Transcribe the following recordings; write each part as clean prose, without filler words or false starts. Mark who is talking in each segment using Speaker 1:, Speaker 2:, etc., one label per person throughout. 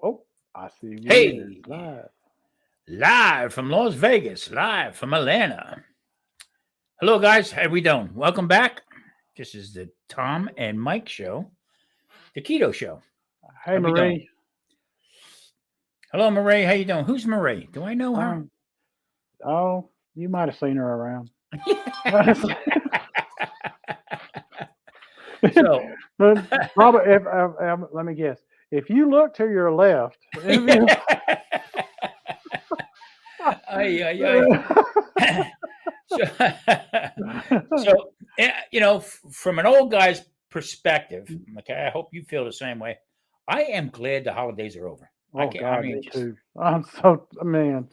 Speaker 1: Oh, I see Wiz
Speaker 2: Hey,
Speaker 1: live.
Speaker 2: live from Las Vegas, live from Atlanta. Hello, guys. How we doing? Welcome back. This is the Tom and Mike show, the Keto Show.
Speaker 1: Hey,
Speaker 2: How we doing?
Speaker 1: Marie.
Speaker 2: Hello, Marie. How you doing? Who's Marie? Do I know her?
Speaker 1: Um, oh, you might have seen her around.
Speaker 2: so,
Speaker 1: But probably, if let me guess, if you look to your left,
Speaker 2: ay, ay, ay. so, so, from an old guy's perspective, okay, I hope you feel the same way. I am glad the holidays are over. I
Speaker 1: oh
Speaker 2: can't. I
Speaker 1: God,
Speaker 2: mean,
Speaker 1: me
Speaker 2: just
Speaker 1: too. I'm so man.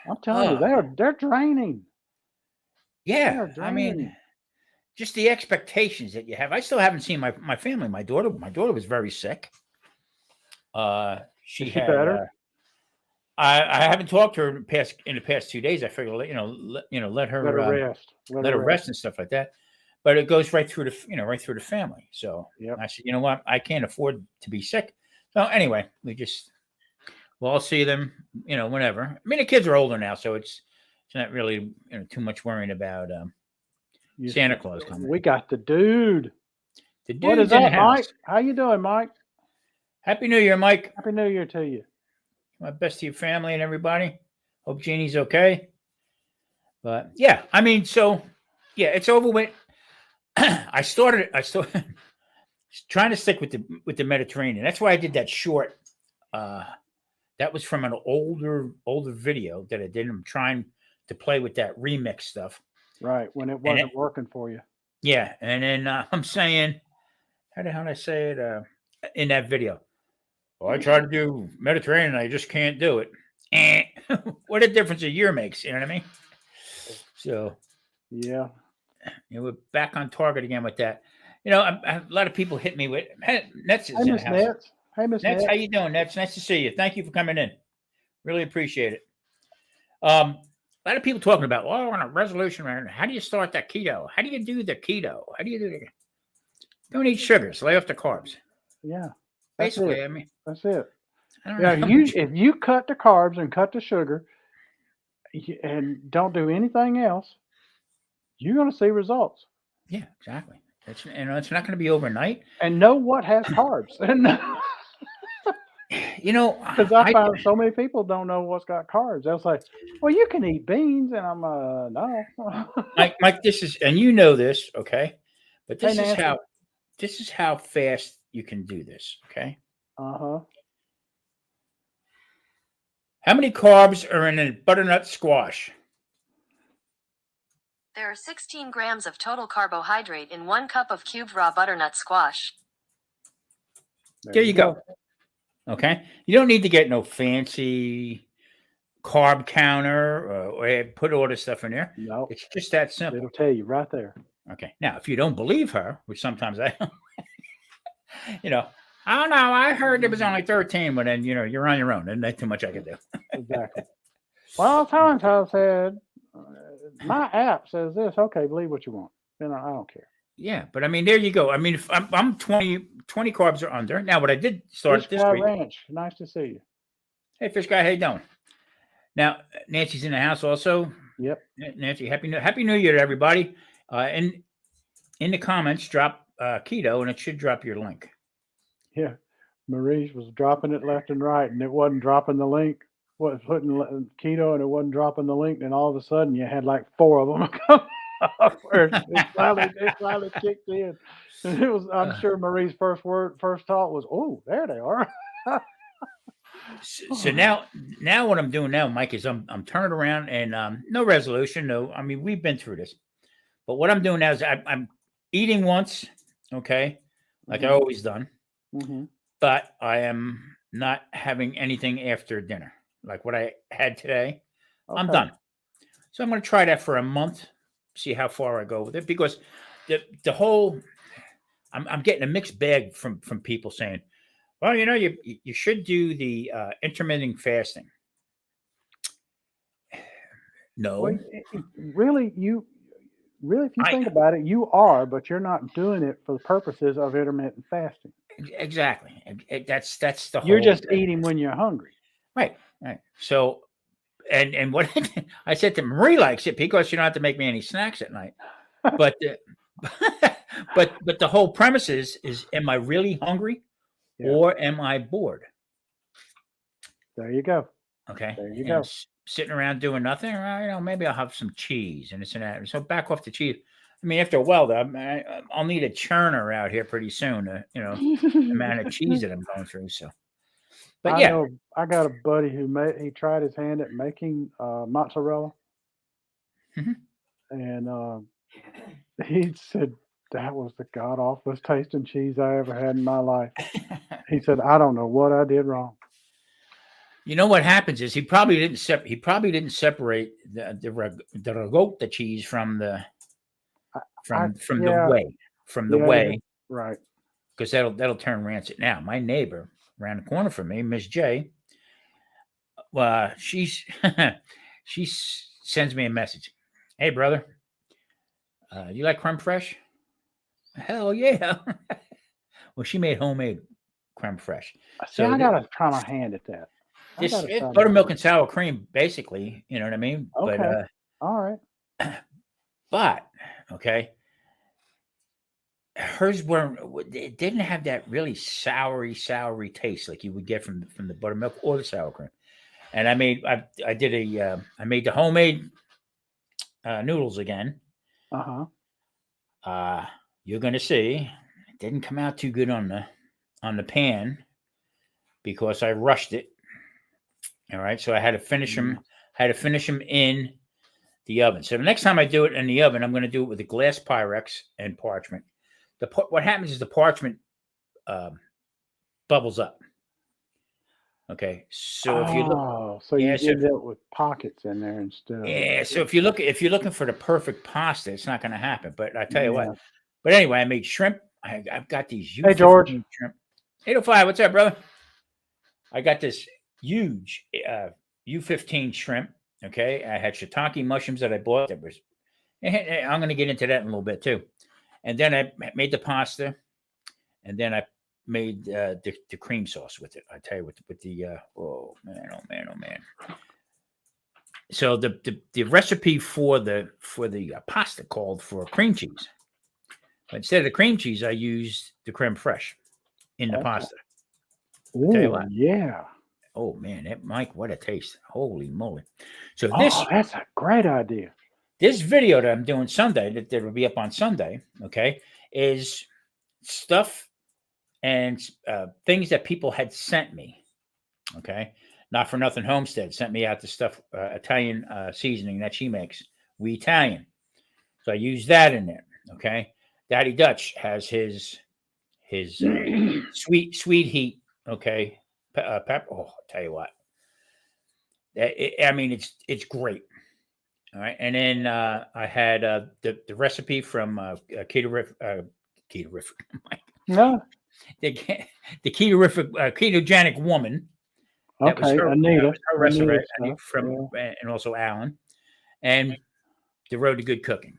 Speaker 1: I'm telling you,
Speaker 2: uh,
Speaker 1: they're draining. They
Speaker 2: yeah.
Speaker 1: are
Speaker 2: I mean,
Speaker 1: draining.
Speaker 2: just the expectations that you have. I still haven't seen my family. My daughter was very sick.
Speaker 1: Is
Speaker 2: She
Speaker 1: she
Speaker 2: had.
Speaker 1: better?
Speaker 2: I haven't talked to her in the past 2 days. I figured, let
Speaker 1: Let
Speaker 2: her
Speaker 1: her rest. Let her
Speaker 2: let her
Speaker 1: rest.
Speaker 2: rest and stuff like that. But it goes right through the family. So
Speaker 1: Yep.
Speaker 2: I said, you know what, I can't afford to be sick. So anyway, we'll all see them, whenever. I mean, the kids are older now, so it's not really too much worrying about
Speaker 1: You,
Speaker 2: Santa Claus coming.
Speaker 1: we got the dude.
Speaker 2: The
Speaker 1: What is
Speaker 2: dude's in the
Speaker 1: up, Mike?
Speaker 2: house.
Speaker 1: How you doing, Mike?
Speaker 2: Happy New Year, Mike.
Speaker 1: Happy New Year to you.
Speaker 2: My best to your family and everybody. Hope Jeannie's okay. But yeah, I mean, so yeah, it's over with. I started trying to stick with the Mediterranean. That's why I did that short. Uh, that was from an older video that I did. I'm trying to play with that remix stuff,
Speaker 1: Right, when it
Speaker 2: and it,
Speaker 1: wasn't working for you.
Speaker 2: yeah, and then I'm saying, how the hell did I say it in that video? Well, I tried to do Mediterranean, I just can't do it. Eh. What a difference a year makes. You know what I mean? So
Speaker 1: Yeah.
Speaker 2: we're back on target again with that. A lot of people hit me with, "Hey, Nets
Speaker 1: Hey,
Speaker 2: is in the
Speaker 1: Miss
Speaker 2: house.
Speaker 1: Nets. Hey, Miss
Speaker 2: Nets, how
Speaker 1: Nets.
Speaker 2: you doing, Nets? Nice to see you. Thank you for coming in. Really appreciate it. A lot of people talking about, oh, on a resolution, man. How do you start that keto? How do you do the keto? How do you do the? Don't eat sugars. Lay off the carbs.
Speaker 1: Yeah, that's it.
Speaker 2: Basically, I mean,
Speaker 1: That's it.
Speaker 2: I don't know
Speaker 1: Yeah,
Speaker 2: how much.
Speaker 1: if you cut the carbs and cut the sugar and don't do anything else, you're going to see results.
Speaker 2: Yeah, exactly. It's not going to be overnight.
Speaker 1: And know what has carbs. And
Speaker 2: You know,
Speaker 1: because I
Speaker 2: I
Speaker 1: found so many people don't know what's got carbs. They'll say, "Well, you can eat beans," and I'm no.
Speaker 2: Mike, this is, and you know this, okay? But
Speaker 1: Hey, Nancy.
Speaker 2: this is how fast you can do this, okay?
Speaker 1: Uh huh.
Speaker 2: How many carbs are in a butternut squash?
Speaker 3: There are 16 grams of total carbohydrate in 1 cup of cubed raw butternut squash.
Speaker 2: There you go. Okay, you don't need to get no fancy carb counter or put all this stuff in there.
Speaker 1: No,
Speaker 2: It's just that simple.
Speaker 1: it'll tell you right there.
Speaker 2: Okay, now if you don't believe her, which sometimes I, you know, I don't know. I heard there was only 13, but then you're on your own. There's not too much I can do.
Speaker 1: Exactly. Well, times I said, uh, my app says this. Okay, believe what you want. I don't care.
Speaker 2: Yeah, but I mean, there you go. I mean, if I'm 20 carbs or under. Now, what I did
Speaker 1: Fish
Speaker 2: start this
Speaker 1: Guy
Speaker 2: week.
Speaker 1: Ranch. Nice to see you.
Speaker 2: Hey, Fish Guy, how you doing? Now, Nancy's in the house also.
Speaker 1: Yep.
Speaker 2: Nancy, Happy New Year to everybody. And in the comments, drop keto, and it should drop your link.
Speaker 1: Yeah. Marie was dropping it left and right, and it wasn't dropping the link. Was putting keto, and it wasn't dropping the link. Then all of a sudden, you had like four of them come up. Where it finally kicked in, and it was. I'm sure Marie's first thought was, "Oh, there they are."
Speaker 2: So now what I'm doing now, Mike, is I'm turning around and no resolution, no. I mean, we've been through this, but what I'm doing now is I'm eating once, okay, like I always done,
Speaker 1: Mm-hmm.
Speaker 2: but I am not having anything after dinner, like what I had today. I'm
Speaker 1: Okay.
Speaker 2: done. So I'm going to try that for a month, see how far I go with it, because the whole I'm getting a mixed bag from people saying, well, you should do the intermittent fasting.
Speaker 1: Well,
Speaker 2: No,
Speaker 1: really, if you
Speaker 2: I
Speaker 1: think about it, you are, but you're not doing it for the purposes of intermittent fasting.
Speaker 2: Exactly. That's the
Speaker 1: You're
Speaker 2: whole
Speaker 1: just
Speaker 2: thing.
Speaker 1: eating when you're hungry.
Speaker 2: Right. So, and what I said to Marie likes it because you don't have to make me any snacks at night. But but the whole premise is am I really hungry
Speaker 1: Yeah.
Speaker 2: or am I bored?
Speaker 1: There you go.
Speaker 2: Okay.
Speaker 1: There you
Speaker 2: And
Speaker 1: go.
Speaker 2: sitting around doing nothing, well, maybe I'll have some cheese and this and that. So back off the cheese. I mean, after a while, though, I'll need a churner out here pretty soon. Amount of cheese that I'm going through. So, but
Speaker 1: I
Speaker 2: yeah,
Speaker 1: know I got a buddy who he tried his hand at making mozzarella,
Speaker 2: Mhm.
Speaker 1: and he said that was the god awfulest tasting cheese I ever had in my life. He said, I don't know what I did wrong.
Speaker 2: you know what happens is he probably didn't separate the ricotta cheese from the
Speaker 1: I
Speaker 2: from the
Speaker 1: yeah,
Speaker 2: whey from the
Speaker 1: yeah,
Speaker 2: whey
Speaker 1: right.
Speaker 2: because that'll turn rancid. Now, my neighbor around the corner from me, Miss J, she's sends me a message. Hey, brother, you like creme fraiche? Hell yeah. Well, she made homemade creme fraiche.
Speaker 1: See,
Speaker 2: So
Speaker 1: I gotta try my hand at that. I
Speaker 2: this
Speaker 1: gotta
Speaker 2: it's
Speaker 1: try my
Speaker 2: buttermilk
Speaker 1: hand.
Speaker 2: and sour cream, basically. You know what I mean?
Speaker 1: Okay, all right.
Speaker 2: But okay, hers weren't. It didn't have that really soury taste like you would get from the buttermilk or the sour cream. And I made the homemade noodles again.
Speaker 1: Uh-huh.
Speaker 2: You're gonna see it didn't come out too good on the pan because I rushed it. All right, so I had to finish them. Had to finish them in the oven. So the next time I do it in the oven, I'm going to do it with a glass Pyrex and parchment. What happens is the parchment bubbles up. Okay, so if you look,
Speaker 1: So
Speaker 2: yeah,
Speaker 1: you
Speaker 2: so
Speaker 1: did that with pockets in there instead of
Speaker 2: yeah, so if you're looking for the perfect pasta, it's not going to happen. But I tell you what.
Speaker 1: yeah.
Speaker 2: But anyway, I made shrimp. I've got these
Speaker 1: Hey George.
Speaker 2: U15 shrimp. 805, what's up, brother? I got this huge U15 shrimp. Okay, I had shiitake mushrooms that I bought. That was. I'm going to get into that in a little bit too. And then I made the pasta, and then I made the cream sauce with it. I tell you, with the oh man. So the recipe for the pasta called for cream cheese. But instead of the cream cheese, I used the creme fraiche in the
Speaker 1: Okay.
Speaker 2: pasta. Tell you
Speaker 1: Ooh,
Speaker 2: what.
Speaker 1: yeah.
Speaker 2: Oh man, Mike, what a taste! Holy moly! So
Speaker 1: Oh, that's a great idea.
Speaker 2: this video that I'm doing Sunday, that will be up on Sunday, okay, is stuff and things that people had sent me. Okay, Not for Nothing Homestead sent me out the stuff Italian seasoning that she makes. We Italian, so I use that in there. Okay, Daddy Dutch has his sweet heat. Okay, pepper. Oh, I'll tell you what. I mean, it's great. All right, and then I had the recipe from Keto
Speaker 1: No.
Speaker 2: the ketogenic woman. That was
Speaker 1: Okay,
Speaker 2: her. That
Speaker 1: Anita.
Speaker 2: was her recipe
Speaker 1: Anita stuff.
Speaker 2: from,
Speaker 1: Yeah.
Speaker 2: and also Alan, and the Road to Good Cooking,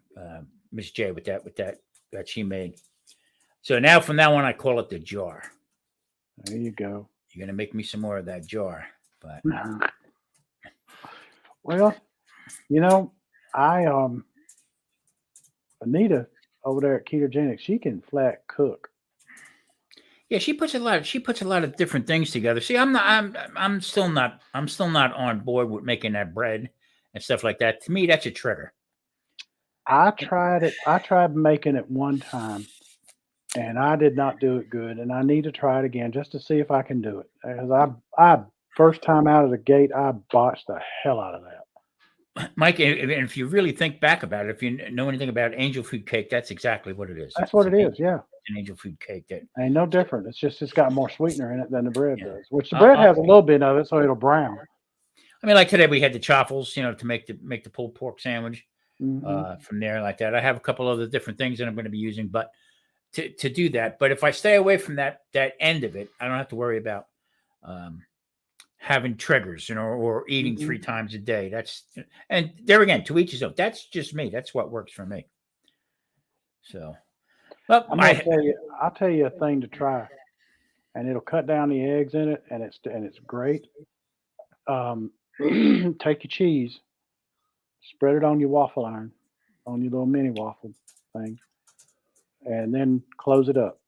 Speaker 2: Miss J, with that she made. So now from now on, I call it the jar.
Speaker 1: There you go.
Speaker 2: You're gonna make me some more of that jar, but
Speaker 1: Well, I Anita over there at Ketogenic, she can flat cook.
Speaker 2: yeah, she puts a lot of different things together. See, I'm still not on board with making that bread and stuff like that. To me, that's a trigger.
Speaker 1: I tried it. I tried making it one time, and I did not do it good. And I need to try it again just to see if I can do it. Because I first time out of the gate, I botched the hell out of that.
Speaker 2: Mike, and if you really think back about it, if you know anything about angel food cake, that's exactly what it is.
Speaker 1: That's what it is. Yeah,
Speaker 2: an angel food cake. That
Speaker 1: ain't no different. It's got more sweetener in it than the bread
Speaker 2: Yeah.
Speaker 1: does. Which the bread has a little bit of it, so it'll brown.
Speaker 2: I mean, like today we had the chaffles, to make the pulled pork sandwich.
Speaker 1: Mhm.
Speaker 2: From there, like that. I have a couple other different things that I'm going to be using, but to do that. But if I stay away from that end of it, I don't have to worry about having triggers, or eating 3 times a day. And there again, to each his own. That's just me. That's what works for me. So, well,
Speaker 1: I'll tell you a thing to try. and it'll cut down the eggs in it, and it's great. Take your cheese, spread it on your waffle iron, on your little mini waffle thing, and then close it up.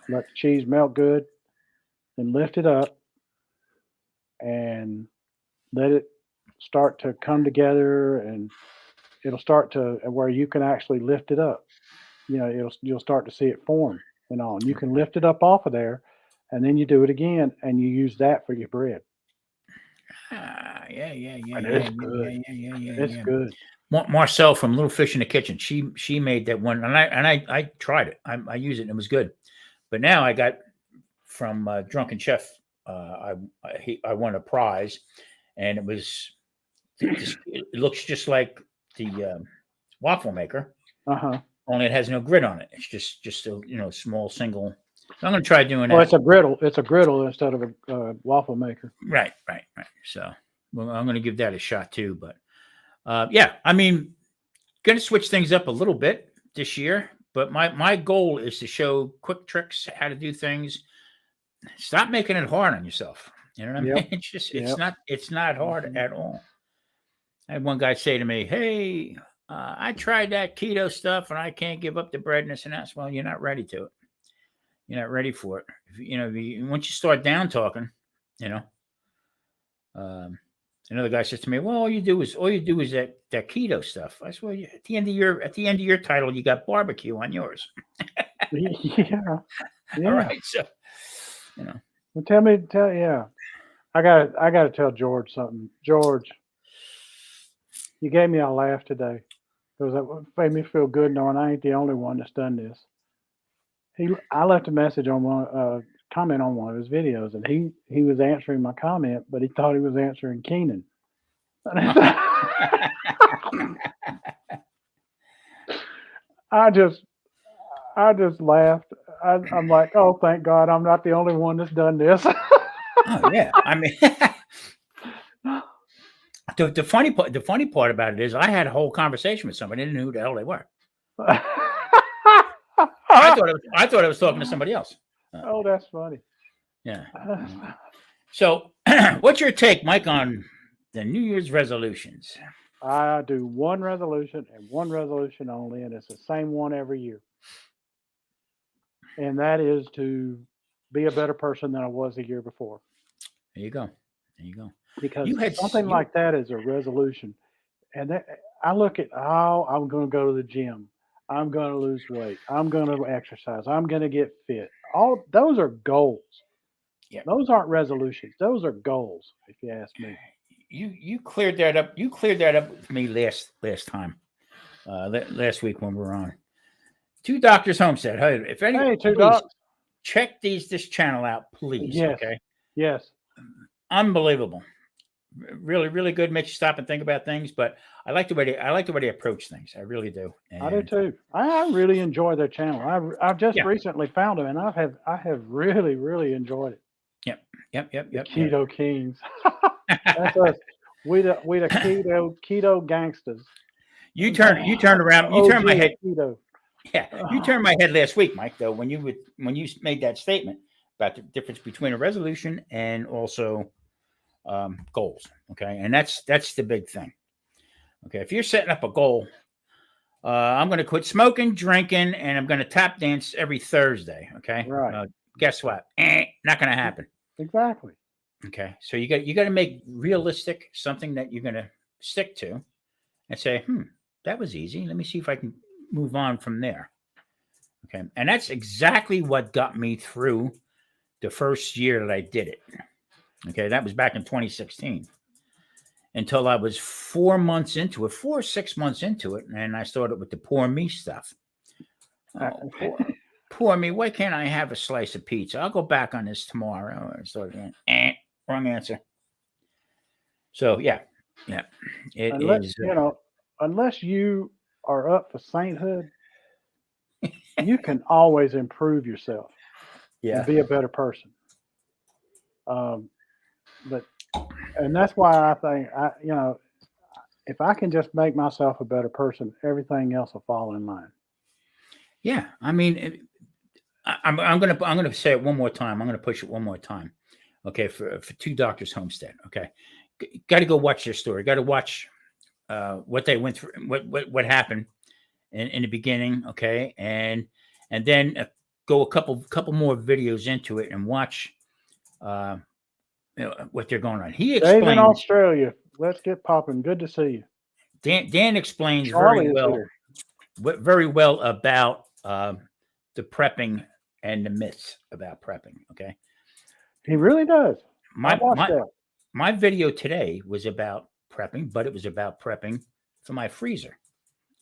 Speaker 1: Let the cheese melt good, then lift it up and let it start to come together, and it'll start to where you can actually lift it up. You'll start to see it form and all. And you can lift it up off of there, and then you do it again, and you use that for your bread.
Speaker 2: Yeah.
Speaker 1: And it's good. It's good.
Speaker 2: Marcel from Little Fish in the Kitchen. She made that one, and I tried it. I used it, and it was good. But now I got from Drunken Chef. I won a prize, and it was. It looks just like the waffle maker. Only it has no grid on it. It's just a small single. So I'm going to try doing that.
Speaker 1: Well, it's a griddle. It's a griddle instead of a waffle maker.
Speaker 2: Right. So I'm going to give that a shot too. But yeah, I mean, going to switch things up a little bit this year. But my goal is to show quick tricks, how to do things. Stop making it hard on yourself. You know what I mean? It's just it's not hard at all. I had one guy say to me, "Hey, I tried that keto stuff and I can't give up the bread and this and that." Well, you're not ready to it. You're not ready for it. Once you start down talking, another guy says to me, "Well, all you do is that keto stuff." I said, "Well, at the end of your title, you got barbecue on yours."
Speaker 1: Yeah.
Speaker 2: All right. So,
Speaker 1: Well, I got to tell George something. George, you gave me a laugh today because that made me feel good knowing I ain't the only one that's done this. I left a message on comment on one of his videos, and he was answering my comment, but he thought he was answering Keenan. I just laughed. I'm like, oh, thank God, I'm not the only one that's done this.
Speaker 2: Oh yeah, I mean, the funny part about it is I had a whole conversation with somebody. I didn't know who the hell they were. I thought I was talking to somebody else.
Speaker 1: Oh, that's funny.
Speaker 2: Yeah. So, what's your take, Mike, on the New Year's resolutions?
Speaker 1: I do one resolution and one resolution only, and it's the same one every year. And that is to be a better person than I was the year before.
Speaker 2: There you go.
Speaker 1: Because something like that is a resolution. And I look at, I'm going to go to the gym. I'm going to lose weight. I'm going to exercise. I'm going to get fit. All those are goals.
Speaker 2: Yeah.
Speaker 1: Those aren't resolutions. Those are goals, if you ask me.
Speaker 2: You cleared that up. You cleared that up with me last time, last week when we were on. Two Doctors Homestead. Hey, if any,
Speaker 1: two docs,
Speaker 2: check this channel out, please.
Speaker 1: Yes.
Speaker 2: Okay.
Speaker 1: Yes.
Speaker 2: Unbelievable. Really, really good. Makes you stop and think about things. But I like the way they approach things. I really do.
Speaker 1: I do too. I really enjoy their channel. I've just recently found them, and I have really, really enjoyed it.
Speaker 2: Yep.
Speaker 1: Keto Kings. That's us. We the keto gangsters.
Speaker 2: You turned around. You turned my head.
Speaker 1: Keto.
Speaker 2: Yeah, you turned my head last week, Mike. Though when you made that statement about the difference between a resolution and also goals. Okay, and that's the big thing. Okay, if you're setting up a goal, I'm going to quit smoking, drinking, and I'm going to tap dance every Thursday. Okay,
Speaker 1: right.
Speaker 2: Guess what? Not going to happen.
Speaker 1: Exactly.
Speaker 2: Okay, so you got to make realistic something that you're going to stick to, and say, that was easy. Let me see if I can move on from there. Okay, and that's exactly what got me through the first year that I did it. Okay, that was back in 2016. Until I was 4 months into it, 4 or 6 months into it, and I started with the poor me stuff. Oh, poor me. Why can't I have a slice of pizza? I'll go back on this tomorrow. I started wrong answer. So yeah,
Speaker 1: unless you are up for sainthood, you can always improve yourself. And be a better person. And that's why I think if I can just make myself a better person, everything else will fall in line.
Speaker 2: Yeah, I mean, I'm gonna say it one more time. I'm gonna push it one more time. Okay, for Two Doctors Homestead. Okay, got to go watch their story. Got to watch what they went through, what happened in the beginning. Okay, and then go a couple more videos into it and watch what they're going on. He
Speaker 1: Dave in
Speaker 2: explains.
Speaker 1: Australia. Let's get popping. Good to see you.
Speaker 2: Dan explains
Speaker 1: Charlie is here.
Speaker 2: very well about the prepping and the myths about prepping. Okay,
Speaker 1: He really does.
Speaker 2: my
Speaker 1: I watched
Speaker 2: my
Speaker 1: that.
Speaker 2: my video today was about prepping, but it was about prepping for my freezer,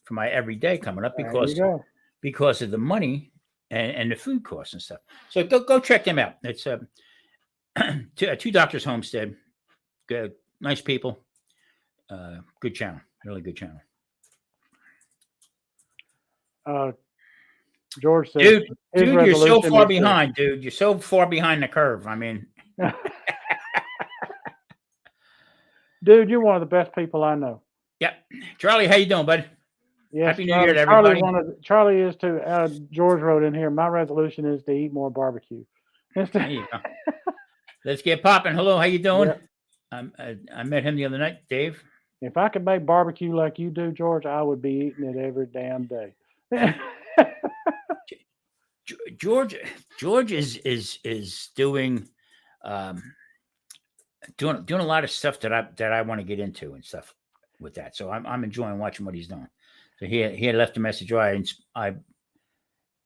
Speaker 2: for my everyday coming up
Speaker 1: There you go.
Speaker 2: because of the money and the food costs and stuff. So go check them out. It's Two Doctors Homestead. Good, nice people. Good channel, really good channel.
Speaker 1: George said,
Speaker 2: Dude, you're so
Speaker 1: resolution
Speaker 2: far
Speaker 1: is to-
Speaker 2: behind, dude. You're so far behind the curve. I mean,
Speaker 1: dude, you're one of the best people I know.
Speaker 2: yeah. Charlie, how you doing, bud?
Speaker 1: Yes,
Speaker 2: Happy New Year to everybody.
Speaker 1: Charlie is to. George wrote in here. My resolution is to eat more barbecue.
Speaker 2: There you go. Let's get popping. Hello, how you doing?
Speaker 1: Yeah.
Speaker 2: I met him the other night, Dave.
Speaker 1: If I could make barbecue like you do, George, I would be eating it every damn day.
Speaker 2: George is doing doing a lot of stuff that I want to get into and stuff with that. So I'm enjoying watching what he's doing. So he had left a message. I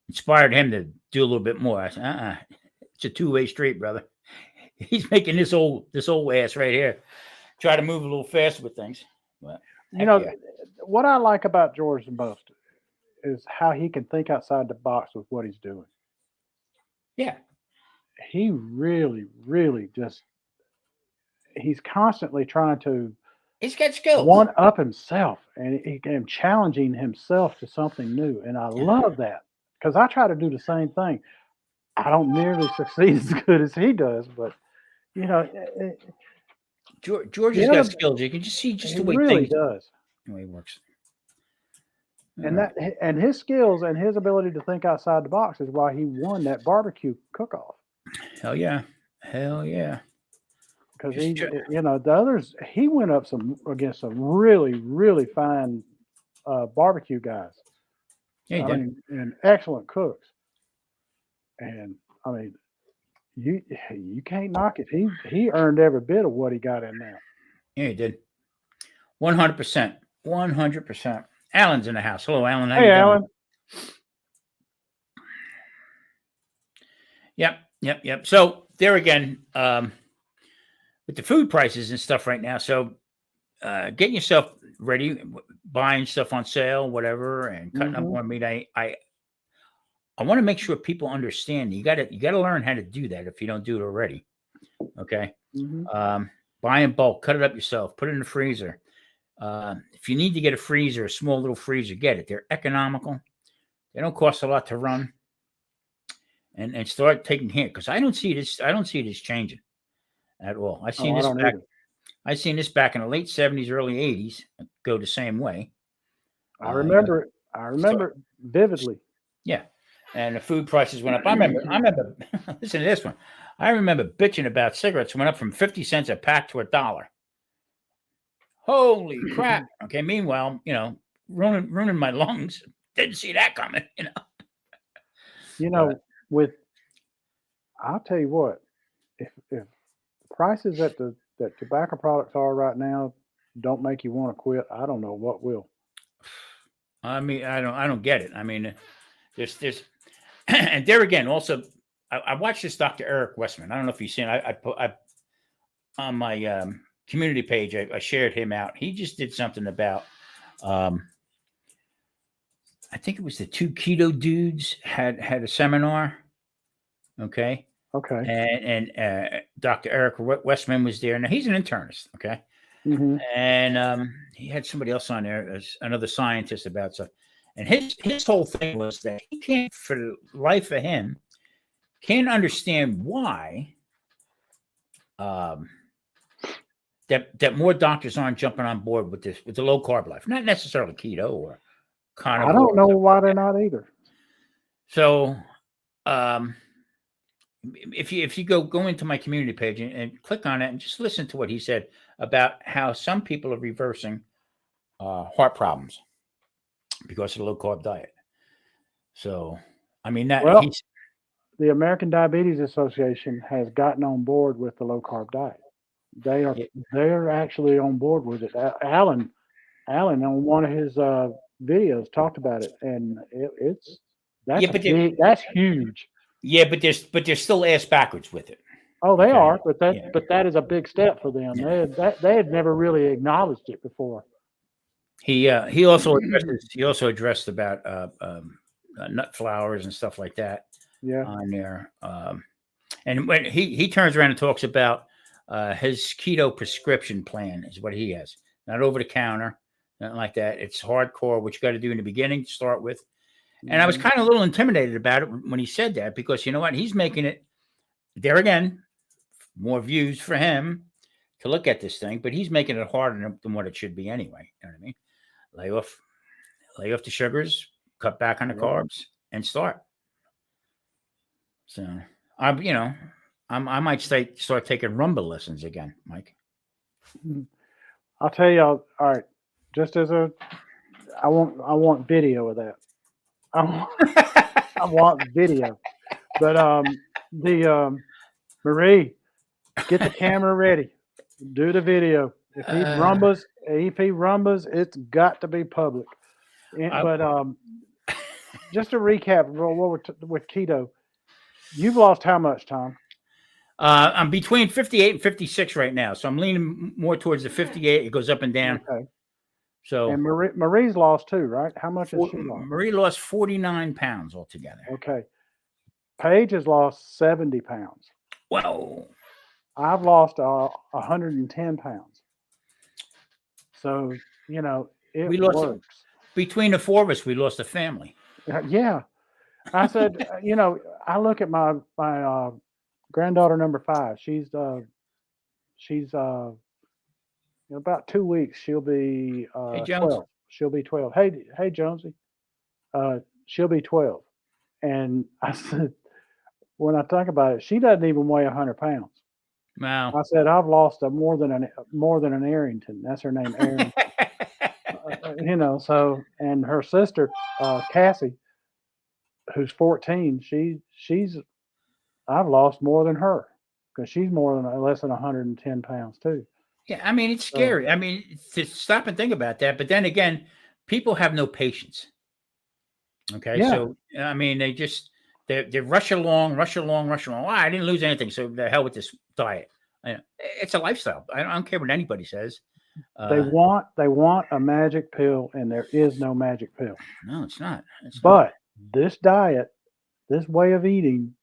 Speaker 2: inspired him to do a little bit more. I said, it's a two-way street, brother. He's making this old ass right here try to move a little faster with things. But,
Speaker 1: what I like about George the most is how he can think outside the box with what he's doing.
Speaker 2: Yeah.
Speaker 1: He really, really he's constantly trying to.
Speaker 2: He's got skills.
Speaker 1: One up himself and challenging himself to something new. And I love that because I try to do the same thing. I don't nearly succeed as good as he does, but
Speaker 2: George has got skills. You can just see the way
Speaker 1: really does.
Speaker 2: The way he works.
Speaker 1: And his skills and his ability to think outside the box is why he won that barbecue cook-off.
Speaker 2: Hell yeah.
Speaker 1: Because the others, he went up against some really, really fine barbecue guys.
Speaker 2: Yeah, he did.
Speaker 1: And excellent cooks. And I mean, you can't knock it. He earned every bit of what he got in there.
Speaker 2: Yeah, he did. 100%. 100%. Alan's in the house. Hello, Alan. How
Speaker 1: Hey,
Speaker 2: you
Speaker 1: Alan.
Speaker 2: Doing? Yep. So there again, with the food prices and stuff right now. So getting yourself ready, buying stuff on sale, whatever, and cutting up more meat. I want to make sure people understand you got to learn how to do that if you don't do it already. Okay. Buy in bulk, cut it up yourself, put it in the freezer. If you need to get a freezer, a small little freezer, get it. They're economical. They don't cost a lot to run. And start taking care, because I don't see this changing at all. I seen this back in the late 70s, early 80s go the same way.
Speaker 1: I remember it. I remember it vividly.
Speaker 2: Yeah. And the food prices went up. I remember listen to this one. I remember bitching about cigarettes went up from 50 cents a pack to $1. Holy crap. Okay. Meanwhile, ruining my lungs. Didn't see that coming,
Speaker 1: I'll tell you what, if the prices that tobacco products are right now don't make you want to quit, I don't know what will.
Speaker 2: I mean, I don't get it. I mean, there's and there again, also, I watched this Dr. Eric Westman. I don't know if you've seen it. I on my community page, I shared him out. He just did something about, I think it was the two keto dudes had a seminar. Okay. And Dr. Eric Westman was there. Now he's an internist. Okay. And he had somebody else on there as another scientist about stuff. And his whole thing was that he can't, for the life of him, can't understand why that more doctors aren't jumping on board with the low carb life. Not necessarily keto or carnivore.
Speaker 1: I don't know why they're not either.
Speaker 2: So if you go into my community page and click on it and just listen to what he said about how some people are reversing heart problems because of the low carb diet. So, I mean that
Speaker 1: Well,
Speaker 2: he's
Speaker 1: the American Diabetes Association has gotten on board with the low carb diet.
Speaker 2: yeah,
Speaker 1: They're actually on board with it. Alan on one of his videos talked about it, and it's
Speaker 2: yeah,
Speaker 1: that's huge.
Speaker 2: but they're still ass backwards with it.
Speaker 1: Oh, they
Speaker 2: Okay.
Speaker 1: are, but
Speaker 2: Yeah.
Speaker 1: that is a big step for them.
Speaker 2: Yeah.
Speaker 1: They had never really acknowledged it before.
Speaker 2: He also addressed about nut flours and stuff like that
Speaker 1: Yeah.
Speaker 2: on there. And when he turns around and talks about his keto prescription plan is what he has, not over the counter, nothing like that. It's hardcore, what you got to do in the beginning to start with. And I was kind of a little intimidated about it when he said that, because you know what, he's making it there again, more views for him to look at this thing, but he's making it harder than what it should be anyway. You know what I mean? Lay off the sugars, cut back on the carbs, and start. So I might start taking rumba lessons again, Mike.
Speaker 1: I'll tell you. All right, just as I want video of that. I want video. But Marie, get the camera ready. Do the video. If he rumbas, it's got to be public. But just to recap, what we're with keto, you've lost how much, Tom?
Speaker 2: I'm between 58 and 56 right now, so I'm leaning more towards the 58. It goes up and down.
Speaker 1: Okay.
Speaker 2: So
Speaker 1: And Marie's lost too, right? How much has she lost?
Speaker 2: Marie lost 49 pounds altogether.
Speaker 1: Okay. Paige has lost 70 pounds.
Speaker 2: Whoa.
Speaker 1: I've lost 110 pounds. So, you know,
Speaker 2: We lost
Speaker 1: works.
Speaker 2: Between the four of us, we lost a family.
Speaker 1: Yeah. I said, you know, I look at my granddaughter number 5. She's in about 2 weeks she'll be
Speaker 2: Hey, Jones.
Speaker 1: 12. She'll be 12. Hey Jonesy. She'll be 12. And I said, when I think about it, she doesn't even weigh 100 pounds.
Speaker 2: Wow.
Speaker 1: I said, I've lost more than an Arrington. That's her name, Arrington. You know, so, and her sister, Cassie, who's 14, I've lost more than her, because she's less than 110 pounds too.
Speaker 2: Yeah, I mean, it's scary. I mean, to stop and think about that. But then again, people have no patience. Okay.
Speaker 1: Yeah.
Speaker 2: So, I mean, they rush along. Oh, I didn't lose anything. So the hell with this diet. It's a lifestyle. I don't care what anybody says.
Speaker 1: They want a magic pill, and there is no magic pill.
Speaker 2: No, it's not.
Speaker 1: But this diet, this way of eating,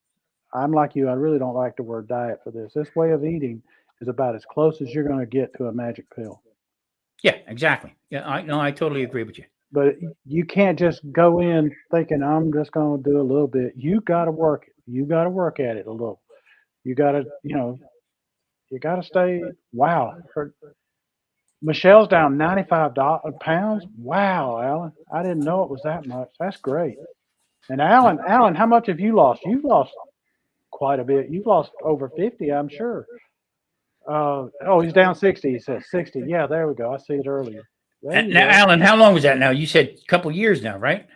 Speaker 1: I'm like you. I really don't like the word diet for this. This way of eating is about as close as you're going to get to a magic pill.
Speaker 2: Yeah, exactly. Yeah, I totally agree with you.
Speaker 1: But you can't just go in thinking I'm just going to do a little bit. You got to work it. You got to work at it a little. You got to, you got to stay. Wow. Michelle's down 95 pounds. Wow, Alan. I didn't know it was that much. That's great. And Alan, how much have you lost? You've lost quite a bit. You've lost over 50, I'm sure. He's down 60. He says 60. Yeah, there we go. I see it earlier.
Speaker 2: Now, Alan, how long was that now? You said a couple years now, right?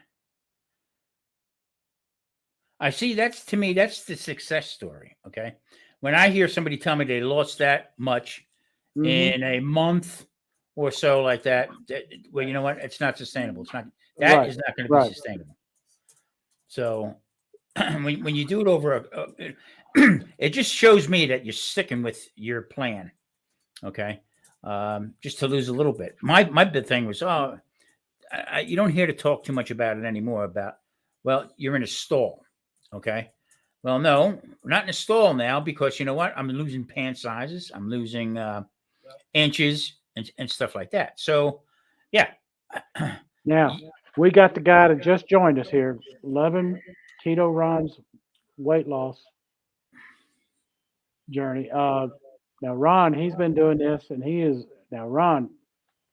Speaker 2: I see. That's the success story. Okay. When I hear somebody tell me they lost that much in a month or so like that, well, you know what? It's not sustainable. It's not. That is not going to be sustainable. So when you do it over it just shows me that you're sticking with your plan. Okay. Just to lose a little bit. My big thing was, you don't hear to talk too much about it anymore. Well, you're in a stall. Okay. Well, no, we're not in a stall now, because you know what? I'm losing pant sizes. I'm losing inches and stuff like that. So, yeah.
Speaker 1: Now, we got the guy that just joined us here, 11 Keto Ron's weight loss journey. Now, Ron, he's been doing this, and Ron,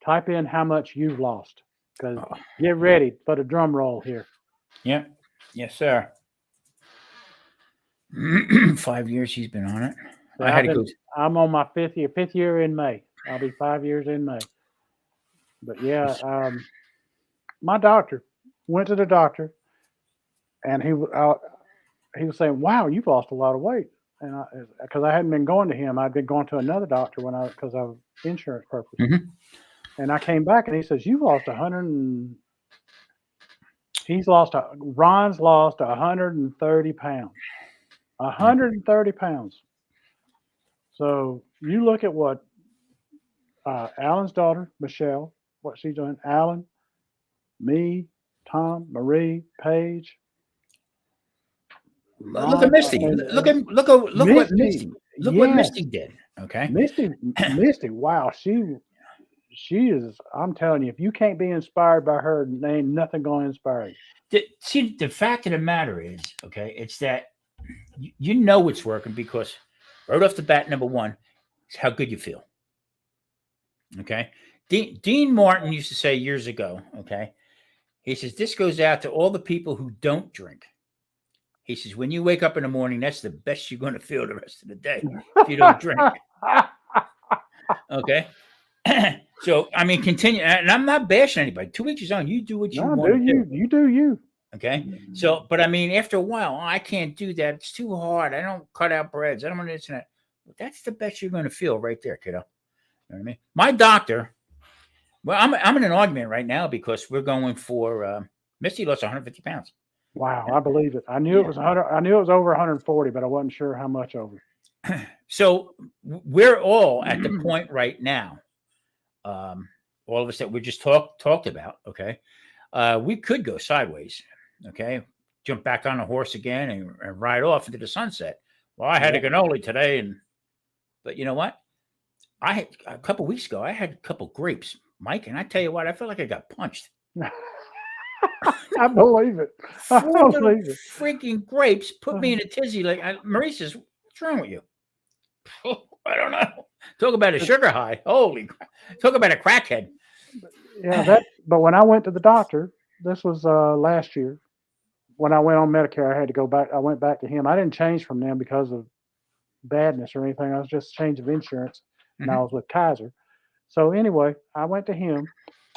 Speaker 1: type in how much you've lost, because get ready for the drum roll here.
Speaker 2: Yeah. Yes, sir. 5 years he's been on it.
Speaker 1: So
Speaker 2: I had to go.
Speaker 1: I'm on my fifth year in May. I'll be 5 years in May. But yeah, my doctor went to the doctor, and he was saying, "Wow, you've lost a lot of weight." And because I hadn't been going to him, I'd been going to another doctor because of insurance purposes.
Speaker 2: Mhm.
Speaker 1: And I came back, and he says, "You've lost 100." Ron's lost 130 pounds. 130 pounds. So you look at what Alan's daughter, Michelle, what she's doing. Alan, me, Tom, Marie, Paige.
Speaker 2: Look at Misty. Look what Misty. Look what Misty did. Okay.
Speaker 1: Misty. Wow, she is. I'm telling you, if you can't be inspired by her, there ain't nothing going to inspire you.
Speaker 2: See, the fact of the matter is, okay, it's that you know it's working because right off the bat, number one, is how good you feel. Okay. Dean Martin used to say years ago, okay, he says, this goes out to all the people who don't drink. He says, when you wake up in the morning, that's the best you're going to feel the rest of the day if you don't drink. Okay. So, I mean, continue. And I'm not bashing anybody. 2 weeks is on. You do what you want to do.
Speaker 1: You do you.
Speaker 2: Okay. So, but I mean, after a while, I can't do that. It's too hard. I don't cut out breads. I don't want this and that. But that's the best you're going to feel right there, kiddo. You know what I mean? My doctor, well, I'm in an argument right now because we're going for Misty lost 150 pounds.
Speaker 1: Wow, I believe it. I knew it was 100. I knew it was over 140, but I wasn't sure how much over.
Speaker 2: So we're all at the point right now. All of us that we just talked about. Okay, we could go sideways. Okay, jump back on a horse again and ride off into the sunset. Well, I had a cannoli today, but you know what? I had a couple weeks ago. I had a couple grapes, Mike, and I tell you what, I felt like I got punched.
Speaker 1: I believe it. I believe it.
Speaker 2: Freaking grapes put me in a tizzy. Like Marie says, what's wrong with you? I don't know. Talk about a sugar high. Holy crap. Talk about a crackhead.
Speaker 1: Yeah, but when I went to the doctor, this was last year. When I went on Medicare, I had to go back. I went back to him. I didn't change from them because of badness or anything. I was just change of insurance, and I was with Kaiser. So anyway, I went to him,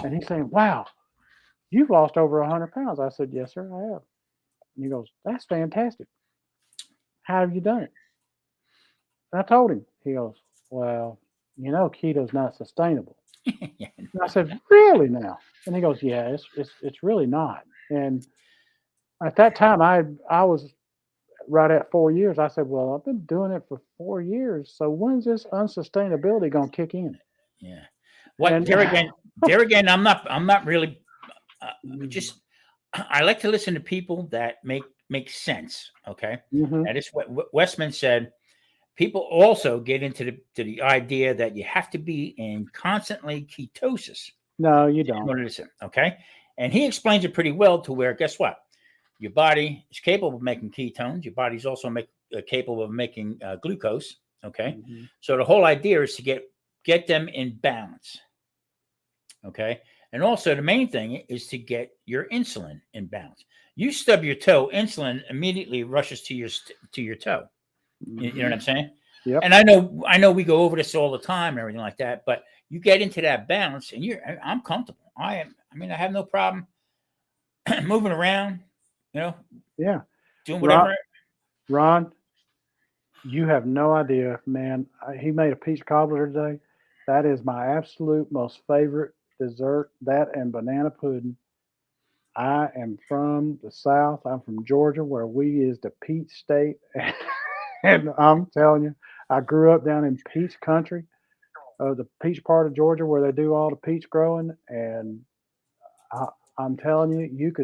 Speaker 1: and he's saying, "Wow, you've lost over 100 pounds." I said, "Yes, sir, I have." And he goes, "That's fantastic. How have you done it?" And I told him. He goes, "Well, you know, keto's not sustainable."
Speaker 2: Yeah.
Speaker 1: And I said, "Really now?" And he goes, "Yeah, it's really not." And at that time, I was right at 4 years. I said, "Well, I've been doing it for 4 years. So when's this unsustainability going to kick in?"
Speaker 2: Yeah. What and, there again, I'm not really just. I like to listen to people that make sense. Okay, that is what Westman said. People also get into the idea that you have to be in constantly ketosis.
Speaker 1: No, you don't.
Speaker 2: Okay, and he explains it pretty well to where, guess what? Your body is capable of making ketones. Your body's also capable of making glucose. Okay, so the whole idea is to get them in balance. Okay, and also the main thing is to get your insulin in balance. You stub your toe, insulin immediately rushes to your toe. You know what I'm saying?
Speaker 1: Yep.
Speaker 2: And I know we go over this all the time and everything like that, but you get into that balance and I'm comfortable. I have no problem moving around, you know.
Speaker 1: Yeah.
Speaker 2: Doing whatever.
Speaker 1: Ron, you have no idea, man. He made a peach cobbler today. That is my absolute most favorite dessert, that and banana pudding. I am from the South. I'm from Georgia, where we is the peach state. And I'm telling you, I grew up down in peach country, the peach part of Georgia where they do all the peach growing. And I'm telling you,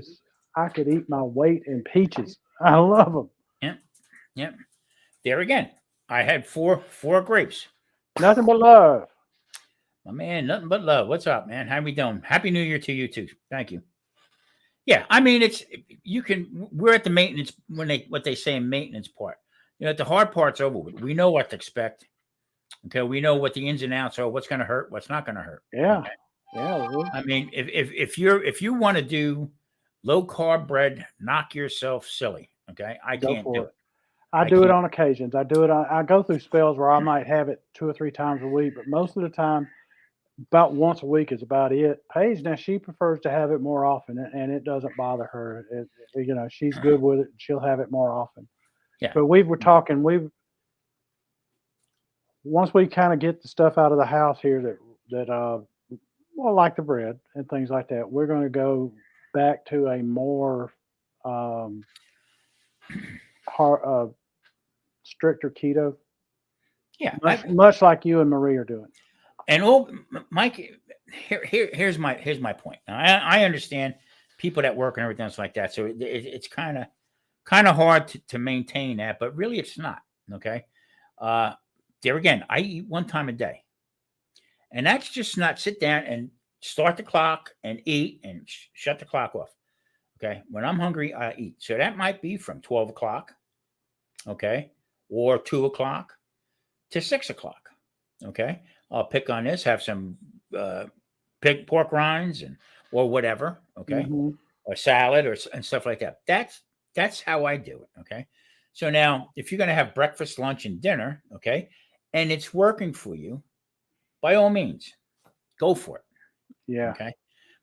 Speaker 1: I could eat my weight in peaches. I love them.
Speaker 2: Yep. There again, I had four grapes.
Speaker 1: Nothing but love.
Speaker 2: My man, nothing but love. What's up, man? How we doing? Happy New Year to you too. Thank you. Yeah, I mean, we're at the maintenance what they say in maintenance part. You know, the hard part's over with. We know what to expect. Okay, we know what the ins and outs are. What's going to hurt? What's not going to hurt?
Speaker 1: Yeah,
Speaker 2: okay?
Speaker 1: Yeah.
Speaker 2: I mean, if you want to do low carb bread, knock yourself silly. Okay, I can't do it.
Speaker 1: I do it on occasions. I go through spells where I might have it 2 or 3 times a week, but most of the time, about once a week is about it. Paige, now she prefers to have it more often, and it doesn't bother her. She's good with it. She'll have it more often.
Speaker 2: Yeah.
Speaker 1: But once we kind of get the stuff out of the house here well, like the bread and things like that, we're going to go back to a more stricter keto.
Speaker 2: Yeah,
Speaker 1: much like you and Marie are doing.
Speaker 2: And Mike, here's my point. Now, I understand people that work and everything else like that, so it's kind of hard to maintain that, but really it's not. Okay, there again, I eat 1 time a day, and that's just not sit down and start the clock and eat and shut the clock off. Okay, when I'm hungry, I eat. So that might be from 12 o'clock, okay, or 2 o'clock to 6 o'clock. Okay, I'll pick on this, have some pig pork rinds or whatever, okay, or salad and stuff like that. That's how I do it. Okay, so now if you're going to have breakfast, lunch, and dinner, okay, and it's working for you, by all means, go for it.
Speaker 1: Yeah.
Speaker 2: Okay,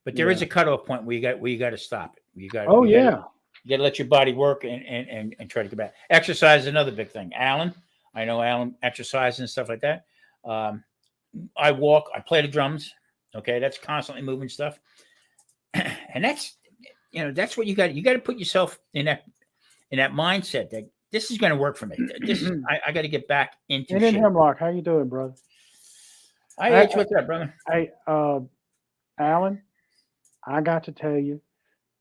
Speaker 2: but there is a cutoff point where you got to stop it. You got.
Speaker 1: You
Speaker 2: got to let your body work and try to get back. Exercise is another big thing. I know Alan exercises and stuff like that. I walk, I play the drums. Okay. That's constantly moving stuff. And that's what you got. You got to put yourself in that mindset that this is going to work for me. I got to get back into
Speaker 1: shape. Hemlock, how you doing, brother?
Speaker 2: What's up, brother?
Speaker 1: Hey, Alan, I got to tell you,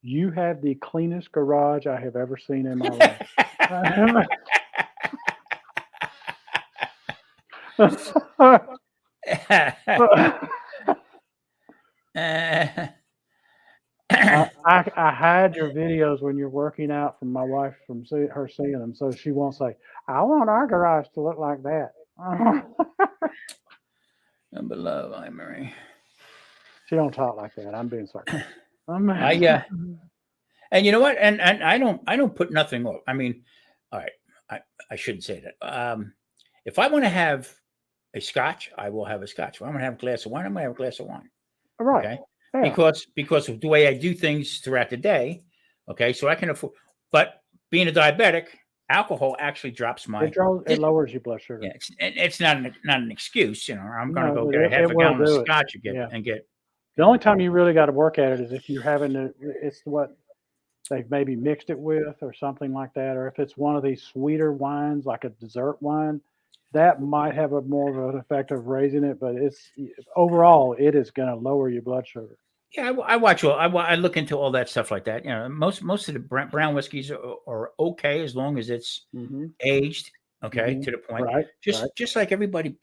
Speaker 1: you have the cleanest garage I have ever seen in my life. I hide your videos when you're working out from my wife from her seeing them, so she won't say, "I want our garage to look like that."
Speaker 2: Number love, I'm Marie.
Speaker 1: She don't talk like that. I'm being sarcastic.
Speaker 2: And you know what? And I don't put nothing off. I mean, all right, I shouldn't say that. If I want to have a scotch, I will have a scotch. If I'm going to have a glass of wine, I'm going to have a glass of wine.
Speaker 1: Right.
Speaker 2: Okay.
Speaker 1: Yeah.
Speaker 2: Because of the way I do things throughout the day. Okay. So I can afford, but being a diabetic, alcohol actually drops
Speaker 1: it lowers your blood sugar.
Speaker 2: Yeah, it's not an excuse. I'm going to go get a half a gallon of scotch and get.
Speaker 1: The only time you really got to work at it is if you're having it's what they've maybe mixed it with or something like that, or if it's one of these sweeter wines like a dessert wine, that might have a more of an effect of raising it. But overall, it is going to lower your blood sugar.
Speaker 2: Yeah, I watch I look into all that stuff like that. Most of the brown whiskeys are okay as long as it's aged, okay, to the point.
Speaker 1: Right.
Speaker 2: Just like everybody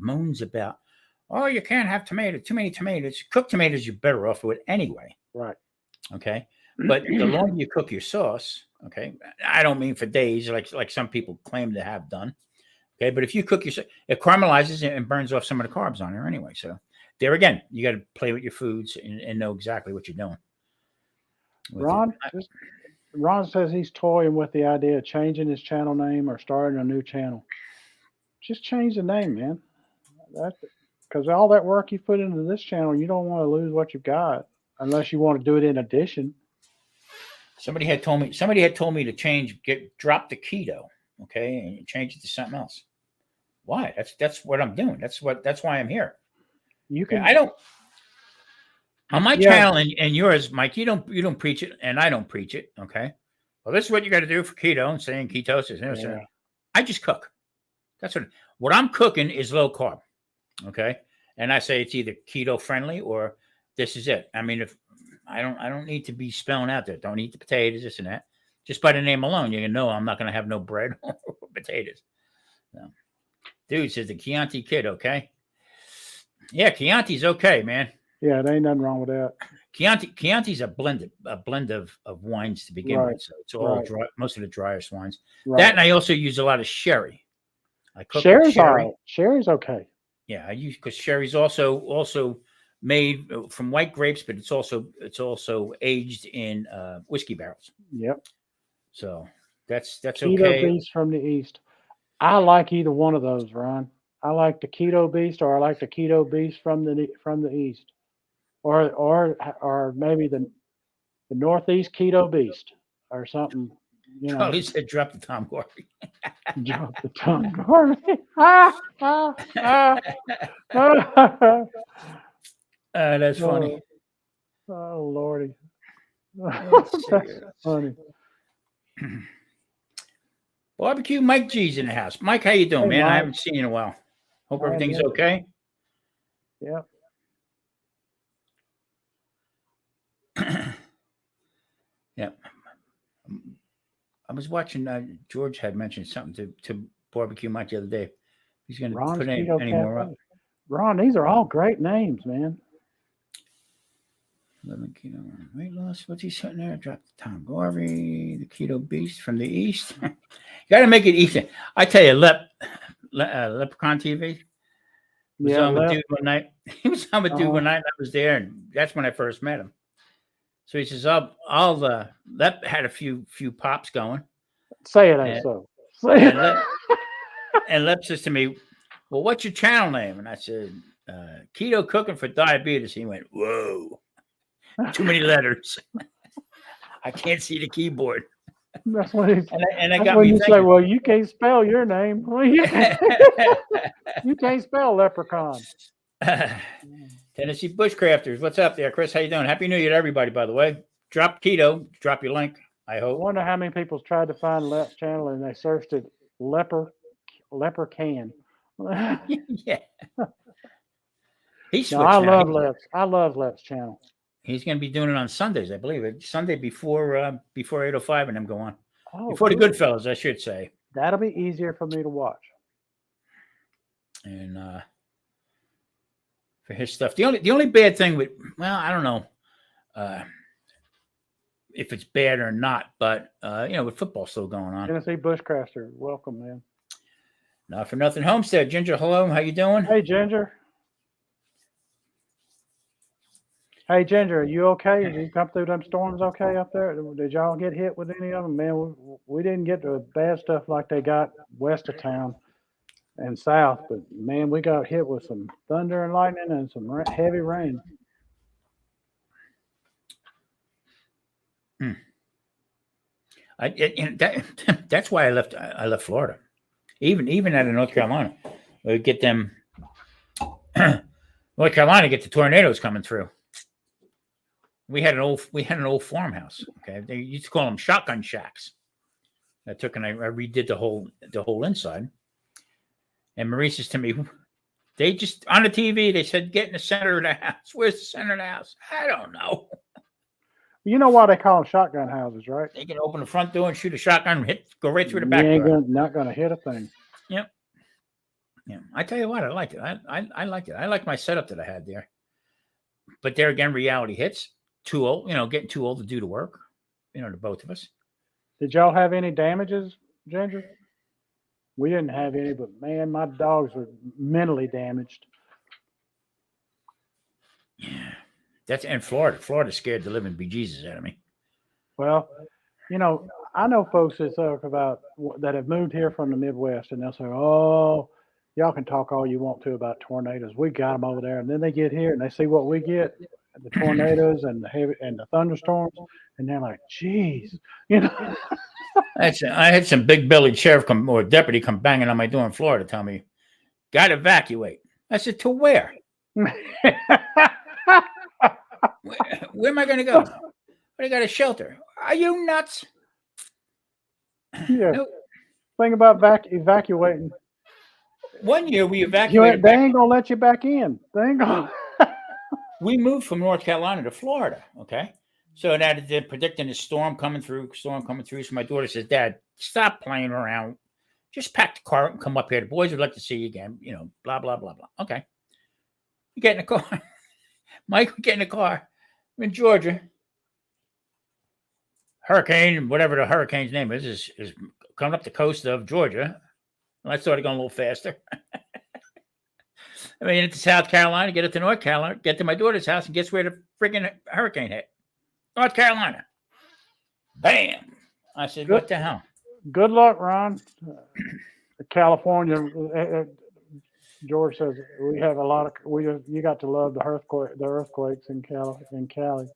Speaker 2: moans about, oh, you can't have too many tomatoes. Cooked tomatoes, you're better off with anyway.
Speaker 1: Right.
Speaker 2: Okay. But the longer you cook your sauce, okay, I don't mean for days like some people claim to have done. Okay, but if you cook your, it caramelizes and burns off some of the carbs on there anyway. So there again, you got to play with your foods and know exactly what you're doing.
Speaker 1: Ron says he's toying with the idea of changing his channel name or starting a new channel. Just change the name, man. Because all that work you put into this channel, you don't want to lose what you've got unless you want to do it in addition.
Speaker 2: Somebody had told me to drop the keto, okay, and change it to something else. Why? That's what I'm doing. That's why I'm here.
Speaker 1: You can.
Speaker 2: I don't on my channel and yours, Mike. You don't preach it, and I don't preach it. Okay. Well, this is what you got to do for keto and saying ketosis. I just cook. That's what I'm cooking is low carb. Okay, and I say it's either keto friendly or this is it. I mean, if I don't need to be spelling out there. Don't eat the potatoes, this and that. Just by the name alone, you know I'm not going to have no bread or potatoes. No. Dude says the Chianti Kid, okay? Yeah, Chianti's okay, man.
Speaker 1: Yeah, there ain't nothing wrong with that.
Speaker 2: Chianti's a blend of wines to begin with, so it's all dry, most of the driest wines. Right. That, and I also use a lot of sherry. I cook
Speaker 1: Sherry's all right. Sherry's okay.
Speaker 2: Yeah, I use because sherry's also made from white grapes, but it's also aged in whiskey barrels.
Speaker 1: Yep.
Speaker 2: So That's
Speaker 1: Keto
Speaker 2: okay.
Speaker 1: Beast from the East. I like either one of those, Ron. I like the Keto Beast, or I like the Keto Beast from the East, or maybe the Northeast Keto Beast or something. You know,
Speaker 2: Charlie said, "Drop the Tom Gorby."
Speaker 1: drop the tongue, Harvey. Ah, ah, ah, ah.
Speaker 2: That's funny.
Speaker 1: Oh, Lordy.
Speaker 2: Let's see.
Speaker 1: That's funny.
Speaker 2: Barbecue Mike G's in the house. Mike, how you doing,
Speaker 1: Hey,
Speaker 2: man? I
Speaker 1: Mike.
Speaker 2: haven't seen you in a while. Hope
Speaker 1: I am
Speaker 2: everything's
Speaker 1: here.
Speaker 2: okay.
Speaker 1: Yep.
Speaker 2: Yeah. I was watching. George had mentioned something to Barbecue Mike the other day. He's going to
Speaker 1: Ron's
Speaker 2: put
Speaker 1: Keto
Speaker 2: any more up.
Speaker 1: Cafe. Ron, these are all great names, man.
Speaker 2: 11 keto weight loss. What's he sitting there? Drop the Tom Gorby, the Keto Beast from the East. You got to make it easy. I tell you, Leprechaun TV was
Speaker 1: Yeah,
Speaker 2: on with
Speaker 1: left.
Speaker 2: dude one night. He was on with dude one night, and I was there, and that's when I first met him. So he says, "I'll Lep had a few pops going."
Speaker 1: Say it ain't
Speaker 2: And,
Speaker 1: so. Say
Speaker 2: and
Speaker 1: it.
Speaker 2: Lep, and Lep says to me, "Well, what's your channel name?" And I said, "Keto Cooking for Diabetes." He went, "Whoa, too many letters. I can't see the keyboard."
Speaker 1: That's what he's.
Speaker 2: And that
Speaker 1: That's
Speaker 2: got
Speaker 1: when
Speaker 2: me
Speaker 1: you say,
Speaker 2: thinking.
Speaker 1: "Well, you can't spell your name. Well, you can't spell leprechaun."
Speaker 2: Tennessee Bushcrafters, what's up there, Chris? How you doing? Happy New Year to everybody, by the way. Drop keto, drop your link. I
Speaker 1: I
Speaker 2: hope.
Speaker 1: wonder how many people tried to find Lep's channel and they searched it leper can.
Speaker 2: Yeah. He switched
Speaker 1: No, I
Speaker 2: now.
Speaker 1: love Lep's. I love Lep's channel.
Speaker 2: He's going to be doing it on Sundays, I believe. Sunday before 8:05 and them go on.
Speaker 1: Oh,
Speaker 2: Before the
Speaker 1: good.
Speaker 2: Goodfellas, I should say.
Speaker 1: That'll be easier for me to watch.
Speaker 2: And for his stuff, the only bad thing with, well, I don't know if it's bad or not, but with football still going on.
Speaker 1: Tennessee Bushcrafter, welcome, man.
Speaker 2: Not for nothing. Homestead, Ginger, hello. How you doing?
Speaker 1: Hey, Ginger. Hey, Ginger, are you okay? Did you come through them storms okay up there? Did y'all get hit with any of them? Man, we didn't get the bad stuff like they got west of town and south, but man, we got hit with some thunder and lightning and some heavy rain.
Speaker 2: That's why I left Florida. Even out of North Carolina, we get them. North Carolina get the tornadoes coming through. We had an old farmhouse. Okay, they used to call them shotgun shacks. I took and I redid the whole inside. And Marie says to me, they just on the TV they said get in the center of the house. Where's the center of the house? I don't know.
Speaker 1: You know why they call them shotgun houses, right?
Speaker 2: They can open the front door and shoot a shotgun, go right through the back
Speaker 1: You ain't
Speaker 2: door.
Speaker 1: not gonna hit a thing.
Speaker 2: Yep. Yeah, I tell you what, I like it. I like it. I like my setup that I had there. But there again, reality hits. Too old, getting too old to do the work. The both of us.
Speaker 1: Did y'all have any damages, Ginger? We didn't have any, but man, my dogs were mentally damaged.
Speaker 2: Yeah, that's in Florida. Florida's scared the living bejesus out of me.
Speaker 1: Well, I know folks that talk about that have moved here from the Midwest, and they'll say, "Oh, y'all can talk all you want to about tornadoes. We got them over there." And then they get here and they see what we get, the tornadoes and the heavy and the thunderstorms, and they're like, "Geez,"
Speaker 2: I had some big bellied sheriff or deputy come banging on my door in Florida, tell me, "Got to evacuate." I said, "To where? Where am I going to go? I got a shelter. Are you nuts?"
Speaker 1: Yeah.
Speaker 2: Nope.
Speaker 1: Thing about evacuating.
Speaker 2: One year we evacuated.
Speaker 1: They ain't gonna let you back in. They ain't gonna.
Speaker 2: We moved from North Carolina to Florida. Okay. So that they're predicting a storm coming through. So my daughter says, "Dad, stop playing around. Just pack the car and come up here. The boys would like to see you again. Blah, blah, blah, blah." Okay. We get in the car. Mike, we get in the car. We're in Georgia. Hurricane, whatever the hurricane's name is coming up the coast of Georgia. And I started going a little faster. I mean, into South Carolina, get up to North Carolina, get to my daughter's house, and guess where the freaking hurricane hit? North Carolina. Bam. I said, "What the hell?"
Speaker 1: Good luck, Ron. California. George says we have a lot of. You got to love the earthquakes in Cali.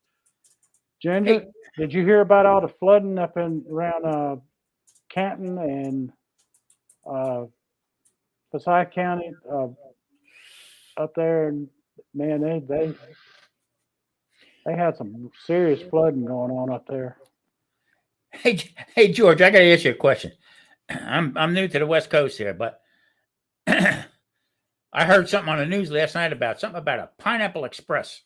Speaker 1: Ginger,
Speaker 2: Hey,
Speaker 1: did you hear about all the flooding up in around Canton and uh, Forsyth County up there? And man, they had some serious flooding going on up there.
Speaker 2: hey, George, I got to ask you a question. I'm new to the West Coast here, but I heard something on the news last night about a Pineapple Express.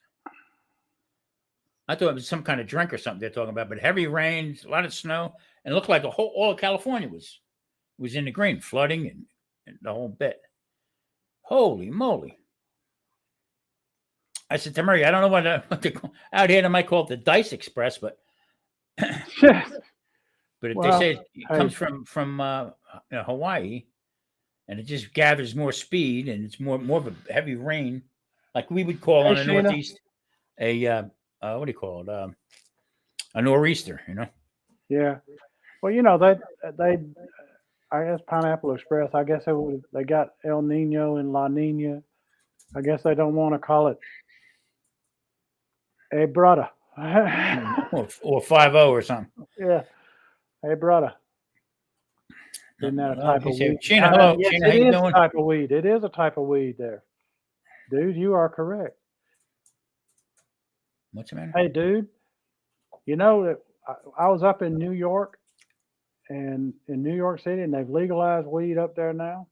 Speaker 2: I thought it was some kind of drink or something they're talking about, but heavy rains, a lot of snow, and it looked like all of California was in the green, flooding and the whole bit. Holy moly! I said to Murray, I don't know what out here they might call it the Dice Express, but if
Speaker 1: Well,
Speaker 2: they say it comes from Hawaii, and it just gathers more speed, and it's more of a heavy rain, like we would call on the
Speaker 1: Sheena.
Speaker 2: Northeast a what do you call it? A nor'easter, you know.
Speaker 1: Yeah. Well, they I guess Pineapple Express. I guess they got El Nino and La Nina. I guess they don't want to call it a brother.
Speaker 2: or 5-0 or something.
Speaker 1: Yeah, hey brother. Isn't that a type of weed?
Speaker 2: Sheena, hello.
Speaker 1: Yes,
Speaker 2: Sheena, how
Speaker 1: it
Speaker 2: you
Speaker 1: is
Speaker 2: doing?
Speaker 1: a type of weed. It is a type of weed there. Dude, you are correct.
Speaker 2: What's the matter?
Speaker 1: Hey, dude, you know that I was up in New York and in New York City, and they've legalized weed up there now.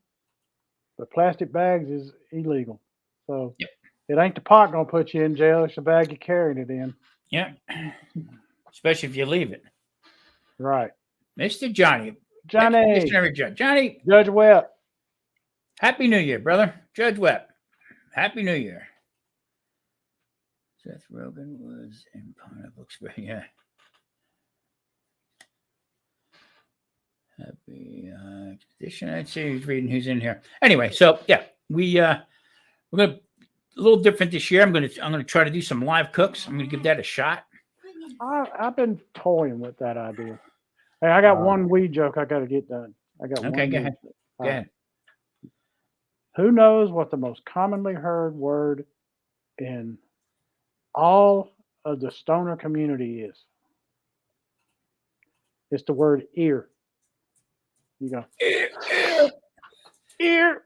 Speaker 1: But plastic bags is illegal. So
Speaker 2: Yep.
Speaker 1: it ain't the pot going to put you in jail. It's the bag you're carrying it in.
Speaker 2: Yeah. Especially if you leave it.
Speaker 1: Right.
Speaker 2: Mr. Johnny.
Speaker 1: Johnny.
Speaker 2: Johnny.
Speaker 1: Judge Webb.
Speaker 2: Happy New Year, brother. Judge Webb. Happy New Year. Seth Rogen was in Pineapple Express. Yeah. Happy expedition. I'd say he's reading who's in here. Anyway, so yeah, we're gonna a little different this year. I'm gonna try to do some live cooks. I'm gonna give that a shot.
Speaker 1: I've been toying with that idea. Hey, I got one weed joke I got to get done. I got
Speaker 2: Okay,
Speaker 1: one.
Speaker 2: go ahead. Go ahead.
Speaker 1: Who knows what the most commonly heard word in all of the stoner community is? It's the word ear. You go ear.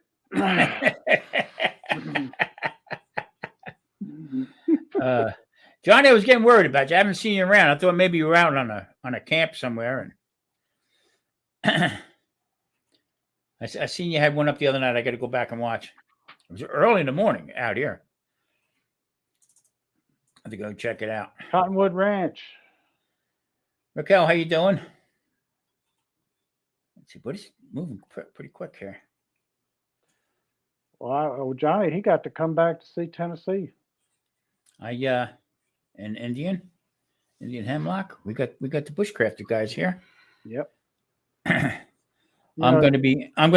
Speaker 2: Johnny, I was getting worried about you. I haven't seen you around. I thought maybe you were out on a camp somewhere. And I seen you had one up the other night. I got to go back and watch. It was early in the morning out here. I have to go check it out.
Speaker 1: Cottonwood Ranch.
Speaker 2: Raquel, how you doing? Let's see. What is moving pretty quick here?
Speaker 1: Well, Johnny, he got to come back to see Tennessee.
Speaker 2: And Indian Hemlock. We got the bushcrafter guys here.
Speaker 1: Yep.
Speaker 2: I'm going to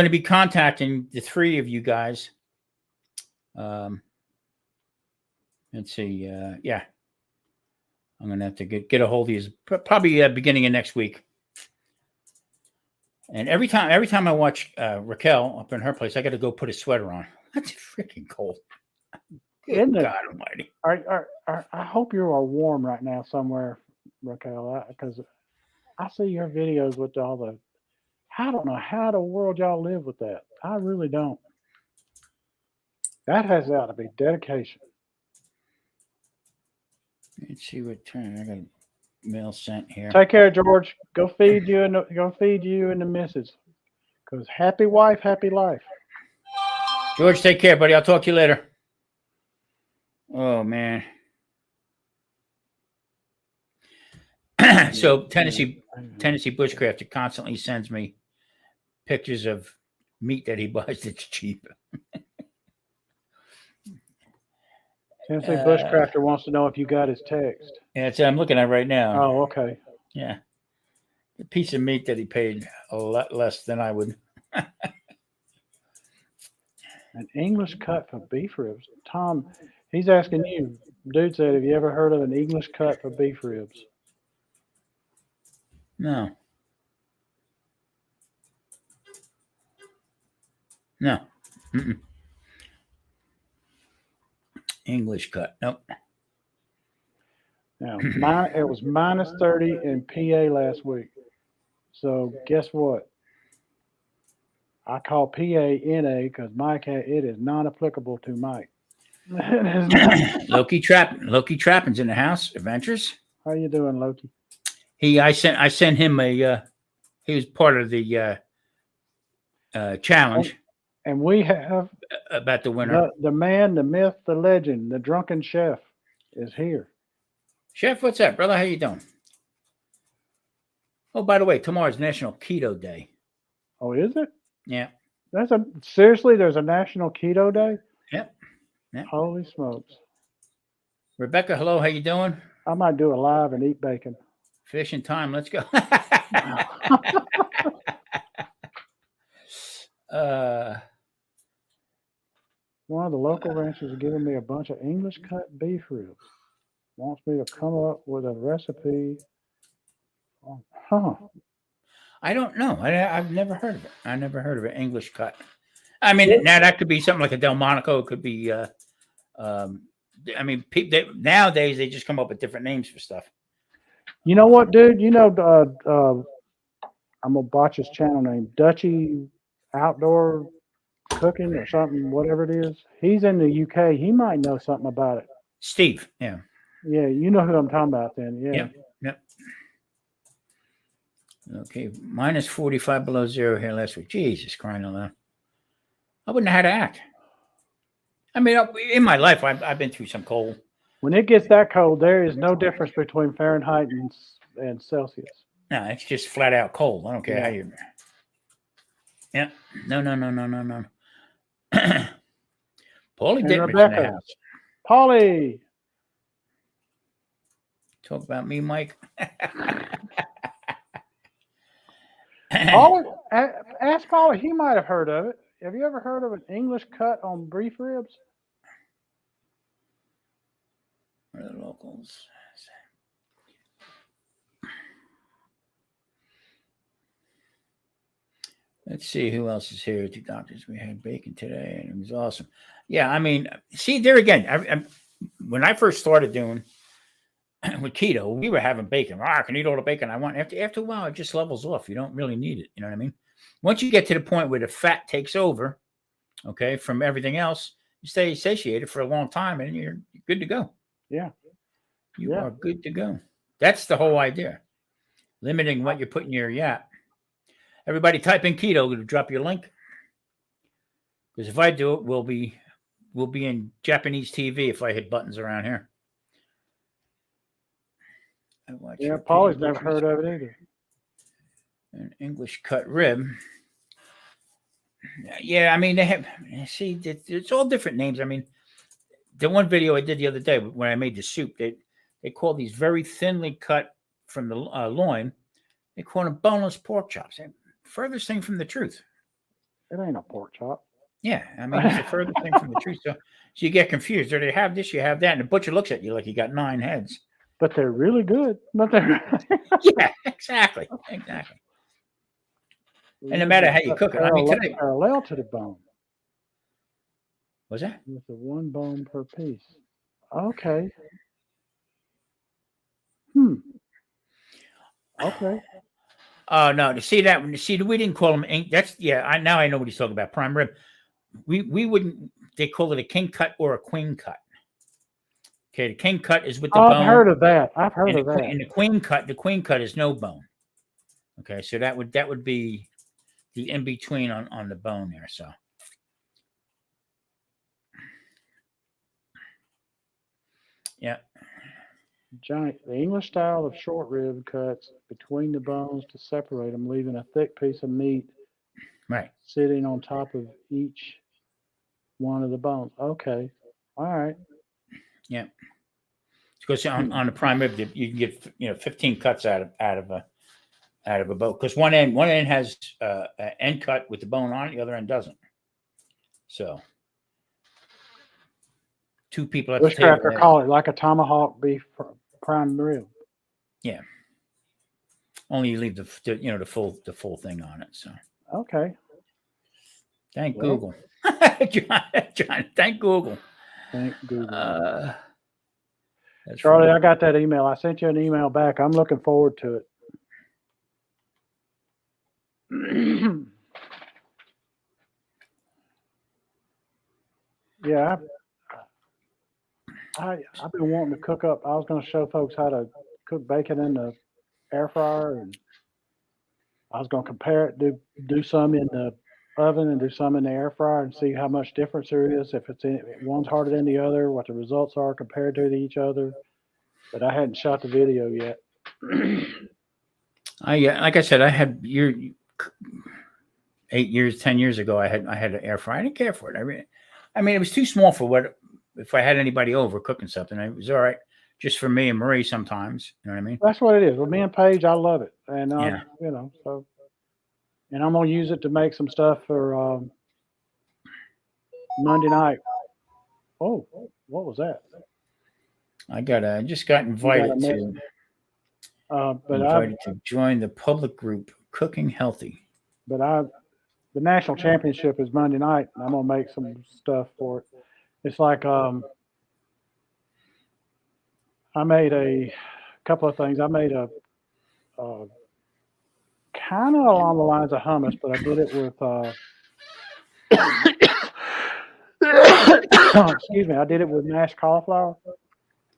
Speaker 2: be contacting the three of you guys. Let's see. Yeah, I'm going to have to get a hold of you probably beginning of next week. And every time I watch Raquel up in her place, I got to go put a sweater on. That's freaking cold. Good God Almighty!
Speaker 1: I hope you are warm right now somewhere, Raquel, because I see your videos with all the. I don't know how the world y'all live with that. I really don't. That has got to be dedication.
Speaker 2: Let's see what turn I got. Mail sent here.
Speaker 1: Take care, George. Go feed you and the missus. Because happy wife, happy life.
Speaker 2: George, take care, buddy. I'll talk to you later. Oh man. So Tennessee bushcrafter constantly sends me pictures of meat that he buys that's cheap.
Speaker 1: Tennessee bushcrafter wants to know if you got his text.
Speaker 2: Yeah, that's what I'm looking at right now.
Speaker 1: Oh, okay.
Speaker 2: Yeah. A piece of meat that he paid a lot less than I would.
Speaker 1: An English cut for beef ribs. Tom, he's asking you. Dude said, have you ever heard of an English cut for beef ribs?
Speaker 2: No. No. Mm-mm. English cut. Nope.
Speaker 1: Now, it was minus 30 in PA last week. So guess what? I call PA NA because it is not applicable to Mike. It is not.
Speaker 2: Loki Trappin's in the house. Adventures.
Speaker 1: How you doing, Loki?
Speaker 2: I sent him a. He was part of the challenge
Speaker 1: And we have
Speaker 2: about the winner.
Speaker 1: the man, the myth, the legend, the drunken chef is here.
Speaker 2: Chef, what's up, brother? How you doing? Oh, by the way, tomorrow's National Keto Day.
Speaker 1: Oh, is it?
Speaker 2: Yeah.
Speaker 1: Seriously, there's a National Keto Day?
Speaker 2: Yep.
Speaker 1: Holy smokes.
Speaker 2: Rebecca, hello. How you doing?
Speaker 1: I might do a live and eat bacon.
Speaker 2: Fishing time. Let's go.
Speaker 1: One of the local ranchers is giving me a bunch of English cut beef ribs. Wants me to come up with a recipe. Oh, huh.
Speaker 2: I don't know. I've never heard of it. I never heard of an English cut. I mean, now that could be something like a Delmonico. It could be. I mean, nowadays they just come up with different names for stuff.
Speaker 1: You know what, dude? You know, I'm gonna botch his channel name, Dutchy Outdoor Cooking or something, whatever it is. He's in the UK. He might know something about it.
Speaker 2: Steve. Yeah.
Speaker 1: Yeah, you know who I'm talking about then. Yeah.
Speaker 2: Yep. Okay, minus 45 below zero here last week. Jesus, crying out loud. I wouldn't know how to act. I mean, in my life, I've been through some cold.
Speaker 1: When it gets that cold, there is no difference between Fahrenheit and Celsius.
Speaker 2: No, it's just flat out cold. I don't care how you. Yeah. No. Paulie Dittman's in the house.
Speaker 1: Paulie.
Speaker 2: Talk about me, Mike.
Speaker 1: Paulie, ask Paulie. He might have heard of it. Have you ever heard of an English cut on beef ribs?
Speaker 2: What are the locals? Let's see who else is here. 2 doctors. We had bacon today, and it was awesome. Yeah, I mean, see there again. When I first started doing with keto, we were having bacon. I can eat all the bacon I want. After a while, it just levels off. You don't really need it. You know what I mean? Once you get to the point where the fat takes over, okay, from everything else, you stay satiated for a long time, and you're good to go.
Speaker 1: Yeah,
Speaker 2: you are good to go. That's the whole idea. Limiting what you put in your yap. Everybody type in keto to drop your link. Because if I do it, we'll be in Japanese TV if I hit buttons around here.
Speaker 1: Paulie's never heard of it either.
Speaker 2: An English cut rib. Yeah, I mean, they have, see, it's all different names. I mean, the one video I did the other day when I made the soup, they call these very thinly cut from the loin, they call them boneless pork chops. Furthest thing from the truth.
Speaker 1: It ain't a pork chop.
Speaker 2: Yeah, I mean, it's the furthest thing from the truth. So you get confused. Or they have this, you have that, and the butcher looks at you like you got 9 heads.
Speaker 1: But they're really good.
Speaker 2: Yeah, exactly. And no matter how you cook it, I mean, today
Speaker 1: parallel to the bone.
Speaker 2: What's that?
Speaker 1: With the 1 bone per piece. Okay. Okay.
Speaker 2: Oh no! See that? See, we didn't call them ink. That's now I know what he's talking about. Prime rib. We wouldn't. They call it a king cut or a queen cut. Okay, the king cut is with the bone.
Speaker 1: I've heard of that. I've heard of that.
Speaker 2: And the queen cut is no bone. Okay, so that would be the in between on the bone there. So. Yeah.
Speaker 1: Giant. The English style of short rib cuts between the bones to separate them, leaving a thick piece of meat sitting on top of each one of the bones. Okay. All right.
Speaker 2: Yeah. Because on the prime rib, you can get 15 cuts out of a bone. Because one end has an end cut with the bone on it, the other end doesn't. So 2 people at the table.
Speaker 1: Bushcracker call it like a tomahawk beef prime rib.
Speaker 2: Yeah. Only you leave the full thing on it. So
Speaker 1: okay.
Speaker 2: Thank
Speaker 1: Yeah.
Speaker 2: Google. John, thank Google.
Speaker 1: Thank Google.
Speaker 2: That's
Speaker 1: Charlie,
Speaker 2: funny.
Speaker 1: I got that email. I sent you an email back. I'm looking forward to it. Yeah, I've been wanting to cook up. I was going to show folks how to cook bacon in the air fryer, and I was going to compare it, do some in the oven and do some in the air fryer, and see how much difference there is. If one's harder than the other, what the results are compared to each other. But I hadn't shot the video yet.
Speaker 2: Like I said, I had 8 years, 10 years ago. I had an air fryer. I didn't care for it. I mean, it was too small for what. If I had anybody over cooking something, it was all right. Just for me and Marie sometimes. You know what I mean?
Speaker 1: That's what it is. With me and Paige, I love it, and
Speaker 2: Yeah.
Speaker 1: so. And I'm gonna use it to make some stuff for Monday night. Oh, what was that?
Speaker 2: I just got invited to join the public group Cooking Healthy.
Speaker 1: But the national championship is Monday night, and I'm gonna make some stuff for it. It's like I made a couple of things. I made a kind of along the lines of hummus, but I did it with excuse me, I did it with mashed cauliflower.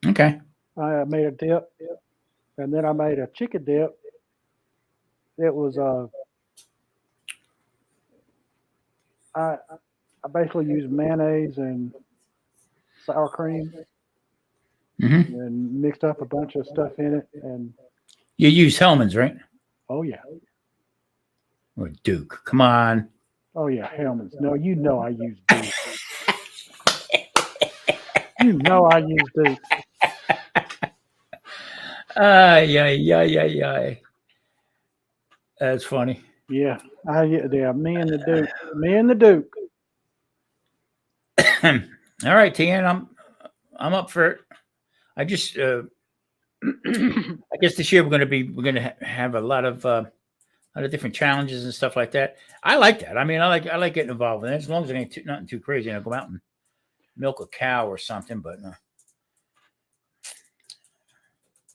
Speaker 2: Okay.
Speaker 1: I made a dip, and then I made a chicken dip. It was I basically used mayonnaise and sour cream, and mixed up a bunch of stuff in it. And
Speaker 2: you use Hellman's, right?
Speaker 1: Oh yeah.
Speaker 2: Or Duke? Come on.
Speaker 1: Oh yeah, Hellman's. No, you know I use Duke. You know I use Duke.
Speaker 2: Yeah. That's funny.
Speaker 1: Yeah, me and the Duke.
Speaker 2: All right, Tian, I'm up for it. I just I guess this year we're going to have a lot of different challenges and stuff like that. I like that. I mean, I like getting involved in it as long as it ain't nothing too crazy. Go out and milk a cow or something, but no.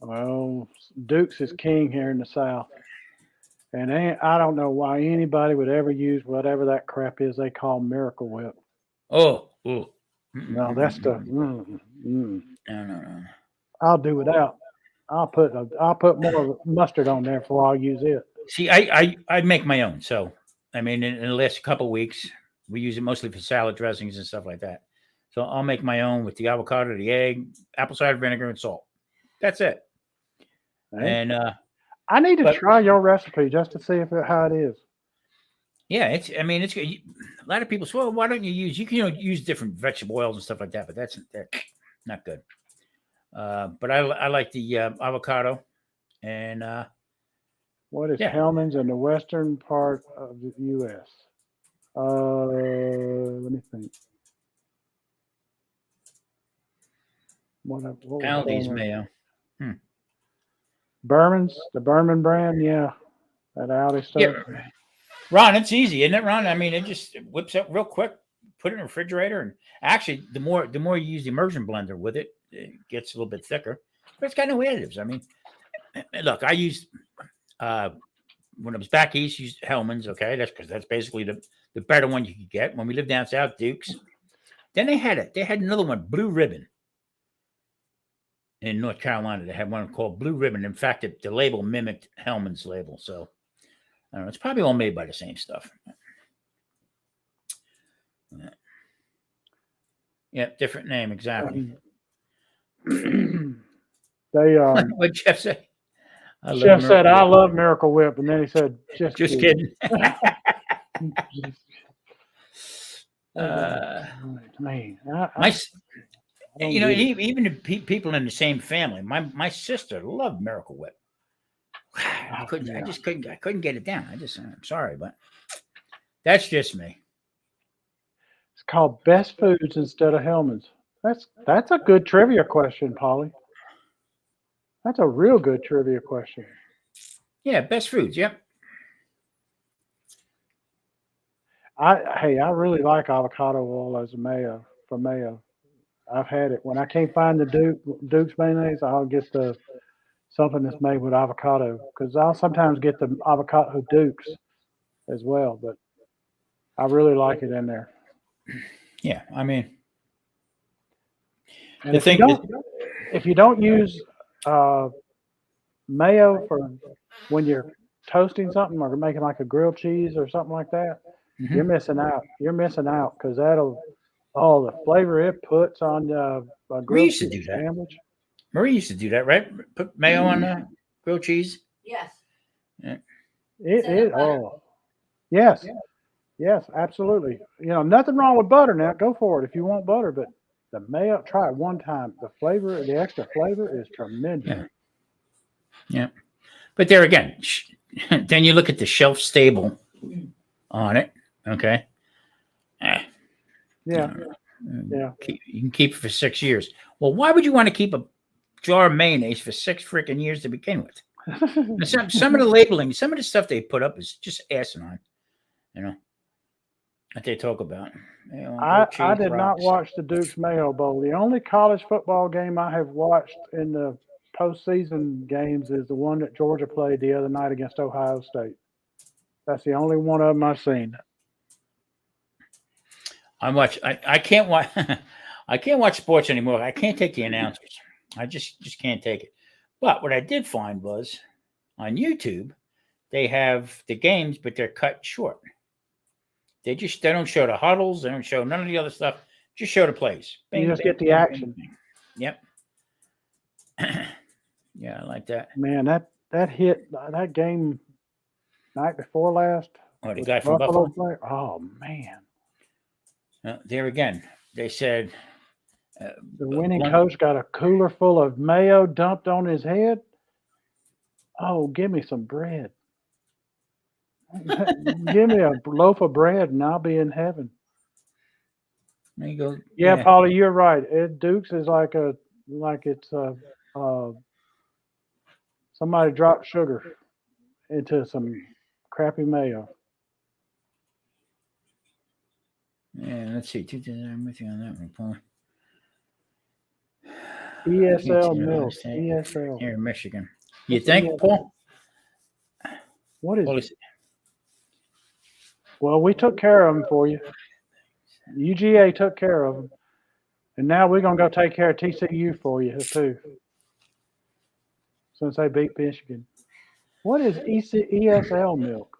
Speaker 1: Well, Duke's is king here in the South, and I don't know why anybody would ever use whatever that crap is they call Miracle Whip.
Speaker 2: Oh.
Speaker 1: No, that's the.
Speaker 2: No.
Speaker 1: I'll do without. I'll put more mustard on there before I'll use it.
Speaker 2: See, I make my own. So, I mean, in the last couple of weeks, we use it mostly for salad dressings and stuff like that. So I'll make my own with the avocado, the egg, apple cider vinegar, and salt. That's it.
Speaker 1: Right?
Speaker 2: And
Speaker 1: I need to try your recipe just to see how it is.
Speaker 2: Yeah, it's a lot of people say, well, why don't you use different vegetable oils and stuff like that, but that's not good. But I like the avocado and
Speaker 1: what is Hellman's in the western part of the U.S.? Let me think. What
Speaker 2: Aldi's mayo.
Speaker 1: Berman's, the Berman brand, yeah, that Aldi stuff.
Speaker 2: Yeah. Ron, it's easy, isn't it, Ron? I mean, it just whips up real quick. Put it in the refrigerator, and actually, the more you use the immersion blender with it, it gets a little bit thicker. But it's got no additives. I mean, look, I used when I was back east, used Hellman's. Okay, that's because that's basically the better one you could get. When we lived down south, Duke's. Then they had another one, Blue Ribbon. In North Carolina, they had one called Blue Ribbon. In fact, the label mimicked Hellman's label. So, I don't know. It's probably all made by the same stuff. Yeah, different name, exactly.
Speaker 1: They
Speaker 2: what Jeff said.
Speaker 1: Chef said, "I love Miracle Whip," and then he said, "Just
Speaker 2: kidding."
Speaker 1: Man,
Speaker 2: even the people in the same family. My sister loved Miracle Whip. I couldn't get it down. I'm sorry, but that's just me.
Speaker 1: It's called Best Foods instead of Hellman's. That's a good trivia question, Polly. That's a real good trivia question.
Speaker 2: Yeah, Best Foods. Yep.
Speaker 1: I really like avocado oil as a mayo for mayo. I've had it when I can't find the Duke's mayonnaise. I'll get the something that's made with avocado because I'll sometimes get the avocado Dukes as well. But I really like it in there.
Speaker 2: Yeah, I mean,
Speaker 1: And
Speaker 2: the thing is,
Speaker 1: if you don't use uh, mayo for when you're toasting something or making like a grilled cheese or something like that, you're
Speaker 2: Mhm.
Speaker 1: missing out. You're missing out because the flavor it puts on a
Speaker 2: We
Speaker 1: grilled
Speaker 2: used to
Speaker 1: cheese
Speaker 2: do that.
Speaker 1: sandwich.
Speaker 2: Marie used to do that, right? Put mayo on grilled cheese.
Speaker 4: Yes.
Speaker 2: Yeah.
Speaker 1: Oh, yes, yes, absolutely. Nothing wrong with butter now. Go for it if you want butter, but the mayo, try it one time. The extra flavor is tremendous.
Speaker 2: Yeah. Yeah. But there again, then you look at the shelf stable on it. Okay.
Speaker 1: Yeah, yeah.
Speaker 2: You can keep it for 6 years. Well, why would you want to keep a jar of mayonnaise for 6 freaking years to begin with? Some of the labeling, some of the stuff they put up is just asinine, that they talk about.
Speaker 1: I did not watch the Duke's Mayo Bowl. The only college football game I have watched in the postseason games is the one that Georgia played the other night against Ohio State. That's the only one of them I've seen.
Speaker 2: I can't watch. I can't watch sports anymore. I can't take the announcers. I just can't take it. But what I did find was on YouTube, they have the games, but they're cut short. They don't show the huddles. They don't show none of the other stuff. Just show the plays.
Speaker 1: You just get the action.
Speaker 2: Yep. Yeah, I like that.
Speaker 1: Man, that hit that game night before last.
Speaker 2: Oh, the guy from Buffalo.
Speaker 1: Oh man.
Speaker 2: There again, they said
Speaker 1: the winning coach got a cooler full of mayo dumped on his head. Oh, give me some bread. Give me a loaf of bread and I'll be in heaven.
Speaker 2: There you go.
Speaker 1: Yeah, Polly, you're right. Ed Dukes is like it's somebody dropped sugar into some crappy mayo.
Speaker 2: Yeah, let's see. I'm with you on that one, Paul.
Speaker 1: ESL milk. ESL.
Speaker 2: Here in Michigan. You think, Paul?
Speaker 1: What is it? Well, we took care of them for you. UGA took care of them. And now we're going to go take care of TCU for you, too. Since they beat Michigan. What is ESL milk?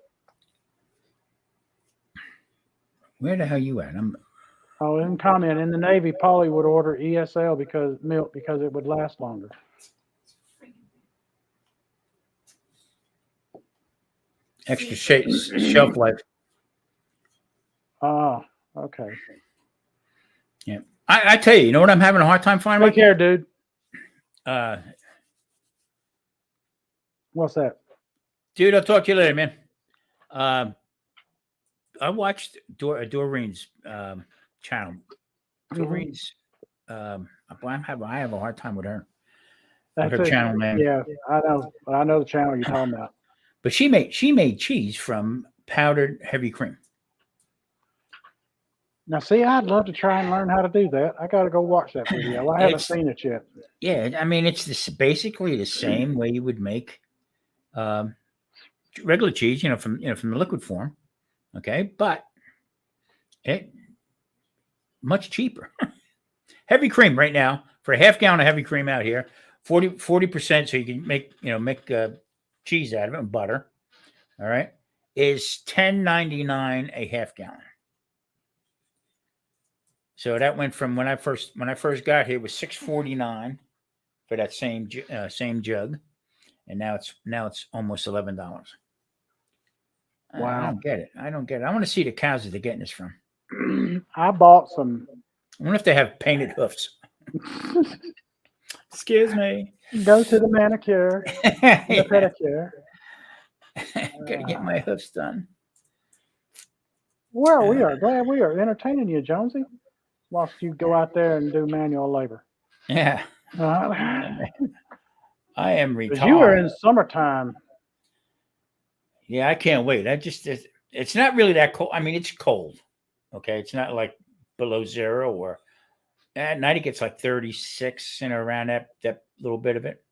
Speaker 2: Where the hell you at?
Speaker 1: In comment. In the Navy, Polly would order ESL because it would last longer.
Speaker 2: Extra shelf life.
Speaker 1: Ah, okay.
Speaker 2: Yeah. I tell you, you know what I'm having a hard time finding?
Speaker 1: Take care, dude. What's that?
Speaker 2: Dude, I'll talk to you later, man. I watched Doreen's channel. Doreen's I have a hard time with her. Her channel name.
Speaker 1: Yeah, I know the channel you're talking about.
Speaker 2: But she made cheese from powdered heavy cream.
Speaker 1: Now, see, I'd love to try and learn how to do that. I got to go watch that video. I haven't seen it yet.
Speaker 2: Yeah, I mean, it's basically the same way you would make regular cheese, from the liquid form. Okay, but it much cheaper. Heavy cream right now for a half gallon of heavy cream out here, 40%, so you can make cheese out of it and butter. All right, is $10.99 a half gallon. So that went from when I first got here, it was $6.49 for that same jug, and now it's almost $11.
Speaker 1: Wow.
Speaker 2: I don't get it. I want to see the cows that they're getting this from.
Speaker 1: I bought some.
Speaker 2: I wonder if they have painted hoofs. Excuse me.
Speaker 1: Go to the manicure, the pedicure.
Speaker 2: Gotta get my hoofs done.
Speaker 1: Well, we are glad we are entertaining you, Jonesy, whilst you go out there and do manual labor.
Speaker 2: Yeah. I am retired.
Speaker 1: You are in summertime.
Speaker 2: Yeah, I can't wait. it's not really that cold. I mean, it's cold. Okay, it's not like below zero, or at night it gets like 36 and around that little bit of it.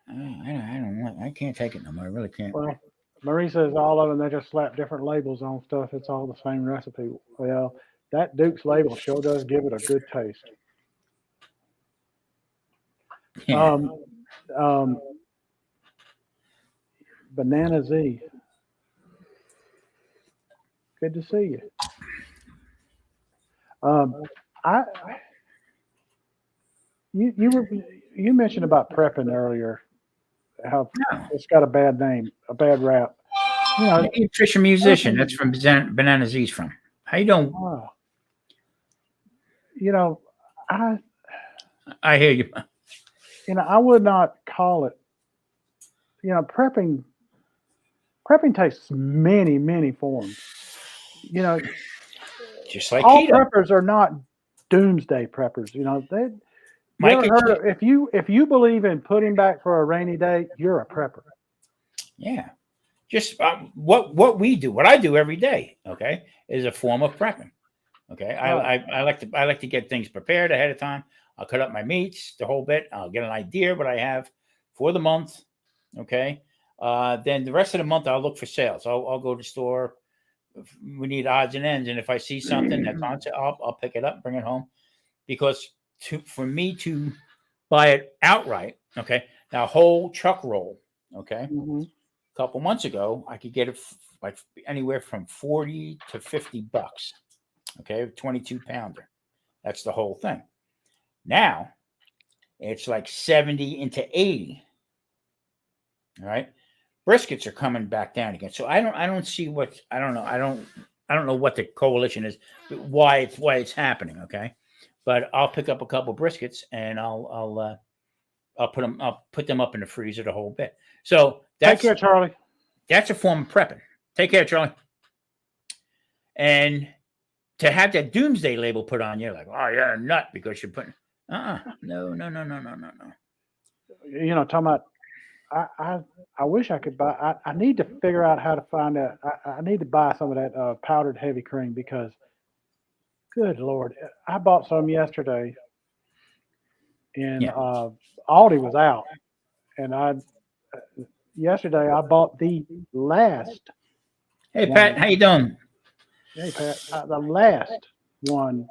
Speaker 2: I don't want. I can't take it no more. I really can't.
Speaker 1: Well, Marie says all of them, they just slap different labels on stuff. It's all the same recipe. Well, that Duke's label sure does give it a good taste.
Speaker 2: Yeah.
Speaker 1: Um, Banana Z, good to see you. I you mentioned about prepping earlier, how
Speaker 2: No.
Speaker 1: it's got a bad name, a bad rap. You know,
Speaker 2: Nutrition musician. That's from Banana Z's from. How you doing?
Speaker 1: you know, I
Speaker 2: I hear you.
Speaker 1: I would not call it. Prepping takes many forms.
Speaker 2: Just like
Speaker 1: All
Speaker 2: keto.
Speaker 1: preppers are not doomsday preppers. They.
Speaker 2: Mike,
Speaker 1: If you believe in putting back for a rainy day, you're a prepper.
Speaker 2: yeah. Just what we do, what I do every day, okay, is a form of prepping. Okay,
Speaker 1: Right.
Speaker 2: I like to get things prepared ahead of time. I'll cut up my meats, the whole bit. I'll get an idea what I have for the month. Okay, then the rest of the month I'll look for sales. I'll go to the store. If we need odds and ends, and if I see something that's on sale, I'll pick it up, bring it home. Because for me to buy it outright, okay, now whole chuck roll, okay,
Speaker 1: Mhm.
Speaker 2: a couple months ago I could get it like anywhere from 40 to $50. Okay, 22-pounder. That's the whole thing. Now it's like 70 into 80. All right. Briskets are coming back down again. So I don't see what I don't know. I don't know what the coalition is, why it's happening. Okay. But I'll pick up a couple briskets and I'll put them up in the freezer the whole bit. So
Speaker 1: Take care, Charlie.
Speaker 2: That's a form of prepping. Take care, Charlie. And to have that doomsday label put on you, like, oh, you're a nut because you're putting, no.
Speaker 1: Talking about, I wish I could buy. I need to figure out how to find that. I need to buy some of that powdered heavy cream because, good Lord, I bought some yesterday, and Aldi was out, and yesterday I bought the last.
Speaker 2: Hey, Pat, how you doing?
Speaker 1: Hey, Pat, the last one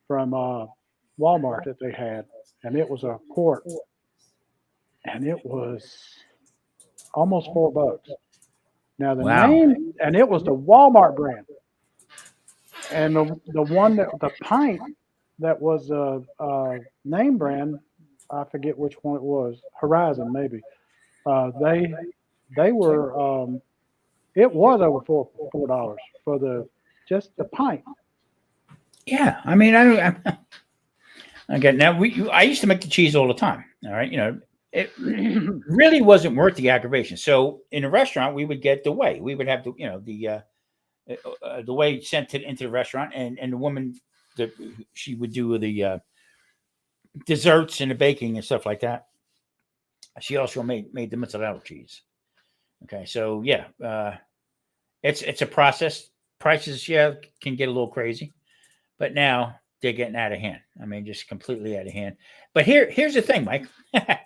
Speaker 1: from Walmart that they had, and it was a quart, and it was almost $4. Now the
Speaker 2: Wow.
Speaker 1: name, and it was the Walmart brand, and the one that the pint that was a name brand, I forget which one it was, Horizon maybe. They were it was over $4 for just the pint.
Speaker 2: Yeah, I mean, I get now. I used to make the cheese all the time. All right, it really wasn't worth the aggravation. So in a restaurant, we would get the whey. We would have the whey sent into the restaurant, and the woman she would do the desserts and the baking and stuff like that. She also made the mozzarella cheese. Okay, so yeah, it's a process. Prices can get a little crazy, but now they're getting out of hand. I mean, just completely out of hand. But here's the thing, Mike.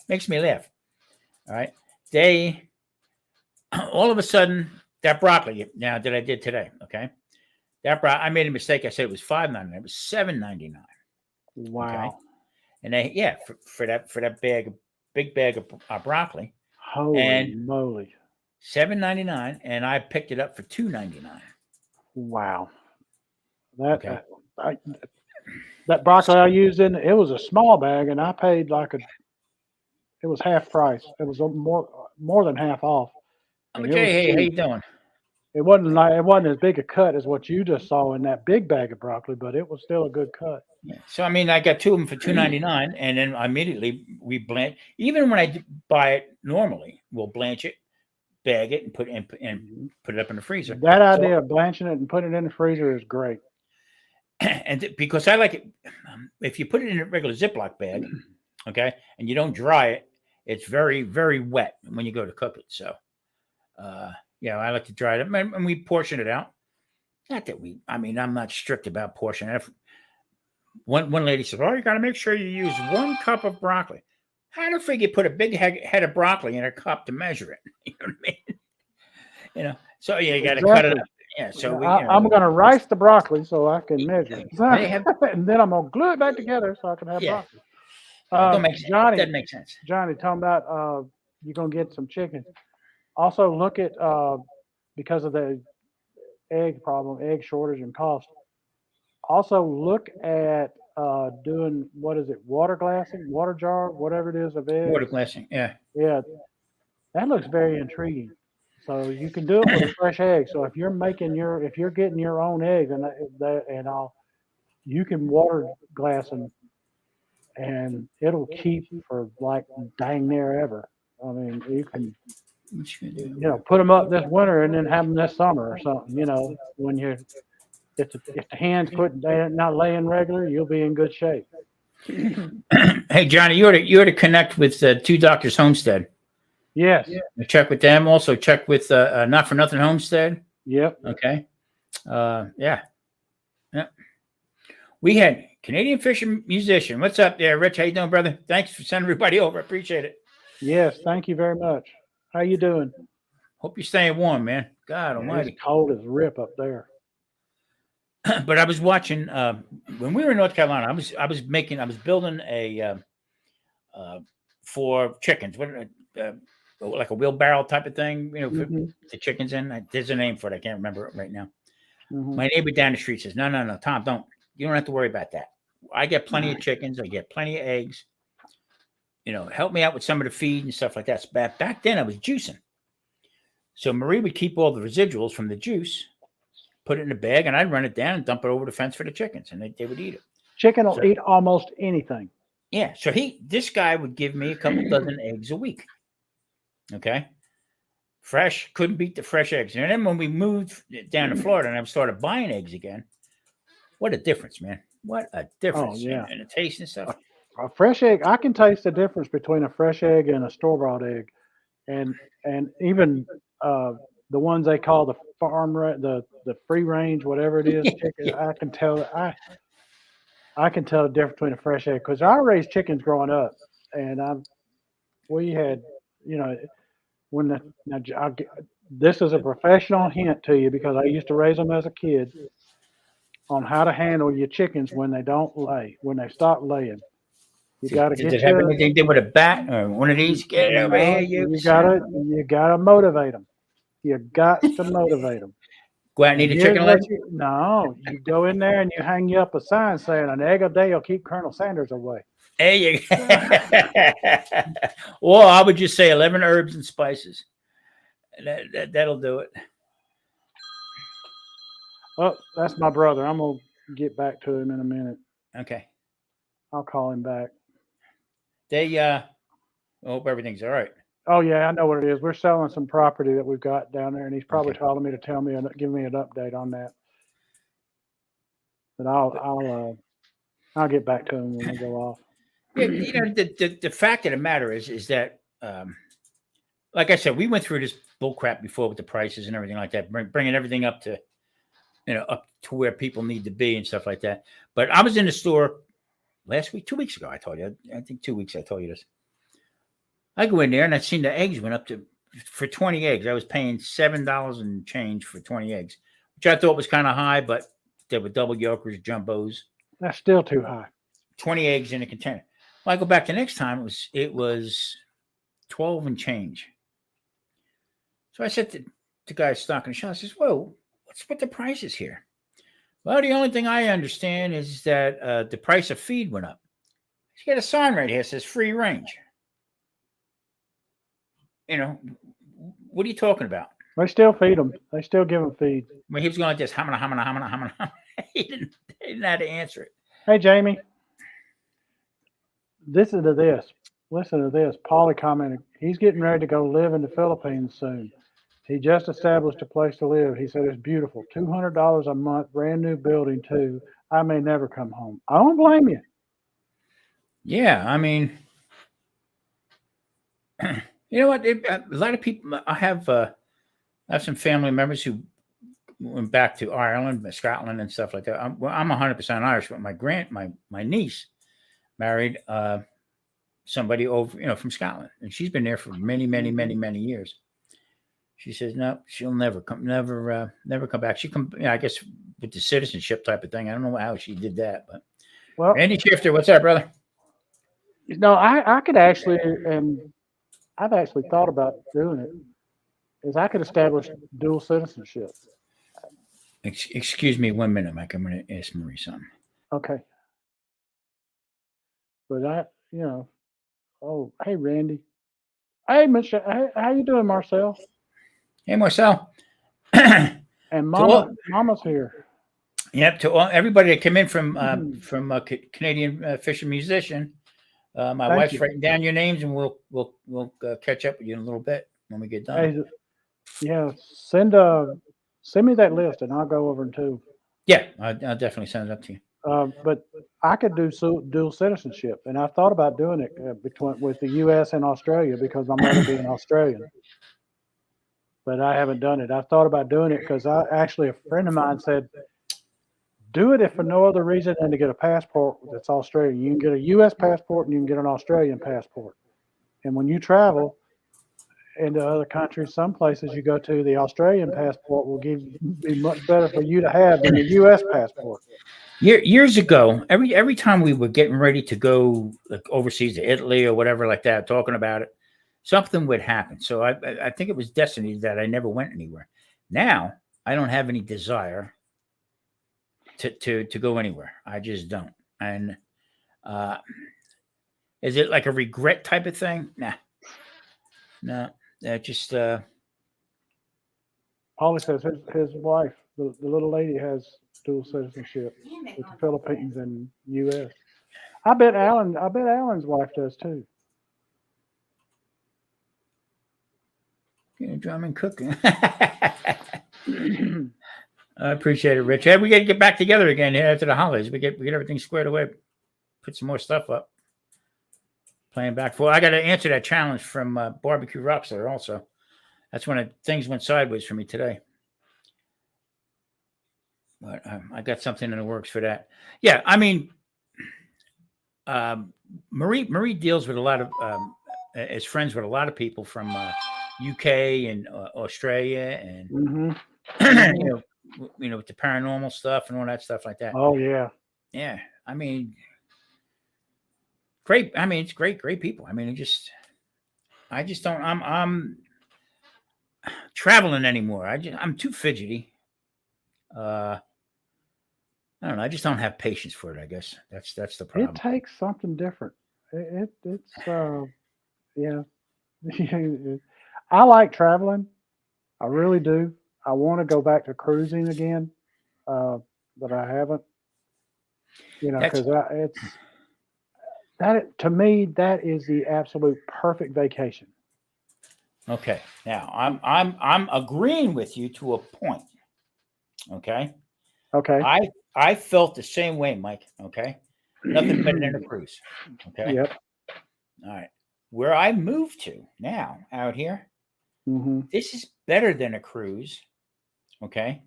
Speaker 2: Makes me laugh. All right, they all of a sudden that broccoli now that I did today. Okay, I made a mistake. I said it was $5.99. It was $7.99.
Speaker 1: Wow.
Speaker 2: Okay, and they for that big bag of broccoli.
Speaker 1: Holy moly.
Speaker 2: $7.99, and I picked it up for $2.99.
Speaker 1: Wow.
Speaker 2: Okay.
Speaker 1: That broccoli I used it was a small bag, and I paid it was half price. It was more than half off. And
Speaker 2: Okay, hey, how you doing?
Speaker 1: It wasn't as big a cut as what you just saw in that big bag of broccoli, but it was still a good cut.
Speaker 2: Yeah. So I mean, I got two of them for $2.99, and then immediately we blanch. Even when I buy it normally, we'll blanch it, bag it, and put it up in the freezer.
Speaker 1: That idea of blanching it and putting it in the freezer is great.
Speaker 2: And because I like it, if you put it in a regular Ziploc bag, okay, and you don't dry it, it's very, very wet when you go to cook it. So, Yeah, I like to dry it up, and we portion it out. Not that I'm not strict about portioning. One lady said, "Oh, you got to make sure you use 1 cup of broccoli." How the frig you put a big head of broccoli in a cup to measure it? You know what I mean? So yeah, you got to cut it up. Yeah, so
Speaker 1: I'm going to rice the broccoli so I can measure it.
Speaker 2: They have,
Speaker 1: and then I'm going to glue it back together so I can have broccoli.
Speaker 2: don't make sense.
Speaker 1: Johnny,
Speaker 2: Doesn't make sense.
Speaker 1: Johnny, talking about you're going to get some chicken. Also, look at because of the egg problem, egg shortage and cost. Also, look at doing what is it, water glassing, water jar, whatever it is of eggs.
Speaker 2: Water glassing, yeah.
Speaker 1: Yeah, that looks very intriguing. So you can do it with a fresh egg. So if you're getting your own eggs you can water glass them, and it'll keep for like dang near ever. I mean, you can put them up this winter and then have them this summer or something. When if the hens they're not laying regular, you'll be in good shape.
Speaker 2: Hey Johnny, you ought to connect with Two Doctors Homestead.
Speaker 1: Yes.
Speaker 2: Check with them. Also check with Not for Nothing Homestead.
Speaker 1: Yep.
Speaker 2: Okay. Yeah. We had Canadian Fisher Musician. What's up there, Rich? How you doing, brother? Thanks for sending everybody over. I appreciate it.
Speaker 1: Yes, thank you very much. How you doing?
Speaker 2: Hope you're staying warm, man. God almighty.
Speaker 1: It's cold as rip up there.
Speaker 2: But I was watching when we were in North Carolina. I was building a for chickens. Like a wheelbarrow type of thing, for the chickens in. There's a name for it. I can't remember it right now. Mm-hmm. My neighbor down the street says, no, Tom, you don't have to worry about that. I get plenty of chickens. I get plenty of eggs. Help me out with some of the feed and stuff like that. So back then I was juicing. So Marie would keep all the residuals from the juice, put it in a bag, and I'd run it down and dump it over the fence for the chickens, and they would eat it.
Speaker 1: Chicken will eat almost anything.
Speaker 2: Yeah. So this guy would give me a couple dozen eggs a week. Okay. Fresh, couldn't beat the fresh eggs. And then when we moved down to Florida and I started buying eggs again, what a difference, man. What a difference.
Speaker 1: Oh, yeah.
Speaker 2: And the taste and stuff.
Speaker 1: A fresh egg, I can taste the difference between a fresh egg and a store-bought egg. And even the ones they call the the free range, whatever it is, chicken, I can tell I can tell the difference between a fresh egg, because I raised chickens growing up, and we had, this is a professional hint to you, because I used to raise them as a kid, on how to handle your chickens when they don't lay, when they stop laying. You got to get.
Speaker 2: Does it have anything to do with a bat or one of these? Get it over here,
Speaker 1: you gotta motivate them. You got to motivate them.
Speaker 2: Go out and eat a chicken leg?
Speaker 1: No, you go in there and you hang you up a sign saying an egg a day will keep Colonel Sanders away.
Speaker 2: There you go. Or I would just say 11 herbs and spices. That'll do it.
Speaker 1: Oh, that's my brother. I'm going to get back to him in a minute.
Speaker 2: Okay.
Speaker 1: I'll call him back.
Speaker 2: I hope everything's all right.
Speaker 1: Oh, yeah, I know what it is. We're selling some property that we've got down there, and he's probably calling me to give me an update on that. But I'll get back to him when we go off.
Speaker 2: Yeah, the fact of the matter is that, like I said, we went through this bull crap before with the prices and everything like that, bringing everything up to, up to where people need to be and stuff like that. But I was in the store last week, 2 weeks ago. I told you, I think 2 weeks I told you this. I go in there and I seen the eggs went up for 20 eggs. I was paying $7 and change for 20 eggs, which I thought was kind of high, but they were double yolkers, jumbos.
Speaker 1: That's still too high.
Speaker 2: 20 eggs in a container. Well, I go back the next time, it was 12 and change. So I said to the guy stocking the shop, I says, whoa, what's with the prices here? Well, the only thing I understand is that the price of feed went up. He's got a sign right here that says free range. What are you talking about?
Speaker 1: They still feed them. They still give them feed.
Speaker 2: When he was going like this, how he didn't know how to answer it.
Speaker 1: Hey, Jamie. Listen to this. Paulie commented, he's getting ready to go live in the Philippines soon. He just established a place to live. He said it's beautiful. $200 a month, brand new building too. I may never come home. I don't blame you.
Speaker 2: Yeah, I mean, you know what? A lot of people. I have I have some family members who went back to Ireland, Scotland, and stuff like that. I'm 100% Irish, but my niece married somebody over, from Scotland, and she's been there for many, many, many, many years. She says no, she'll never come back. She come, I guess, with the citizenship type of thing. I don't know how she did that, but
Speaker 1: Well,
Speaker 2: Randy Shifter, what's up, brother?
Speaker 1: I could actually, and I've actually thought about doing it, is I could establish dual citizenship.
Speaker 2: Excuse me 1 minute, Mike. I'm going to ask Marie something.
Speaker 1: Okay. But oh, hey, Randy. Hey, Michelle. Hey, how you doing, Marcel?
Speaker 2: Hey, Marcel.
Speaker 1: And Mama's here.
Speaker 2: Yep. To everybody that came in from Canadian Fisher Musician, my
Speaker 1: Thank
Speaker 2: wife's
Speaker 1: you.
Speaker 2: writing down your names, and we'll catch up with you in a little bit when we get done.
Speaker 1: Hey, yeah, send me that list, and I'll go over and too.
Speaker 2: Yeah, I'll definitely send it up to you.
Speaker 1: But I could do dual citizenship, and I thought about doing it with the U.S. and Australia because my mother being Australian. But I haven't done it. I thought about doing it because a friend of mine said, do it if for no other reason than to get a passport that's Australian. You can get a U.S. passport and you can get an Australian passport. And when you travel into other countries, some places you go to, the Australian passport will be much better for you to have than the U.S. passport.
Speaker 2: Years ago, every time we were getting ready to go overseas to Italy or whatever like that, talking about it, something would happen. So I think it was destiny that I never went anywhere. Now I don't have any desire to go anywhere. I just don't. And is it like a regret type of thing? No. Just
Speaker 1: Holly says his wife, the little lady, has dual citizenship with the Philippines and U.S. I bet Alan's wife does too.
Speaker 2: Drumming cooking. I appreciate it, Rich. Hey, we got to get back together again after the holidays. We get everything squared away. Put some more stuff up. Playing back for. I got to answer that challenge from Barbecue Rockstar also. That's when things went sideways for me today. But I got something in the works for that. Yeah, I mean, Marie deals with a lot of is friends with a lot of people from UK and Australia and with the paranormal stuff and all that stuff like that.
Speaker 1: Oh yeah.
Speaker 2: Yeah. I mean, great. I mean, it's great people. I mean, I just don't, I'm traveling anymore. I'm too fidgety. I don't know. I just don't have patience for it. I guess that's the problem.
Speaker 1: It takes something different. It's yeah. I like traveling. I really do. I want to go back to cruising again, but I haven't. Because to me that is the absolute perfect vacation.
Speaker 2: Okay, now I'm agreeing with you to a point. Okay. I felt the same way, Mike. Okay, nothing better than a cruise. Okay.
Speaker 1: Yep.
Speaker 2: All right. Where I moved to now out here, this is better than a cruise. Okay,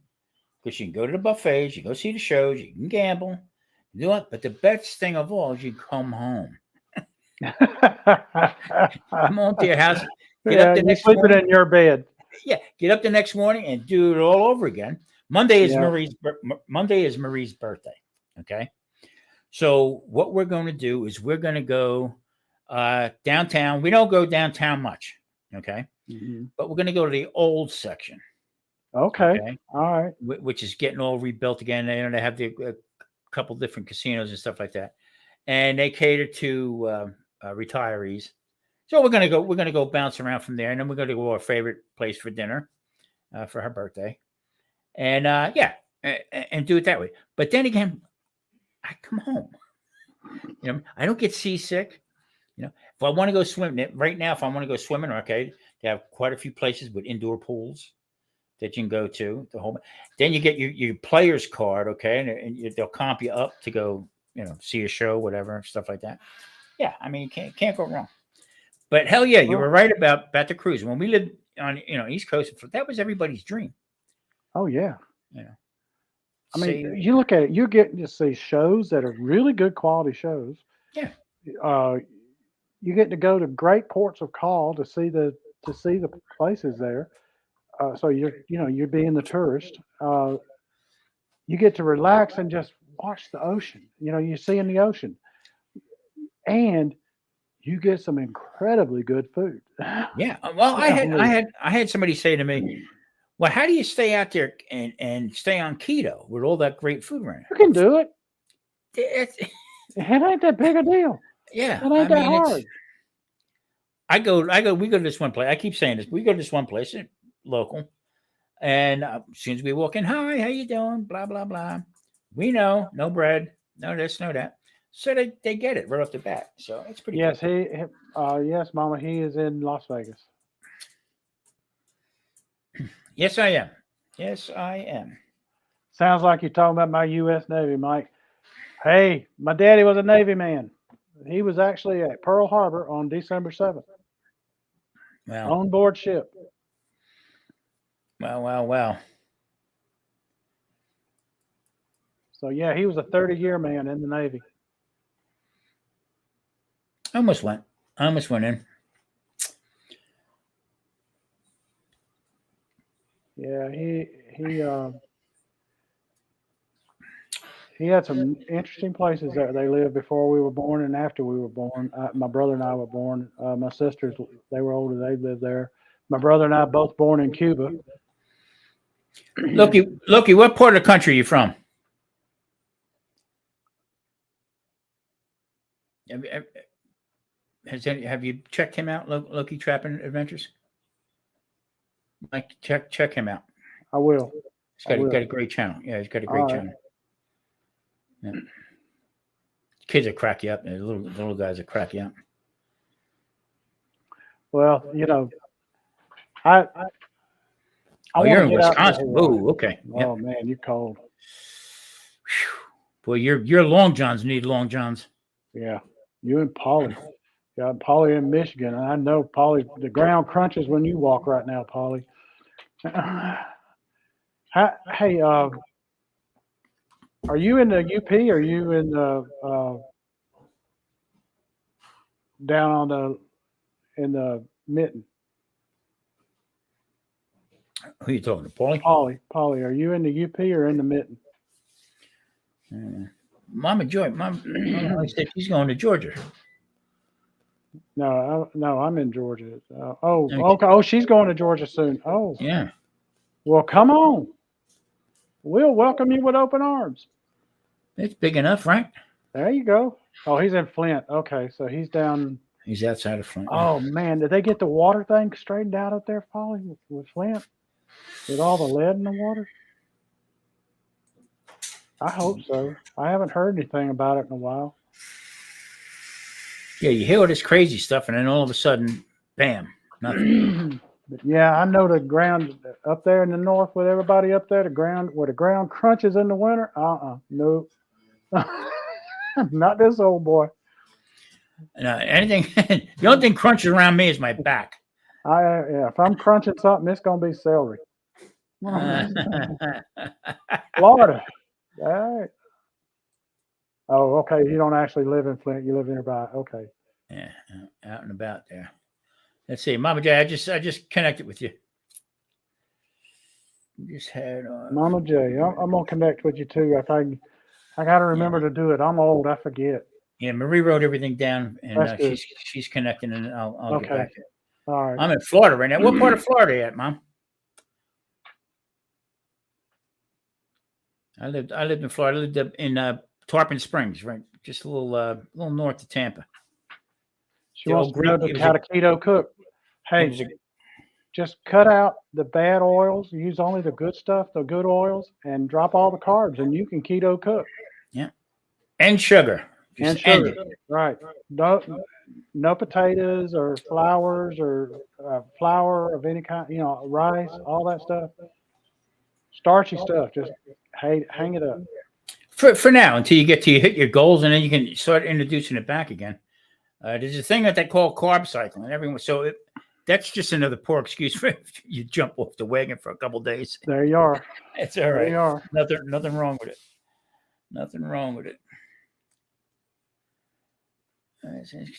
Speaker 2: because you can go to the buffets, you go see the shows, you can gamble, you do it. But the best thing of all is you come home. Come home to your house. Get up the next
Speaker 1: sleep
Speaker 2: morning.
Speaker 1: it in your bed.
Speaker 2: Yeah, get up the next morning and do it all over again. Monday is Marie's birthday. Okay, so what we're going to do is we're going to go downtown. We don't go downtown much. Okay, but we're going to go to the old section.
Speaker 1: Okay. All right.
Speaker 2: Which is getting all rebuilt again. They have a couple different casinos and stuff like that, and they cater to retirees. So we're gonna go bounce around from there, and then we're gonna go to our favorite place for dinner for her birthday, and and do it that way. But then again, I come home. I don't get seasick. If I want to go swimming right now, if I want to go swimming, okay, they have quite a few places with indoor pools that you can go to. Then you get your player's card, okay, and they'll comp you up to go, see a show, whatever, stuff like that. Yeah, I mean, you can't go wrong. But hell yeah, you were right about the cruise. When we lived on East Coast. That was everybody's dream.
Speaker 1: Oh yeah.
Speaker 2: Yeah.
Speaker 1: I mean, you look at it, you get to see shows that are really good quality shows.
Speaker 2: Yeah.
Speaker 1: You get to go to great ports of call to see the places there. So you're being the tourist. You get to relax and just watch the ocean. You see in the ocean, and you get some incredibly good food.
Speaker 2: Yeah. Well, I
Speaker 1: Golly.
Speaker 2: had somebody say to me, "Well, how do you stay out there and stay on keto with all that great food right
Speaker 1: You can do it.
Speaker 2: now?"
Speaker 1: It ain't that big a deal.
Speaker 2: Yeah.
Speaker 1: It ain't that hard.
Speaker 2: We go to this one place. I keep saying this. We go to this one place, local. And as soon as we walk in, hi, how you doing? Blah, blah, blah. We know, no bread, no this, no that. So they get it right off the bat. So it's pretty
Speaker 1: Yes,
Speaker 2: good.
Speaker 1: yes, Mama, he is in Las Vegas.
Speaker 2: Yes, I am. Yes, I am.
Speaker 1: Sounds like you're talking about my U.S. Navy, Mike. Hey, my daddy was a Navy man. He was actually at Pearl Harbor on December 7th.
Speaker 2: Well,
Speaker 1: On board ship.
Speaker 2: Well.
Speaker 1: So yeah, he was a 30-year man in the Navy.
Speaker 2: I almost went in.
Speaker 1: Yeah, he had some interesting places that they lived before we were born and after we were born. My brother and I were born. My sisters, they were older. They lived there. My brother and I both born in Cuba.
Speaker 2: Loki, what part of the country are you from? Have you checked him out, Loki Trapping Adventures? Like check him out.
Speaker 1: I will.
Speaker 2: He's got a great channel. Yeah, he's got a great
Speaker 1: All right.
Speaker 2: channel. Yeah. Kids will crack you up. The little guys will crack you up.
Speaker 1: Well, I
Speaker 2: you're in
Speaker 1: wanna get out there.
Speaker 2: Wisconsin. Oh, okay.
Speaker 1: Oh man, you're cold.
Speaker 2: Boy, your long johns need long johns.
Speaker 1: Yeah, you and Polly. Yeah, Polly in Michigan. And I know Polly. The ground crunches when you walk right now, Polly. Hey, are you in the UP? Or are you in the down in the mitten?
Speaker 2: Who are you talking to, Paulie?
Speaker 1: Polly, are you in the UP or in the mitten?
Speaker 2: Mama Joy, Mama said she's going to Georgia.
Speaker 1: No, I'm in Georgia. Okay. Oh, she's going to Georgia soon. Oh,
Speaker 2: yeah.
Speaker 1: Well, come on. We'll welcome you with open arms.
Speaker 2: It's big enough, right?
Speaker 1: There you go. Oh, he's in Flint. Okay, so he's down.
Speaker 2: He's outside of Flint.
Speaker 1: Oh man, did they get the water thing straightened out up there, Polly, with Flint? With all the lead in the water? I hope so. I haven't heard anything about it in a while.
Speaker 2: Yeah, you hear all this crazy stuff, and then all of a sudden, bam, nothing.
Speaker 1: But yeah, I know the ground up there in the north with everybody up there, where the ground crunches in the winter. No. Not this old boy.
Speaker 2: No, anything. The only thing crunches around me is my back.
Speaker 1: If I'm crunching something, it's gonna be celery. Florida. All right. Oh, okay. You don't actually live in Flint. You live nearby. Okay.
Speaker 2: Yeah, out and about there. Let's see, Mama J. I just connected with you. We just had
Speaker 1: Mama J. I'm gonna connect with you too. I got to remember to do it. I'm old. I forget.
Speaker 2: Yeah, Marie wrote everything down, and she's connecting, and I'll get back.
Speaker 1: All right.
Speaker 2: I'm in Florida right now. What part of Florida are you at, Mom? I lived in Florida. I lived up in Tarpon Springs, right, just a little north of Tampa.
Speaker 1: She wants to know how to keto cook. Hey, just cut out the bad oils. Use only the good stuff, the good oils, and drop all the carbs, and you can keto cook.
Speaker 2: Yeah, and sugar.
Speaker 1: And sugar, right? No potatoes or flours or flour of any kind. Rice, all that stuff. Starchy stuff. Just hang it up.
Speaker 2: For now, until you hit your goals, and then you can start introducing it back again. There's a thing that they call carb cycling. that's just another poor excuse for you jump off the wagon for a couple days.
Speaker 1: There you are.
Speaker 2: It's all
Speaker 1: There
Speaker 2: right.
Speaker 1: you are.
Speaker 2: Nothing wrong with it. Nothing wrong with it.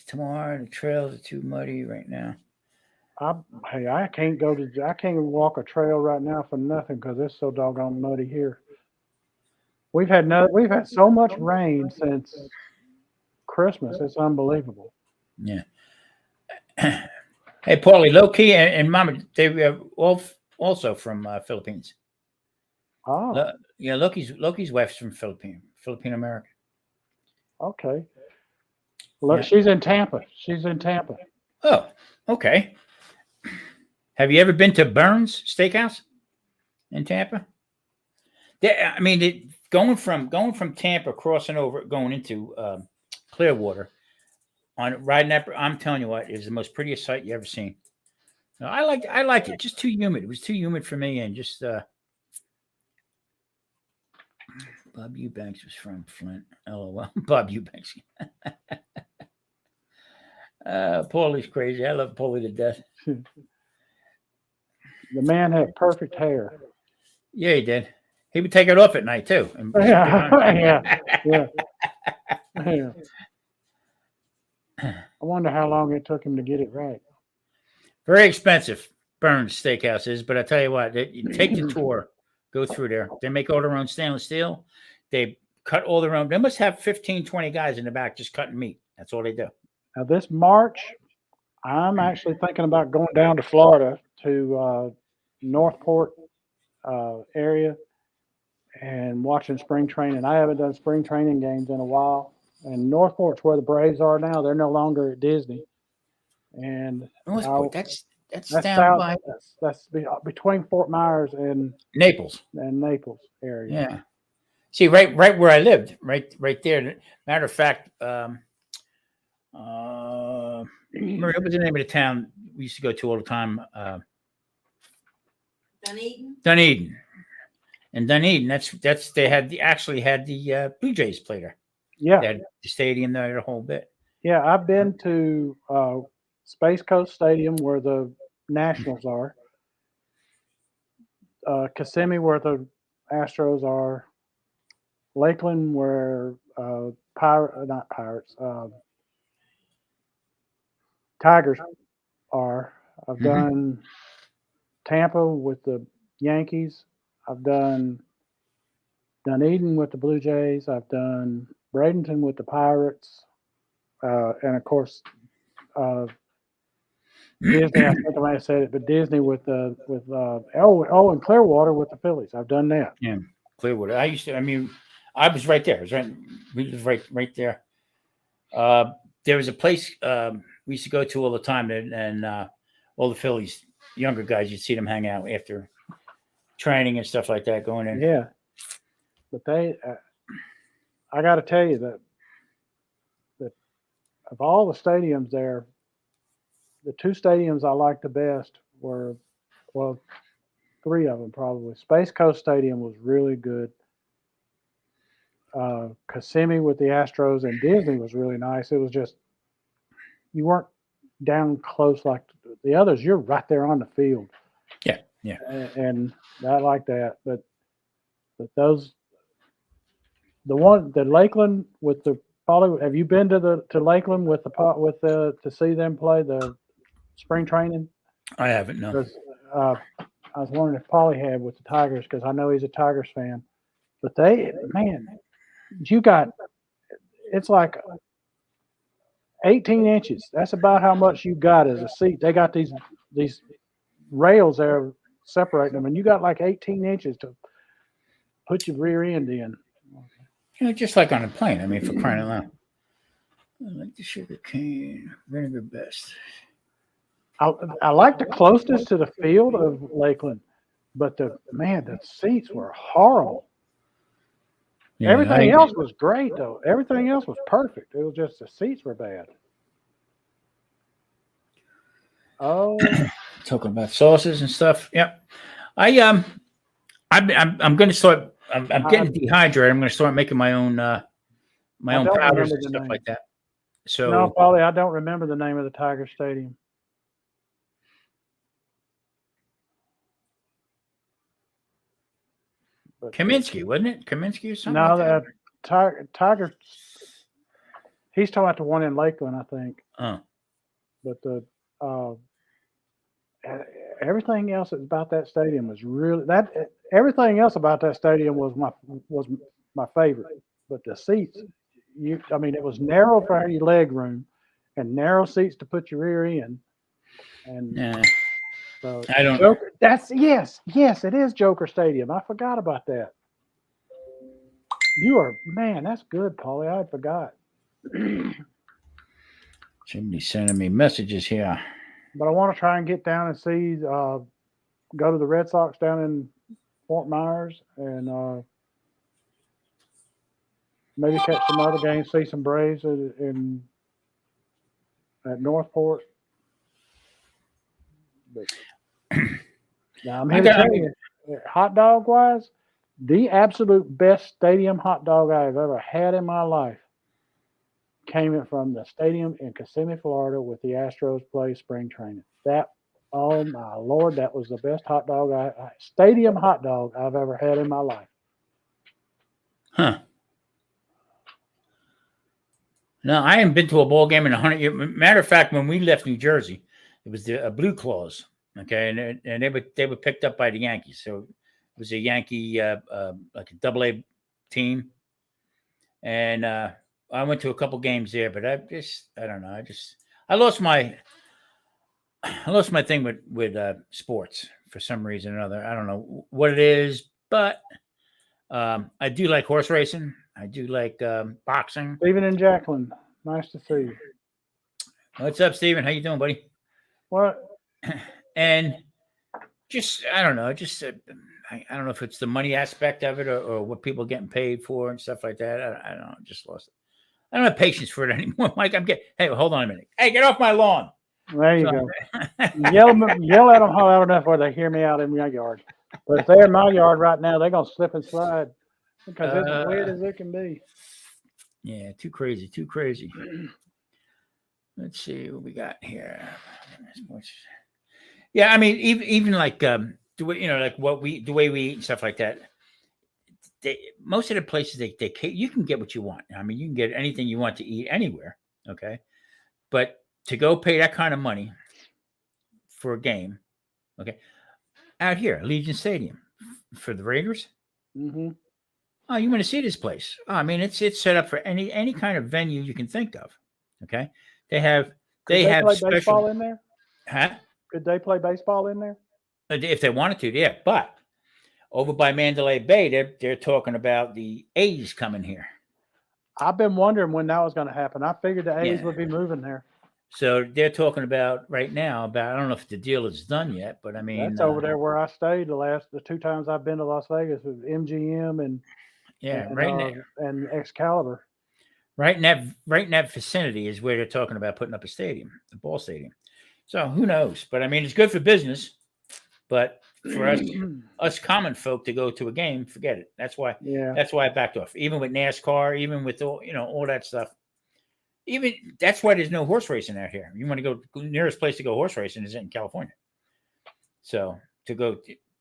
Speaker 2: Tomorrow the trails are too muddy right now.
Speaker 1: I can't walk a trail right now for nothing because it's so doggone muddy here. We've had so much rain since Christmas. It's unbelievable.
Speaker 2: Yeah. Hey, Paulie, low key and Mama, they were all also from Philippines.
Speaker 1: Oh,
Speaker 2: Yeah, Loki's wife's from Filipino American.
Speaker 1: okay. Look,
Speaker 2: Yeah.
Speaker 1: she's in Tampa. She's in Tampa.
Speaker 2: Oh, okay. Have you ever been to Burns Steakhouse in Tampa? Going from Tampa, crossing over, going into Clearwater, riding that. I'm telling you what, is the most prettiest sight you ever seen. No, I liked it. Just too humid. It was too humid for me, and just Bob Eubanks was from Flint. LOL. Bob Eubanks. Paulie's crazy. I love Paulie to death.
Speaker 1: The man had perfect hair.
Speaker 2: Yeah, he did. He would take it off at night too.
Speaker 1: Yeah. I wonder how long it took him to get it right.
Speaker 2: Very expensive, Burns Steakhouse is, but I tell you what, you take the tour, go through there. They make all their own stainless steel. They cut all their own. They must have 15, 20 guys in the back just cutting meat. That's all they do.
Speaker 1: Now this March, I'm actually thinking about going down to Florida to Northport area and watching spring training. I haven't done spring training games in a while. And Northport's where the Braves are now. They're no longer at Disney. And
Speaker 2: Northport, that's down
Speaker 1: south,
Speaker 2: by
Speaker 1: that's between Fort Myers and
Speaker 2: Naples
Speaker 1: area.
Speaker 2: Yeah. See, right where I lived, right there. Matter of fact, Maria, what was the name of the town we used to go to all the time? Dunedin. And Dunedin, that's they actually had the Blue Jays play there.
Speaker 1: Yeah.
Speaker 2: They had the stadium there the whole bit.
Speaker 1: Yeah, I've been to Space Coast Stadium where the Nationals are. Kissimmee where the Astros are. Lakeland where Tigers are. I've done Tampa with the Yankees. I've done Dunedin with the Blue Jays. I've done Bradenton with the Pirates. And of course, Disney, I think I might have said it, but Disney and Clearwater with the Phillies. I've done that.
Speaker 2: Yeah, Clearwater. I was right there. We was right there. There was a place we used to go to all the time, and all the Phillies, younger guys, you'd see them hang out after training and stuff like that, going in.
Speaker 1: Yeah, but I got to tell you that of all the stadiums there, the two stadiums I liked the best were, well, three of them probably. Space Coast Stadium was really good. Kissimmee with the Astros and Disney was really nice. It was just, you weren't down close like the others. You're right there on the field.
Speaker 2: Yeah.
Speaker 1: And I like that. But the Lakeland with the Polly, have you been to Lakeland to see them play the spring training?
Speaker 2: I haven't, no.
Speaker 1: I was wondering if Polly had with the Tigers because I know he's a Tigers fan. But it's like 18 inches. That's about how much you got as a seat. They got these rails there separating them, and you got like 18 inches to put your rear end in.
Speaker 2: Just like on a plane. I mean, for crying out loud. I like the sugar cane vinegar best.
Speaker 1: I like the closeness to the field of Lakeland, but the seats were horrible. Yeah, everything else was great, though. Everything else was perfect. It was just the seats were bad. Oh,
Speaker 2: talking about sauces and stuff. Yep. I'm going to start. I'm getting dehydrated. I'm going to start making my own powders and stuff like that. So
Speaker 1: no, Polly, I don't remember the name of the Tiger Stadium. But
Speaker 2: Kaminsky, wasn't it? Kaminsky or something?
Speaker 1: no,
Speaker 2: like that?
Speaker 1: Tiger. He's talking about the one in Lakeland, I think.
Speaker 2: Oh,
Speaker 1: But the everything else about that stadium was really that. Everything else about that stadium was my favorite. But the seats, I mean, it was narrow for your leg room, and narrow seats to put your rear in, and
Speaker 2: yeah.
Speaker 1: so
Speaker 2: I don't.
Speaker 1: Joker. That's yes, it is Joker Stadium. I forgot about that. You are man, that's good, Paulie. I forgot.
Speaker 2: Somebody's sending me messages here.
Speaker 1: But I want to try and get down and see, go to the Red Sox down in Fort Myers, and maybe catch some other games, see some Braves at Northport. But now I'm here to tell you, hot dog wise, the absolute best stadium hot dog I've ever had in my life came from the stadium in Kissimmee, Florida, with the Astros play spring training. Oh my Lord, that was the best hot dog stadium hot dog I've ever had in my life.
Speaker 2: Huh. No, I haven't been to a ball game in 100 years. Matter of fact, when we left New Jersey, it was the Blue Claws, okay, and they were picked up by the Yankees. So it was a Yankee like a AA team, and I went to a couple games there, but I don't know. I lost my thing with sports for some reason or another. I don't know what it is, but I do like horse racing. I do like boxing.
Speaker 1: Stephen and Jacqueline, nice to see you.
Speaker 2: What's up, Stephen? How you doing, buddy?
Speaker 1: What?
Speaker 2: And just I don't know. I don't know if it's the money aspect of it or what people are getting paid for and stuff like that. I don't know. I just lost it. I don't have patience for it anymore, Mike. Hey, hold on a minute. Hey, get off my lawn.
Speaker 1: There you go. Yell at them loud enough where they hear me out in my yard. But if they're in my yard right now, they're gonna slip and slide because it's as weird as it can be.
Speaker 2: Yeah, too crazy. Let's see what we got here. Yeah, I mean, even like the way like the way we eat and stuff like that. Most of the places they you can get what you want. I mean, you can get anything you want to eat anywhere. Okay, but to go pay that kind of money for a game, okay, out here, Legion Stadium for the Raiders.
Speaker 1: Mm-hmm.
Speaker 2: Oh, you want to see this place? Oh, I mean, it's set up for any kind of venue you can think of. Okay, they have
Speaker 1: play
Speaker 2: special
Speaker 1: baseball in there.
Speaker 2: Huh?
Speaker 1: Could they play baseball in there?
Speaker 2: If they wanted to, yeah. But over by Mandalay Bay, they're talking about the A's coming here.
Speaker 1: I've been wondering when that was going to happen. I figured the A's would be moving there.
Speaker 2: So they're talking about right now about, I don't know if the deal is done yet, but I mean
Speaker 1: that's over there where I stayed the 2 times I've been to Las Vegas with MGM and and Excalibur.
Speaker 2: Right in that vicinity is where they're talking about putting up a stadium, a ball stadium. So who knows? But I mean, it's good for business, but for us common folk to go to a game, forget it. That's why I backed off. Even with NASCAR, even with all that stuff. Even that's why there's no horse racing out here. You want to go, the nearest place to go horse racing is in California. So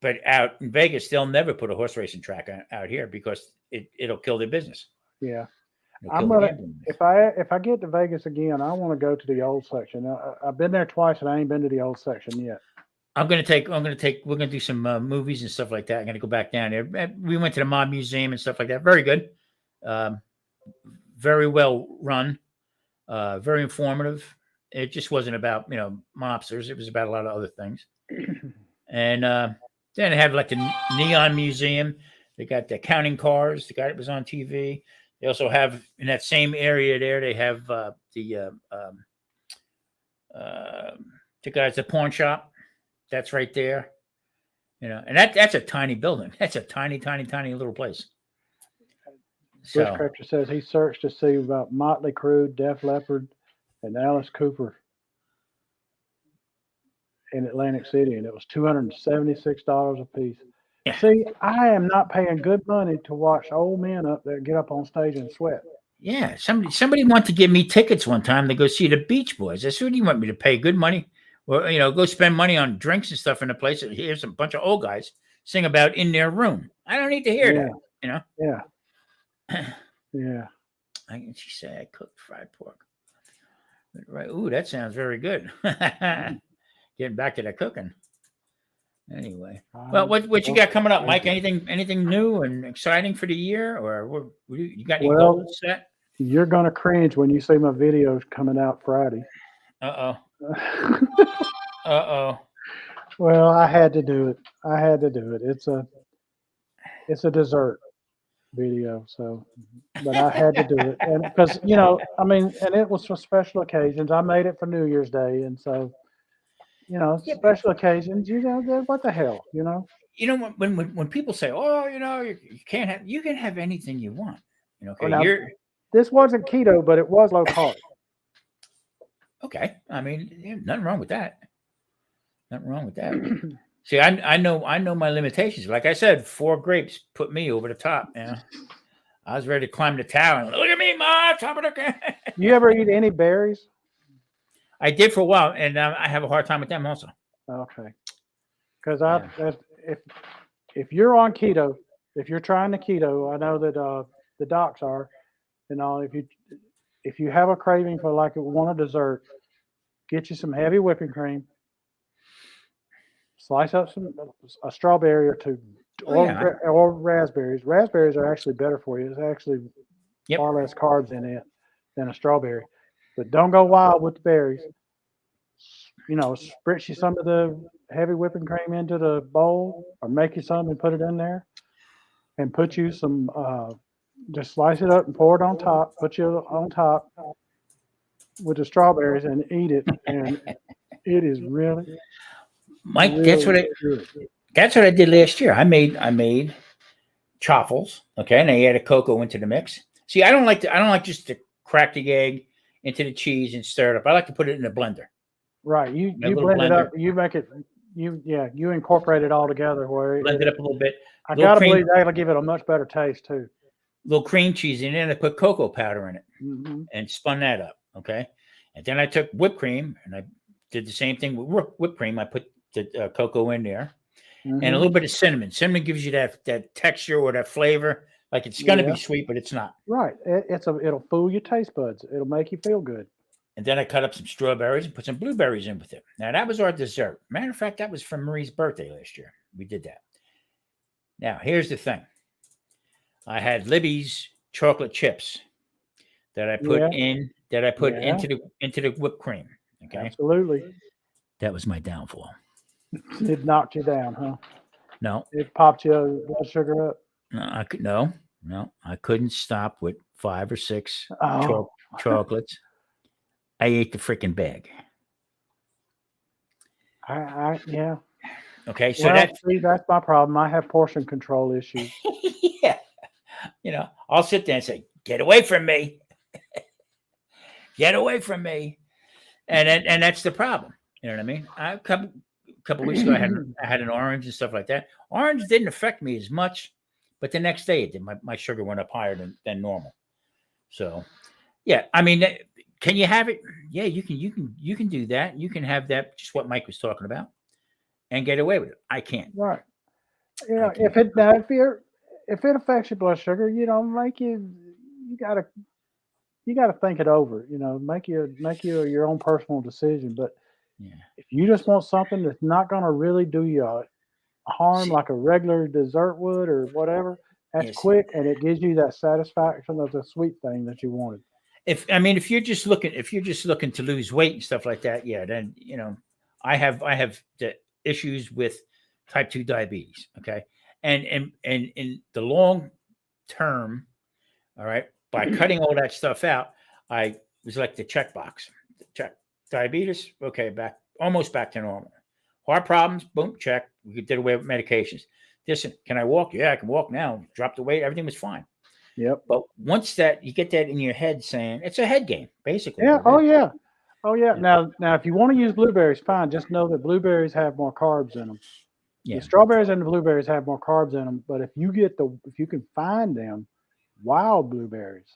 Speaker 2: but out in Vegas, they'll never put a horse racing track out here because it'll kill their business.
Speaker 1: Yeah. If I get to Vegas again, I want to go to the old section. I've been there twice and I ain't been to the old section yet.
Speaker 2: We're going to do some movies and stuff like that. I'm going to go back down there. We went to the Mob Museum and stuff like that. Very good. Very well run. Very informative. It just wasn't about, mobsters. It was about a lot of other things. And then they have like the Neon Museum. They got the counting cars. The guy that was on TV. They also have in that same area there. They have the guys, the pawn shop. That's right there. And that's a tiny building. That's a tiny, tiny, tiny little place.
Speaker 1: Bruce Crutcher says he searched to see about Motley Crue, Def Leppard, and Alice Cooper in Atlantic City, and it was $276 a piece. Yeah. See, I am not paying good money to watch old men up there get up on stage and sweat.
Speaker 2: Yeah, somebody wanted to give me tickets one time to go see the Beach Boys. I said, "What do you want me to pay good money? Or go spend money on drinks and stuff in a place that here's a bunch of old guys sing about in their room." I don't need to hear
Speaker 1: Yeah.
Speaker 2: that. You know.
Speaker 1: Yeah. Yeah.
Speaker 2: I can she say I cooked fried pork. Right. Ooh, that sounds very good. Getting back to the cooking. Anyway, well, what you got coming up, Mike? Anything new and exciting for the year, or you got any
Speaker 1: Well,
Speaker 2: goals set?
Speaker 1: you're gonna cringe when you see my videos coming out Friday.
Speaker 2: Uh oh.
Speaker 1: Well, I had to do it. I had to do it. It's a dessert video, so but I had to do it, and because I mean, and it was for special occasions. I made it for New Year's Day, and so
Speaker 2: Yeah,
Speaker 1: special occasions. What the hell,
Speaker 2: you know when people say, "Oh, you can't have," you can have anything you want.
Speaker 1: Well,
Speaker 2: Okay,
Speaker 1: now
Speaker 2: you're
Speaker 1: this wasn't keto, but it was low carb.
Speaker 2: okay. I mean, nothing wrong with that. Nothing wrong with that. See, I know my limitations. Like I said, 4 grapes put me over the top. I was ready to climb the tower. And, look at me, Ma, top of the.
Speaker 1: You ever eat any berries?
Speaker 2: I did for a while, and I have a hard time with them also.
Speaker 1: Okay, because if you're on keto, if you're trying the keto, I know that the docs are, if you have a craving for like a dessert, get you some heavy whipping cream, slice up a strawberry or two,
Speaker 2: Oh, yeah.
Speaker 1: or raspberries. Raspberries are actually better for you. There's actually
Speaker 2: Yep.
Speaker 1: far less carbs in it than a strawberry. But don't go wild with the berries. Spritz you some of the heavy whipping cream into the bowl, or make you some and put it in there, and put you some. Just slice it up and pour it on top. Put you on top with the strawberries and eat it, and it is really,
Speaker 2: Mike,
Speaker 1: really good.
Speaker 2: that's what I did last year. I made chaffles, okay, and I added cocoa into the mix. See, I don't like just to crack the egg into the cheese and stir it up. I like to put it in a blender.
Speaker 1: Right. You
Speaker 2: little
Speaker 1: blend it
Speaker 2: blender.
Speaker 1: up. You make it. You incorporate it all together. Where
Speaker 2: Blend it up a little bit.
Speaker 1: I
Speaker 2: Little
Speaker 1: gotta
Speaker 2: cream-
Speaker 1: believe that'll give it a much better taste too.
Speaker 2: Little cream cheese in it, and I put cocoa powder in it
Speaker 1: Hmm.
Speaker 2: and spun that up, okay. And then I took whipped cream and I did the same thing with whipped cream. I put the cocoa in there and a little bit of cinnamon. Cinnamon gives you that texture or that flavor. Like it's going to
Speaker 1: Yeah.
Speaker 2: be sweet, but it's not.
Speaker 1: Right. It'll fool your taste buds. It'll make you feel good.
Speaker 2: And then I cut up some strawberries and put some blueberries in with it. Now that was our dessert. Matter of fact, that was for Marie's birthday last year. We did that. Now here's the thing. I had Libby's chocolate chips that I put into the whipped cream. Okay.
Speaker 1: Absolutely.
Speaker 2: That was my downfall.
Speaker 1: It knocked you down, huh?
Speaker 2: No,
Speaker 1: It popped your blood sugar up.
Speaker 2: no, I couldn't stop with 5 or 6
Speaker 1: Oh.
Speaker 2: chocolates. I ate the freaking bag.
Speaker 1: Yeah.
Speaker 2: Okay, so
Speaker 1: that's my problem. I have portion control issues.
Speaker 2: yeah, I'll sit there and say, "Get away from me, get away from me," and that's the problem. You know what I mean? A couple weeks ago, I had an orange and stuff like that. Orange didn't affect me as much, but the next day it did. My sugar went up higher than normal. So, yeah, I mean, can you have it? Yeah, you can do that. You can have that. Just what Mike was talking about, and get away with it. I can't.
Speaker 1: Right. Yeah. If it affects your blood sugar, you gotta think it over. Make your own personal decision. But
Speaker 2: Yeah.
Speaker 1: if you just want something that's not gonna really do you harm like a regular dessert would or whatever, that's quick and it gives you that satisfaction of the sweet thing that you wanted.
Speaker 2: If you're just looking to lose weight and stuff like that, yeah, then I have the issues with type 2 diabetes. Okay. And in the long term, all right, by cutting all that stuff out, I was like the checkbox. Check. Diabetes, okay, almost back to normal. Heart problems, boom, check. We did away with medications. Listen, can I walk? Yeah, I can walk now. Dropped the weight, everything was fine.
Speaker 1: Yep.
Speaker 2: But once you get that in your head saying it's a head game, basically.
Speaker 1: Yeah. Oh yeah. Oh yeah. Now if you want to use blueberries, fine. Just know that blueberries have more carbs in them.
Speaker 2: Yeah.
Speaker 1: The strawberries and the blueberries have more carbs in them. But if you can find them wild blueberries,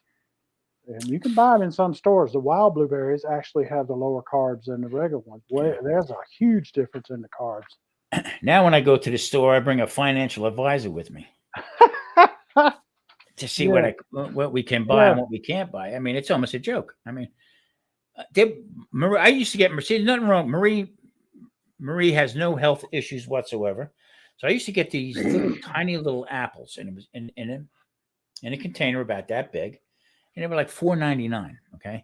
Speaker 1: and you can buy them in some stores, the wild blueberries actually have the lower carbs than the regular ones. There's a huge difference in the carbs.
Speaker 2: Now when I go to the store, I bring a financial advisor with me. to see
Speaker 1: Yeah.
Speaker 2: what we can buy and
Speaker 1: Yeah.
Speaker 2: what we can't buy. I mean, it's almost a joke. I mean, I used to get Mercedes. Nothing wrong. Marie has no health issues whatsoever. So I used to get these little tiny little apples, and it was in a container about that big, and they were like $4.99. Okay,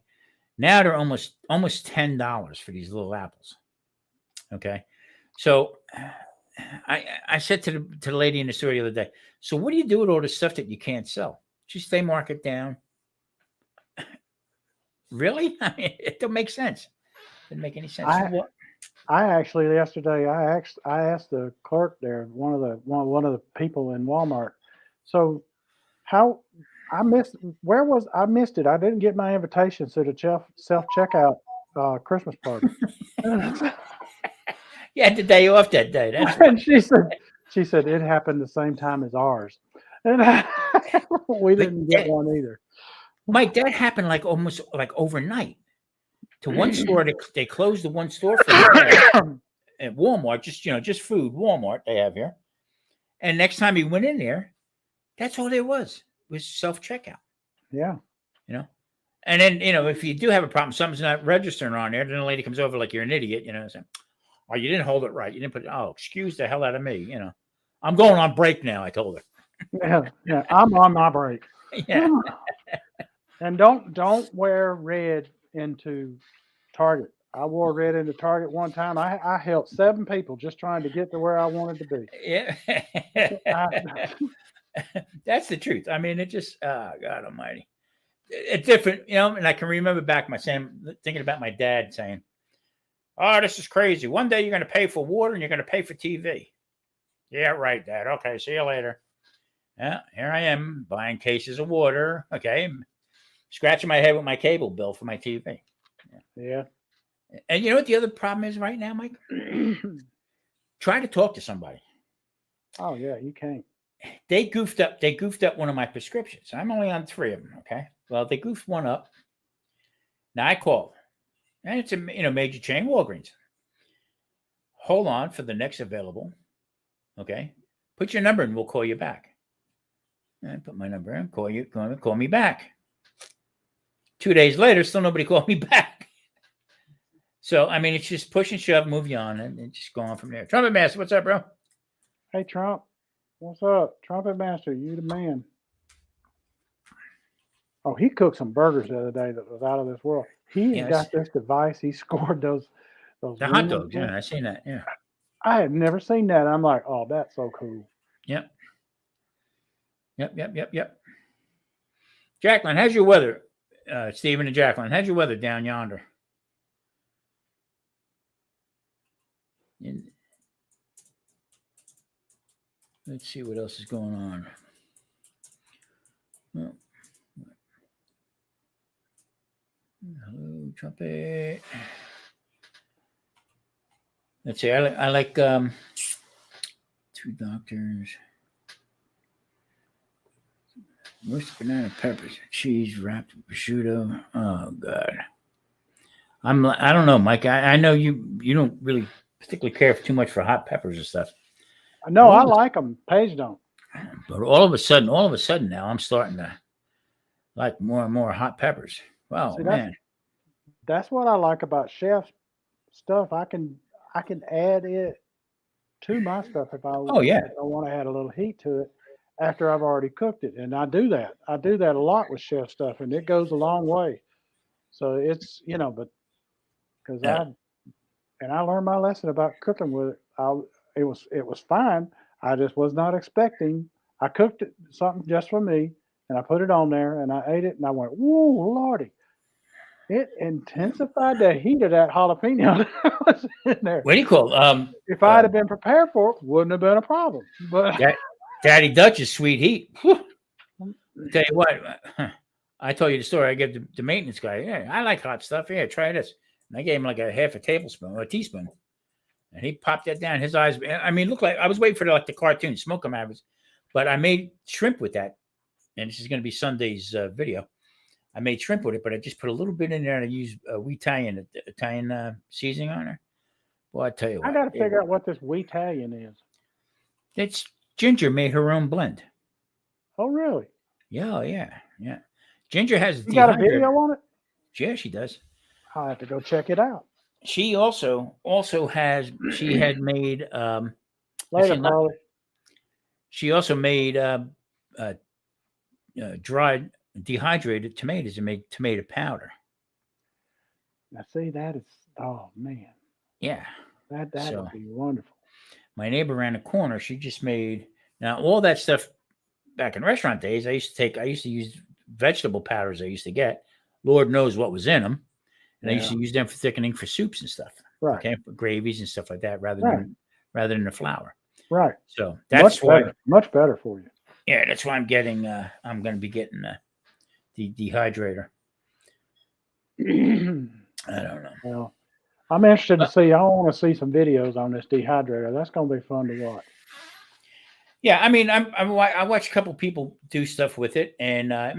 Speaker 2: now they're almost $10 for these little apples. Okay, so I said to the lady in the store the other day, so what do you do with all the stuff that you can't sell? She said, they mark it down. Really? I mean, it don't make sense. Didn't make any sense.
Speaker 1: I actually yesterday I asked the clerk there, one of the people in Walmart. So how I missed it. I didn't get my invitation to the self checkout Christmas party.
Speaker 2: You had the day off that day. That's right.
Speaker 1: And she said it happened the same time as ours, and we didn't get one either.
Speaker 2: Mike, that happened like almost like overnight. To one store, they closed the one store for the day at Walmart. Just food. Walmart they have here. And next time he went in there, that's all there was self checkout.
Speaker 1: Yeah.
Speaker 2: And then if you do have a problem, something's not registering on there, then the lady comes over like you're an idiot. Saying, "Oh, you didn't hold it right. You didn't put it." Oh, excuse the hell out of me. I'm going on break now. I told
Speaker 1: her. Yeah. I'm on my break.
Speaker 2: Yeah.
Speaker 1: And don't wear red into Target. I wore red into Target one time. I helped 7 people just trying to get to where I wanted to be.
Speaker 2: Yeah. That's the truth. I mean, it just, God almighty. It's different, and I can remember back thinking about my dad saying, "Oh, this is crazy. One day you're going to pay for water and you're going to pay for TV." Yeah, right, Dad. Okay, see you later. Yeah, here I am buying cases of water. Okay, scratching my head with my cable bill for my TV.
Speaker 1: Yeah.
Speaker 2: And you know what the other problem is right now, Mike? Try to talk to somebody.
Speaker 1: Oh yeah, you can't.
Speaker 2: They goofed up one of my prescriptions. I'm only on 3 of them. Okay. Well, they goofed one up. Now I called, and it's a major chain, Walgreens. Hold on for the next available. Okay. Put your number in. We'll call you back. And I put my number in. Call me back. 2 days later, still nobody called me back. So I mean, it's just push and shove, move you on, and just go on from there. Trumpet Master, what's up, bro?
Speaker 1: Hey Trump, what's up? Trumpet Master, you the man. Oh, he cooked some burgers the other day that was out of this world. He got this device. He scored those
Speaker 2: the hot dogs. Yeah, I seen that. Yeah,
Speaker 1: I had never seen that. I'm like, oh, that's so cool.
Speaker 2: Yep. Jacqueline, how's your weather? Stephen and Jacqueline, how's your weather down yonder? Let's see what else is going on. Well, hello, Trumpet. Let's see. I like 2 doctors. Roasted banana peppers, cheese wrapped with prosciutto. Oh God. I don't know, Mike. I know you don't really particularly care too much for hot peppers and stuff.
Speaker 1: No, I like them. Paige don't.
Speaker 2: But all of a sudden now I'm starting to like more and more hot peppers. Wow, see, man.
Speaker 1: That's what I like about chef's stuff. I can add it to my stuff if I want to add a little heat to it after I've already cooked it. And I do that. I do that a lot with chef stuff, and it goes a long way. So it's, but because I learned my lesson about cooking with it. It was fine. I just was not expecting. I cooked it something just for me, and I put it on there, and I ate it, and I went, "Whoa, Lordy!" It intensified the heat of that jalapeno that was in there.
Speaker 2: What do you call?
Speaker 1: If I'd have been prepared for it, wouldn't have been a problem. But
Speaker 2: Daddy Dutch's sweet heat. Tell you what, I told you the story. I gave the maintenance guy. Yeah, I like hot stuff. Yeah, try this. And I gave him like a half a tablespoon or a teaspoon. And he popped that down. His eyes, I mean, looked like I was waiting for the cartoon, smoke 'em out. But I made shrimp with that. And this is going to be Sunday's video. I made shrimp with it, but I just put a little bit in there and I used Italian seasoning on there. Well, I tell you what.
Speaker 1: I got to figure out what this Italian is.
Speaker 2: It's Ginger made her own blend.
Speaker 1: Oh, really?
Speaker 2: Yeah, oh, yeah, yeah. Ginger has a
Speaker 1: You got a
Speaker 2: dehydrator.
Speaker 1: video on it?
Speaker 2: Yeah, she does.
Speaker 1: I'll have to go check it out.
Speaker 2: She also has. She had made.
Speaker 1: Later,
Speaker 2: Actually, not,
Speaker 1: Carly.
Speaker 2: she also made uh, dried dehydrated tomatoes and made tomato powder.
Speaker 1: Now, see, that is, oh, man.
Speaker 2: Yeah.
Speaker 1: That
Speaker 2: So
Speaker 1: would be wonderful.
Speaker 2: my neighbor around the corner, she just made now all that stuff back in restaurant days. I used to use vegetable powders I used to get. Lord knows what was in them. And I used
Speaker 1: Yeah.
Speaker 2: to use them for thickening for soups and stuff.
Speaker 1: Right.
Speaker 2: Okay, for gravies and stuff like that, rather
Speaker 1: Right.
Speaker 2: than the flour.
Speaker 1: Right.
Speaker 2: So that's
Speaker 1: much better for you.
Speaker 2: Yeah, that's why I'm getting. I'm going to be getting the dehydrator. I don't know.
Speaker 1: Well, I'm interested to see. I want to see some videos on this dehydrator. That's going to be fun to watch.
Speaker 2: Yeah, I mean, I watch a couple people do stuff with it, and it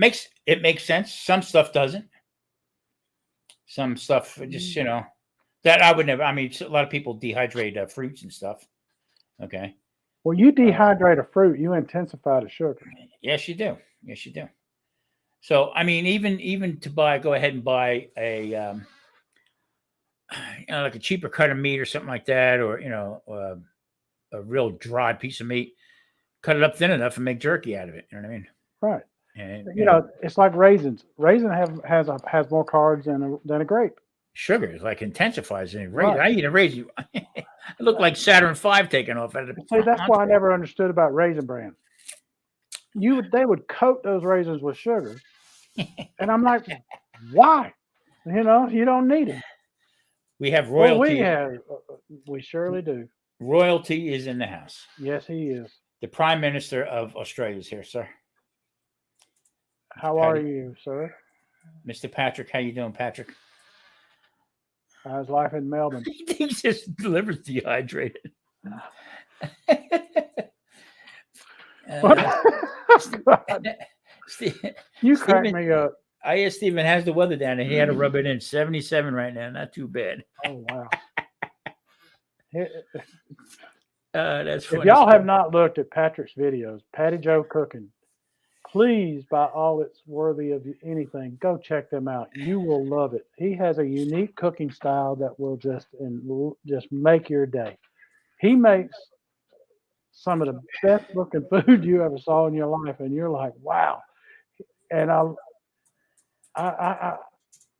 Speaker 2: makes sense. Some stuff doesn't. Some stuff just that I would never. I mean, a lot of people dehydrate fruits and stuff. Okay.
Speaker 1: Well, you dehydrate a fruit, you intensify the sugar.
Speaker 2: Yes, you do. Yes, you do. So, I mean, even to go ahead and buy a like a cheaper cut of meat or something like that, or a real dry piece of meat, cut it up thin enough and make jerky out of it. You know what I mean?
Speaker 1: Right.
Speaker 2: And
Speaker 1: it's like raisins. Raisin has more carbs than a grape.
Speaker 2: Sugar is like intensifies it.
Speaker 1: Right.
Speaker 2: I eat a raisin. I look like Saturn V taking off out of the.
Speaker 1: See, that's why I never understood about Raisin Bran. They would coat those raisins with sugar, and I'm like, why? You don't need it.
Speaker 2: We have royalty.
Speaker 1: Well, we surely do.
Speaker 2: Royalty is in the house.
Speaker 1: Yes, he is.
Speaker 2: The Prime Minister of Australia is here, sir.
Speaker 1: How are you, sir?
Speaker 2: Mr. Patrick, how you doing, Patrick?
Speaker 1: How's life in Melbourne?
Speaker 2: He just delivers dehydrated.
Speaker 1: You crack me up.
Speaker 2: I asked Stephen, how's the weather down there? He had to rub it in. 77 right now. Not too bad.
Speaker 1: Oh, wow.
Speaker 2: That's funny.
Speaker 1: If y'all have not looked at Patrick's videos, Patty Joe Cooking, please, by all that's worthy of anything, go check them out. You will love it. He has a unique cooking style that will just make your day. He makes some of the best looking food you ever saw in your life, and you're like, wow. And the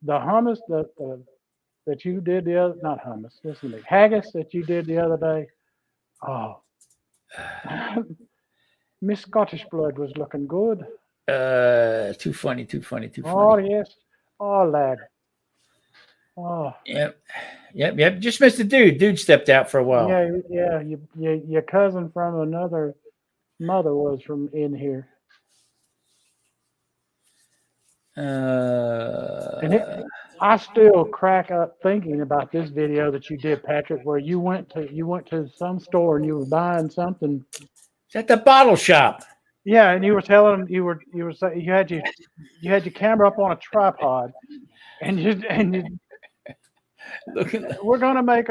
Speaker 1: hummus that you did not hummus, listen to me, haggis that you did the other day. Oh, Miss Scottish Blood was looking good.
Speaker 2: Too funny.
Speaker 1: Oh, yes. Oh, lad. Oh.
Speaker 2: Yep. Just missed the dude. Dude stepped out for a while.
Speaker 1: Yeah. Your cousin from another mother was from in here. I still crack up thinking about this video that you did, Patrick, where you went to some store and you were buying something.
Speaker 2: It's at the bottle shop.
Speaker 1: Yeah, and you were telling them you had your camera up on a tripod, and we're gonna make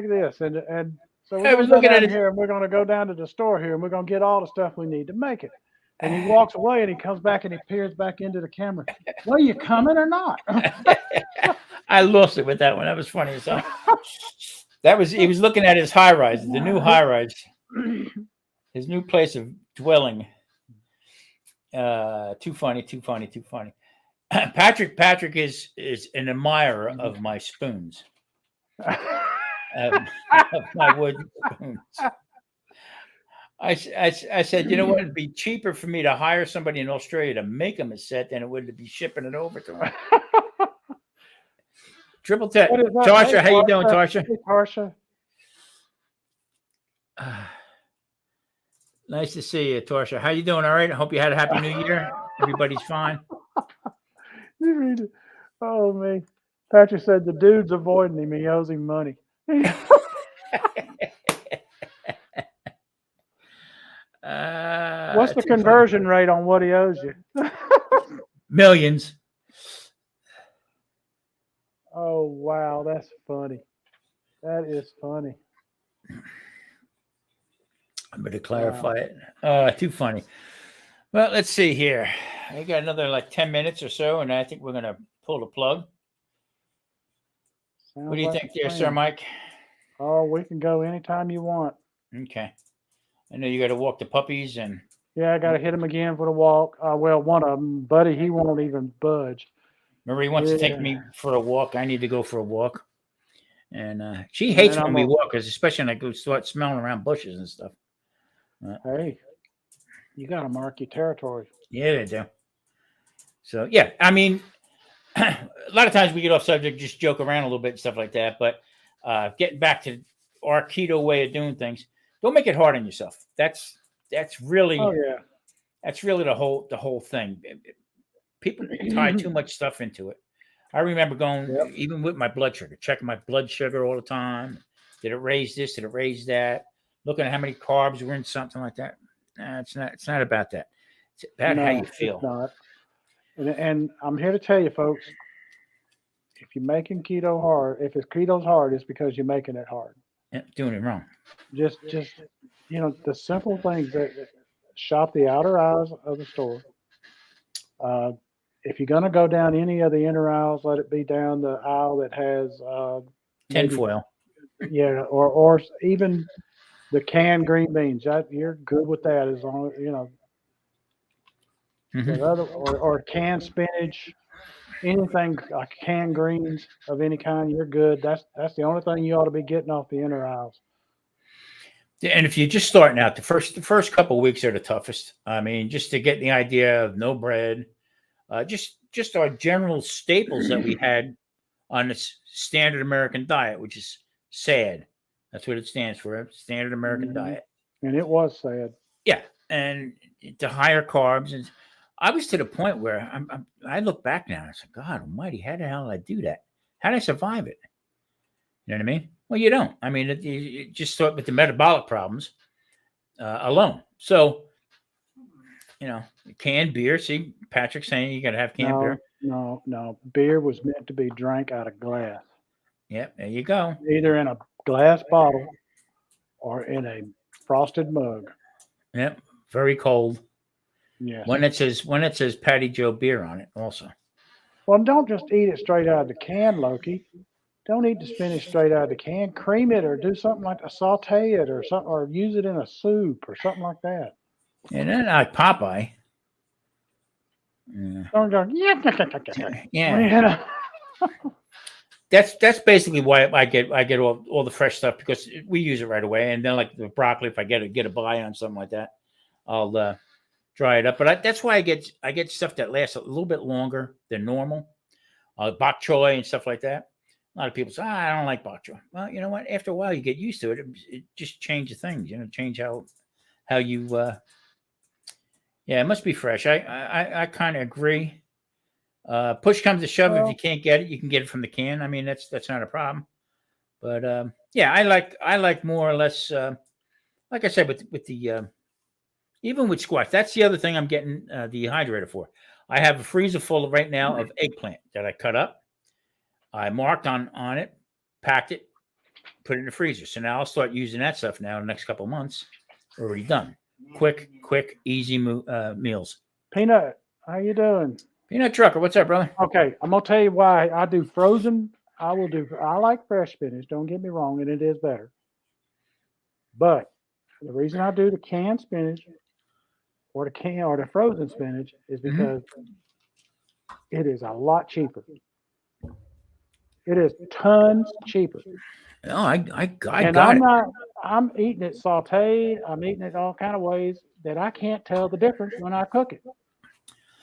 Speaker 1: this, and so we're gonna go down here and we're gonna go down to the store here and we're gonna get all the stuff we need to make it. And he walks away and he comes back and he peers back into the camera. Well, are you coming or not?
Speaker 2: I lost it with that one. That was funny as hell. He was looking at his high rise, the new high rise, his new place of dwelling. Too funny. Patrick is an admirer of my spoons, of my wooden spoons. I said, you know what? It'd be cheaper for me to hire somebody in Australia to make them a set than it would to be shipping it over to them. Triple tap. Tarsha, how you doing, Tarsha?
Speaker 1: Hey, Tarsha.
Speaker 2: Nice to see you, Tarsha. How you doing? All right. I hope you had a happy New Year. Everybody's fine.
Speaker 1: You read it. Oh, man. Patrick said the dude's avoiding him. He owes him money. What's the conversion rate on what he owes you?
Speaker 2: Millions.
Speaker 1: Oh, wow. That's funny. That is funny.
Speaker 2: I'm going to clarify it. Too funny. Well, let's see here. I got another like 10 minutes or so, and I think we're gonna pull the plug. What do you think there, Sir Mike?
Speaker 1: Oh, we can go anytime you want.
Speaker 2: Okay. I know you got to walk the puppies and
Speaker 1: Yeah, I got to hit him again for the walk. Well, one of them, buddy, he won't even budge.
Speaker 2: Marie wants to take
Speaker 1: Yeah.
Speaker 2: me for a walk. I need to go for a walk. And she
Speaker 1: And
Speaker 2: hates
Speaker 1: then
Speaker 2: when
Speaker 1: I'm
Speaker 2: we
Speaker 1: gonna-
Speaker 2: walk, because especially when I go start smelling around bushes and stuff.
Speaker 1: Hey, you got to mark your territory.
Speaker 2: Yeah, they do. So, yeah, I mean, a lot of times we get off subject, just joke around a little bit and stuff like that. But getting back to our keto way of doing things, don't make it hard on yourself. That's really
Speaker 1: Oh yeah.
Speaker 2: that's really the whole thing. People tie too much stuff into it. I remember going,
Speaker 1: Yep.
Speaker 2: even with my blood sugar, checking my blood sugar all the time. Did it raise this? Did it raise that? Looking at how many carbs were in something like that. Nah, it's not about that. It's about how you feel.
Speaker 1: It's not. And I'm here to tell you, folks, if you're making keto hard, if it's keto's hard, it's because you're making it hard.
Speaker 2: Yeah, doing it wrong.
Speaker 1: Just the simple things that shop the outer aisles of the store. If you're gonna go down any of the inner aisles, let it be down the aisle that has maybe-
Speaker 2: Tinfoil.
Speaker 1: Yeah, or even the canned green beans. You're good with that as long as
Speaker 2: Mhm.
Speaker 1: the other or canned spinach, anything canned greens of any kind. You're good. That's the only thing you ought to be getting off the inner aisles.
Speaker 2: And if you're just starting out, the first couple of weeks are the toughest. I mean, just to get the idea of no bread, just our general staples that we had on this standard American diet, which is SAD. That's what it stands for, Standard American Diet.
Speaker 1: And it was sad.
Speaker 2: Yeah, and the higher carbs, and I was to the point where I look back now and I said, God Almighty, how the hell did I do that? How did I survive it? You know what I mean? Well, you don't. I mean, you just start with the metabolic problems alone. So, canned beer. See, Patrick's saying you got to have canned beer.
Speaker 1: No. Beer was meant to be drank out of glass.
Speaker 2: Yep, there you go.
Speaker 1: Either in a glass bottle or in a frosted mug.
Speaker 2: Yep, very cold.
Speaker 1: Yes.
Speaker 2: When it says Patty Joe beer on it, also.
Speaker 1: Well, don't just eat it straight out of the can, Loki. Don't eat the spinach straight out of the can. Cream it or do something like saute it or something, or use it in a soup or something like that.
Speaker 2: And then like Popeye. Yeah.
Speaker 1: Don't go,
Speaker 2: Yeah. That's basically why I get all the fresh stuff, because we use it right away. And then like the broccoli, if I get a buy on something like that, I'll dry it up. But that's why I get stuff that lasts a little bit longer than normal. Bok choy and stuff like that. A lot of people say, I don't like bok choy. Well, you know what? After a while, you get used to it. It just changes things. Change how you. Yeah, it must be fresh. I kind of agree. Push comes to shove, if you can't get it, you can get it from the can. I mean, that's not a problem. But yeah, I like more or less. Like I said, with the even with squash, that's the other thing I'm getting the dehydrator for. I have a freezer full right now of eggplant that I cut up. I marked on it, packed it, put it in the freezer. So now I'll start using that stuff now in the next couple of months. Already done. Quick, easy meals.
Speaker 1: Peanut, how you doing?
Speaker 2: Peanut Trucker, what's up, brother?
Speaker 1: Okay, I'm gonna tell you why I do frozen. I like fresh spinach. Don't get me wrong, and it is better. But the reason I do the canned spinach or the frozen spinach is because it is a lot cheaper. It is tons cheaper.
Speaker 2: No, I
Speaker 1: And
Speaker 2: got it.
Speaker 1: I'm eating it sauteed. I'm eating it all kind of ways that I can't tell the difference when I cook it.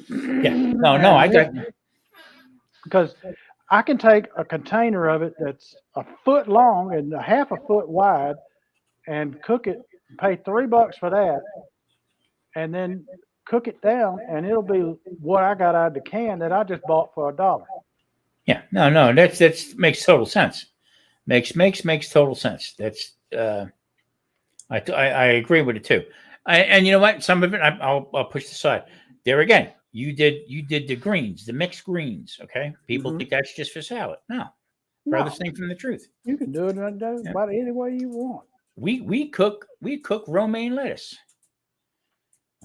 Speaker 2: Yeah. No, I got it.
Speaker 1: Because I can take a container of it that's a foot long and a half a foot wide and cook it, pay $3 for that, and then cook it down, and it'll be what I got out of the can that I just bought for $1.
Speaker 2: Yeah, no, that's makes total sense. Makes total sense. That's I agree with it too. And you know what? Some of it I'll push aside. There again, you did the greens, the mixed greens. Okay, people think that's just for salad. No, furthest thing from the truth.
Speaker 1: You can do it about any way you want.
Speaker 2: We cook romaine lettuce.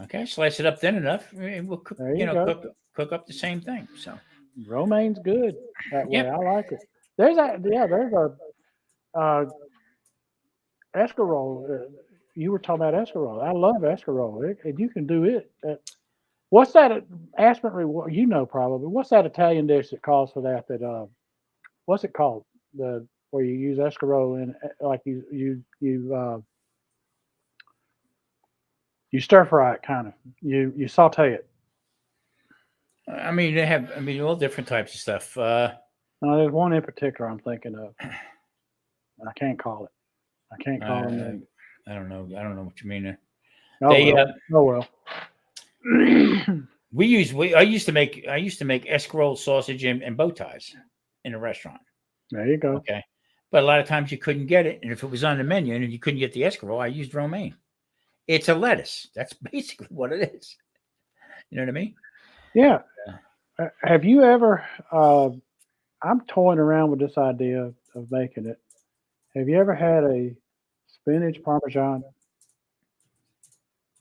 Speaker 2: Okay, slice it up thin enough, and we'll cook,
Speaker 1: There you go.
Speaker 2: cook up the same thing. So,
Speaker 1: Romaine's good that way.
Speaker 2: yep.
Speaker 1: I like it. There's a escarole. You were talking about escarole. I love escarole. You can do it. What's that? Aspen, you know probably. What's that Italian dish that calls for that? What's it called? The where you use escarole and like you stir fry it kind of. You saute it.
Speaker 2: I mean, they have, all different types of stuff.
Speaker 1: No, there's one in particular I'm thinking of. I can't call it. I can't call it.
Speaker 2: I don't know. I don't know what you mean.
Speaker 1: Oh well.
Speaker 2: I used to make escarole sausage and bow ties in a restaurant.
Speaker 1: There you go.
Speaker 2: Okay, but a lot of times you couldn't get it, and if it was on the menu and you couldn't get the escarole, I used romaine. It's a lettuce. That's basically what it is. You know what I mean?
Speaker 1: Yeah. Have you ever? I'm toying around with this idea of making it. Have you ever had a spinach parmesan?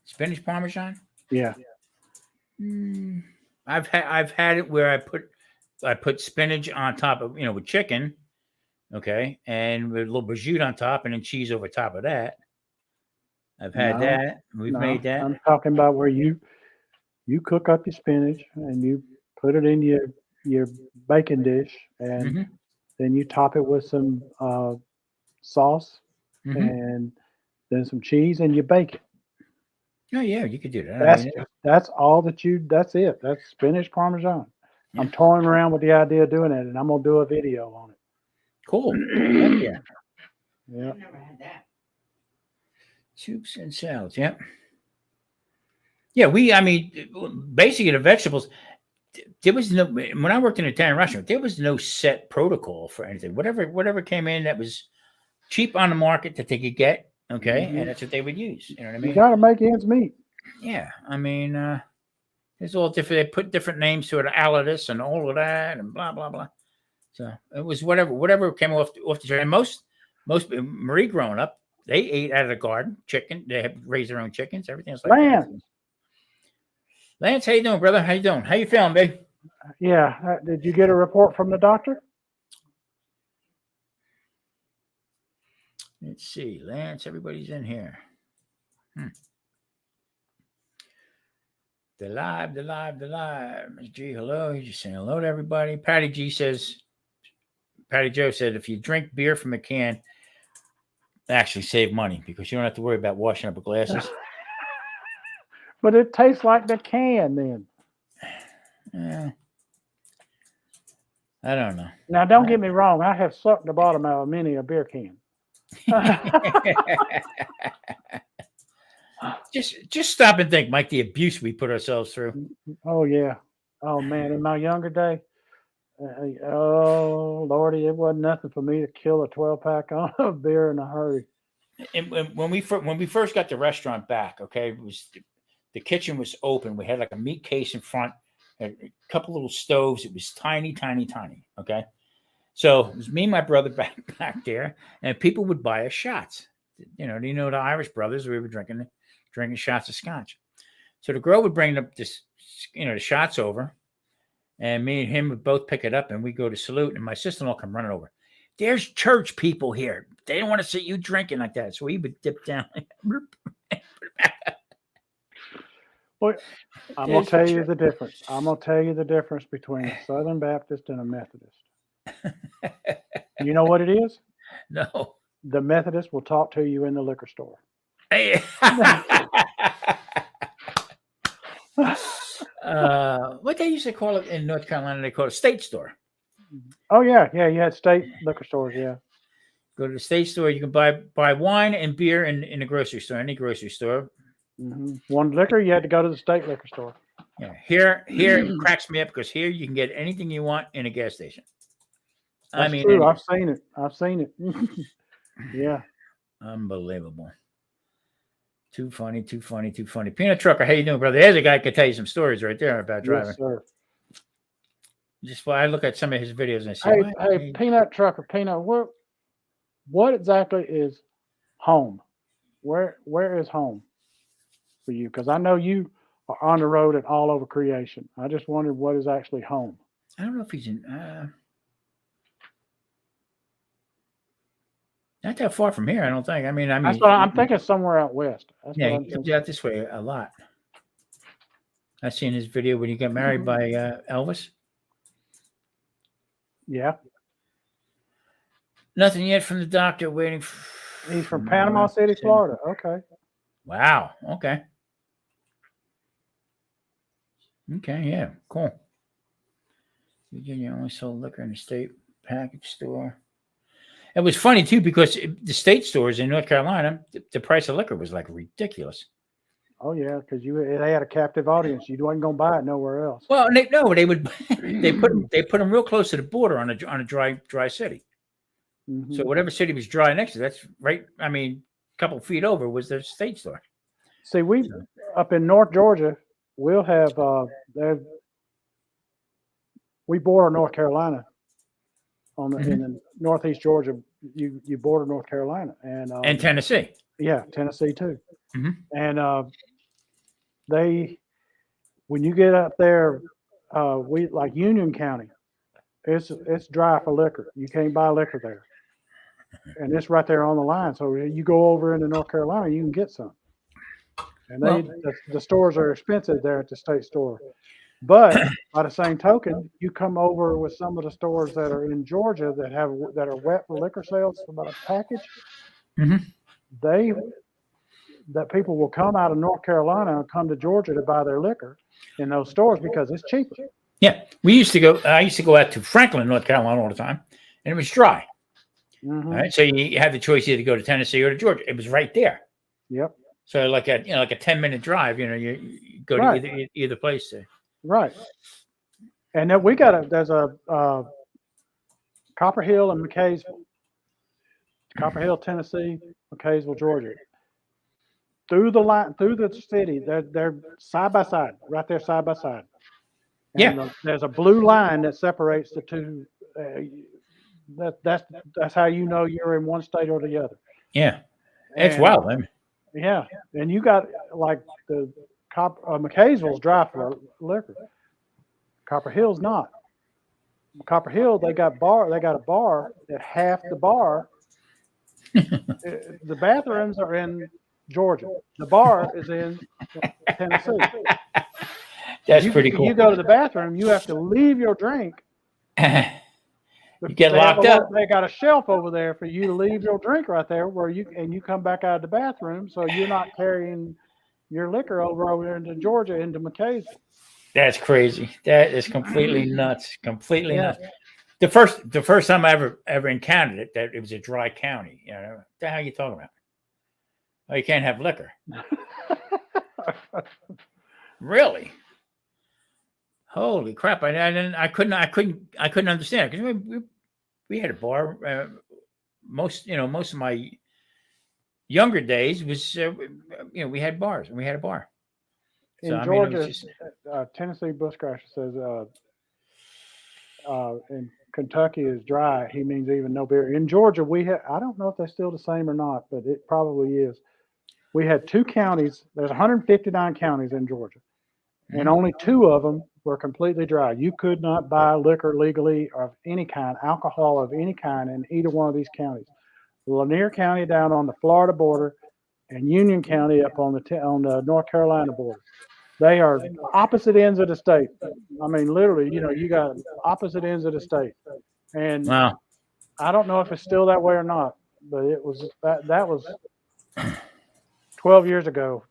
Speaker 2: Spinach parmesan?
Speaker 1: Yeah.
Speaker 2: I've had it where I put spinach on top of, with chicken, okay, and with a little prosciutto on top, and then cheese over top of that. I've had that. We've made that.
Speaker 1: I'm talking about where you cook up your spinach and you put it in your bacon dish, and then you top it with some sauce and then some cheese, and you bake it.
Speaker 2: Oh yeah, you could do that.
Speaker 1: That's all that that's it. That's spinach parmesan. Yeah. I'm toying around with the idea of doing it, and I'm gonna do a video on it.
Speaker 2: Cool. Yeah.
Speaker 1: Yeah.
Speaker 2: I've never had that. Soups and salads. Yep. Yeah, basically the vegetables. There was no, when I worked in an Italian restaurant, there was no set protocol for anything. Whatever came in that was cheap on the market that they could get, okay, and that's what they would use. You know what I mean?
Speaker 1: You got to make ends meet.
Speaker 2: Yeah, it's all different. They put different names to it, all of this and all of that, and blah blah blah. So it was whatever came off the tree. And most Marie growing up, they ate out of the garden, chicken. They had raised their own chickens, everything else like that. Lance, how you doing, brother? How you doing? How you feeling, babe?
Speaker 1: Yeah. Did you get a report from the doctor?
Speaker 2: Let's see, Lance. Everybody's in here. The live. Ms. G, hello. He's just saying hello to everybody. Patty Joe said, if you drink beer from a can, actually save money because you don't have to worry about washing up the glasses.
Speaker 1: But it tastes like the can then.
Speaker 2: Yeah. I don't know.
Speaker 1: Now, don't get me wrong. I have sucked the bottom out of many a beer can.
Speaker 2: Just stop and think, Mike, the abuse we put ourselves through.
Speaker 1: Oh, yeah. Oh, man. In my younger day, oh, Lordy, it wasn't nothing for me to kill a 12-pack on a beer in a hurry.
Speaker 2: And when we first got the restaurant back, okay, it was the kitchen was open. We had like a meat case in front, a couple little stoves. It was tiny, okay? So it was me and my brother back there, and people would buy us shots. The Irish brothers, we were drinking shots of scotch. So the girl would bring up this, the shots over, and me and him would both pick it up, and we go to salute, and my sister-in-law come running over. There's church people here. They don't want to see you drinking like that. So we would dip down.
Speaker 1: Well, I'm going to tell you the difference. I'm going to tell you the difference between a Southern Baptist and a Methodist. You know what it is?
Speaker 2: No.
Speaker 1: The Methodist will talk to you in the liquor store.
Speaker 2: Hey. What they used to call it in North Carolina, they call it a state store.
Speaker 1: Oh, yeah. Yeah, you had state liquor stores, yeah.
Speaker 2: Go to the state store. You can buy wine and beer in the grocery store, any grocery store.
Speaker 1: Mm-hmm. One liquor, you had to go to the state liquor store.
Speaker 2: Yeah, here it cracks me up because here you can get anything you want in a gas station.
Speaker 1: That's true. I've seen it. Yeah.
Speaker 2: Unbelievable. Too funny. Peanut Trucker, how you doing, brother? There's a guy who can tell you some stories right there about driving.
Speaker 1: Yes, sir.
Speaker 2: Just while I look at some of his videos and I say,
Speaker 1: hey, Peanut Trucker, what exactly is home? Where is home? for you? Because I know you are on the road and all over creation. I just wondered what is actually home.
Speaker 2: I don't know if he's in. Not that far from here, I don't think. I mean,
Speaker 1: That's what I'm thinking. Somewhere out west. That's
Speaker 2: Yeah,
Speaker 1: what I'm
Speaker 2: he comes
Speaker 1: thinking.
Speaker 2: out this way a lot. I seen his video when he got married by Elvis.
Speaker 1: Yeah,
Speaker 2: Nothing yet from the doctor. Waiting.
Speaker 1: he's from Panama City, Florida. Okay.
Speaker 2: Wow. Okay. Okay. Yeah. Cool. Virginia only sold liquor in the state package store. It was funny too because the state stores in North Carolina, the price of liquor was like ridiculous.
Speaker 1: Oh yeah, because they had a captive audience. You wasn't gonna buy it nowhere else.
Speaker 2: Well, they would they put them real close to the border on a dry city.
Speaker 1: Mm-hmm.
Speaker 2: So whatever city was dry next to, that's right. I mean, a couple feet over was the state store.
Speaker 1: See, we up in North Georgia, we'll have we border North Carolina on the in the northeast Georgia. You border North Carolina
Speaker 2: And Tennessee.
Speaker 1: Yeah, Tennessee too.
Speaker 2: Mm-hmm.
Speaker 1: And when you get up there, we like Union County, it's dry for liquor. You can't buy liquor there, and it's right there on the line. So you go over into North Carolina, you can get some. And the stores are expensive there at the state store. But by the same token, you come over with some of the stores that are in Georgia that are wet for liquor sales about a package.
Speaker 2: Mm-hmm.
Speaker 1: That people will come out of North Carolina and come to Georgia to buy their liquor in those stores because it's cheaper.
Speaker 2: Yeah, I used to go out to Franklin, North Carolina all the time, and it was dry.
Speaker 1: Mm-hmm.
Speaker 2: All right, so you had the choice either to go to Tennessee or to Georgia. It was right there.
Speaker 1: Yep.
Speaker 2: So like a 10-minute drive, you go to either place.
Speaker 1: Right. And then there's a Copper Hill and McCaysville. Copper Hill, Tennessee, McCaysville, Georgia. Through the city, they're side by side, right there, side by side. And there's a blue line that separates the two. That's how you know you're in one state or the other.
Speaker 2: Yeah, it's wild. I mean.
Speaker 1: Yeah, and you got like the McCaysville's dry for liquor. Copper Hill's not. Copper Hill, they got a bar that half the bar. The bathrooms are in Georgia. The bar is in Tennessee.
Speaker 2: That's pretty cool.
Speaker 1: You go to the bathroom, you have to leave your drink.
Speaker 2: You get locked up.
Speaker 1: They got a shelf over there for you to leave your drink right there where you come back out of the bathroom, so you're not carrying your liquor over into Georgia, into McCaysville. That's
Speaker 2: crazy. That is completely nuts. Completely nuts. The first time I ever encountered it, that it was a dry county. You know, what the hell are you talking about? Oh, you can't have liquor. Really? Holy crap! I couldn't understand it because we had a bar. Most of my younger days was we had bars and we had a bar.
Speaker 1: In Georgia, Tennessee Bushcrasher says in Kentucky is dry. He means even no beer. In Georgia, I don't know if they're still the same or not, but it probably is. We had two counties. There's 159 counties in Georgia, and only 2 of them were completely dry. You could not buy liquor legally of any kind, alcohol of any kind in either one of these counties. Lanier County down on the Florida border and Union County up on the North Carolina border. They are opposite ends of the state. I mean, literally, you got opposite ends of the state. And
Speaker 2: wow.
Speaker 1: I don't know if it's still that way or not, but it was that was 12 years ago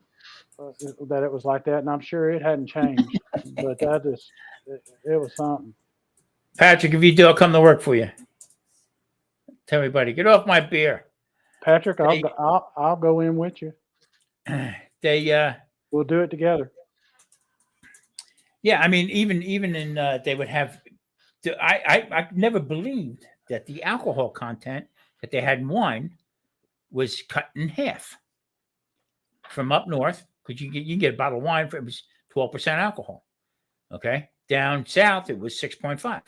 Speaker 1: that it was like that, and I'm sure it hadn't changed. But it was something.
Speaker 2: Patrick, if you do, I'll come to work for you. Tell everybody, get off my beer.
Speaker 1: Patrick, I'll go in with you. We'll do it together.
Speaker 2: Yeah, I mean, even in they would have. I never believed that the alcohol content that they had in wine was cut in half from up north, because you can get a bottle of wine for it was 12% alcohol. Okay, down south it was 6.5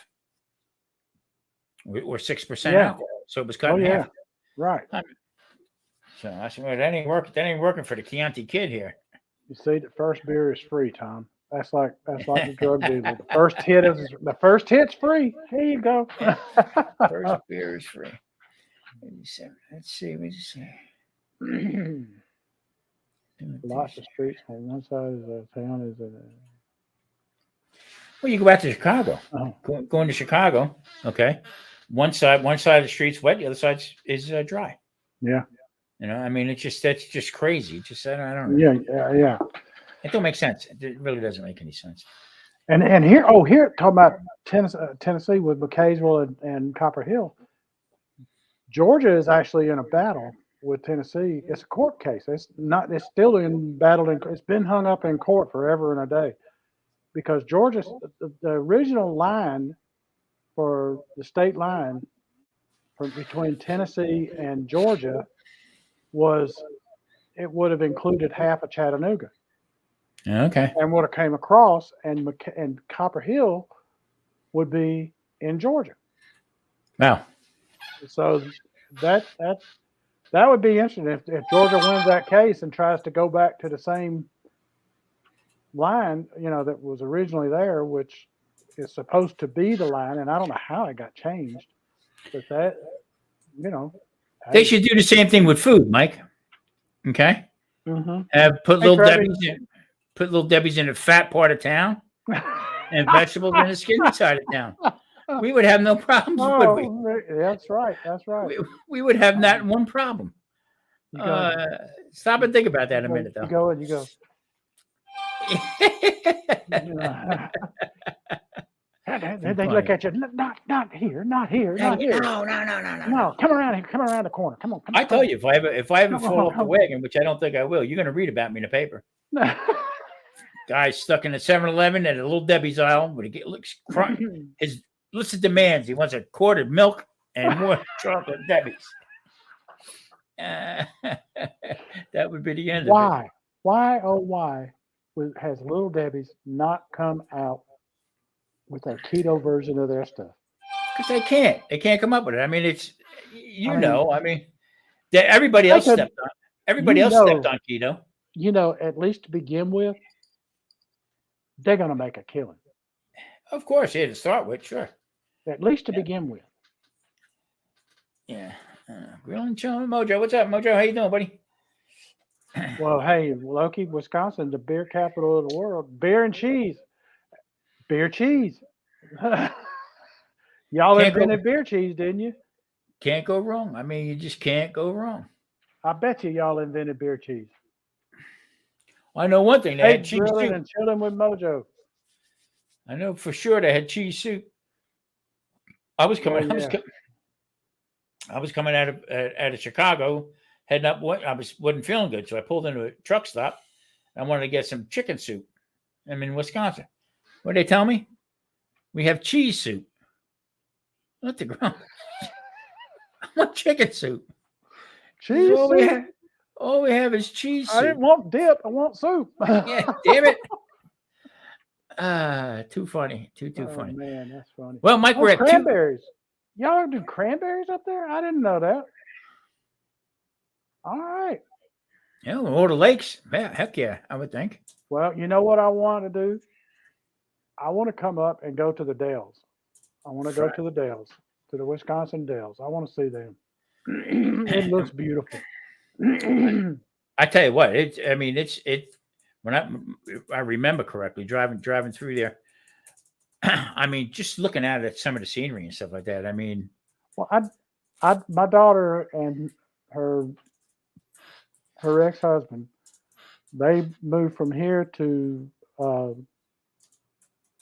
Speaker 2: or 6% alcohol, so it was cut in half.
Speaker 1: Right.
Speaker 2: So I said, well, that ain't working for the Chianti kid here.
Speaker 1: You see, the first beer is free, Tom. That's like the drug dealer. The first hit's free. Here you go.
Speaker 2: First beer is free. Let's see.
Speaker 1: Lots of streets on one side of the town is
Speaker 2: Well, you go back to Chicago.
Speaker 1: Oh.
Speaker 2: Going to Chicago, okay. One side of the street's wet, the other side is dry.
Speaker 1: Yeah.
Speaker 2: You know, I mean, that's just crazy. Just I don't know.
Speaker 1: Yeah.
Speaker 2: It don't make sense. It really doesn't make any sense.
Speaker 1: And here talking about Tennessee with McCaysville and Copper Hill. Georgia is actually in a battle with Tennessee. It's a court case. It's still in battle. It's been hung up in court forever and a day because Georgia, the original line for the state line between Tennessee and Georgia it would have included half of Chattanooga.
Speaker 2: Okay.
Speaker 1: And would have came across, and Copper Hill would be in Georgia.
Speaker 2: Wow.
Speaker 1: So that would be interesting if Georgia wins that case and tries to go back to the same line, that was originally there, which is supposed to be the line, and I don't know how it got changed, but that,
Speaker 2: They should do the same thing with food, Mike. Okay.
Speaker 1: Mm-hmm.
Speaker 2: Put little Debbie's in the fat part of town, and vegetables in the skinny side of town. We would have no problems, would we?
Speaker 1: That's right.
Speaker 2: We would have not one problem. Stop and think about that a minute, though.
Speaker 1: You go. They look at you. Not here.
Speaker 2: No.
Speaker 1: Come around here. Come around the corner. Come on.
Speaker 2: I tell you, if I ever fall off the wagon, which I don't think I will, you're going to read about me in the paper. Guy stuck in the 7-Eleven at a Little Debbie's aisle, but he looks crying. His list of demands: he wants a quart of milk and more chocolate Debbie's. That would be the end of it.
Speaker 1: Why has Little Debbie's not come out with a keto version of their stuff?
Speaker 2: Because they can't come up with it. I mean, it's everybody else stepped on keto.
Speaker 1: At least to begin with, they're going to make a killing.
Speaker 2: Of course, to start with, sure.
Speaker 1: At least to begin with.
Speaker 2: Yeah. Grilling, chilling, Mojo. What's up, Mojo? How you doing, buddy?
Speaker 1: Well, hey, Loki, Wisconsin, the beer capital of the world. Beer and cheese. Beer cheese. Y'all invented beer cheese, didn't you?
Speaker 2: Can't go wrong. I mean, you just can't go wrong.
Speaker 1: I bet y'all invented beer cheese.
Speaker 2: I know one thing. They had cheese soup.
Speaker 1: And chilling with Mojo.
Speaker 2: I know for sure they had cheese soup. I was coming out of Chicago, heading up. Wasn't feeling good, so I pulled into a truck stop. I wanted to get some chicken soup. I'm in Wisconsin. What did they tell me? We have cheese soup. What the ground? I want chicken soup.
Speaker 1: Cheese soup?
Speaker 2: All we have is cheese soup.
Speaker 1: I didn't want dip. I want soup.
Speaker 2: Yeah, damn it. Too funny. Too funny.
Speaker 1: Man, that's funny.
Speaker 2: Well, Mike, we're at
Speaker 1: cranberries. Y'all do cranberries up there? I didn't know that. All right.
Speaker 2: Yeah, or the lakes. Yeah, heck yeah, I would think.
Speaker 1: Well, you know what I want to do? I want to come up and go to the Dells. I want to go to the Dells, to the Wisconsin Dells. I want to see them. It looks beautiful.
Speaker 2: I tell you what, when I remember correctly, driving through there. I mean, just looking at some of the scenery and stuff like that. I mean,
Speaker 1: well, my daughter and her ex-husband, they moved from here to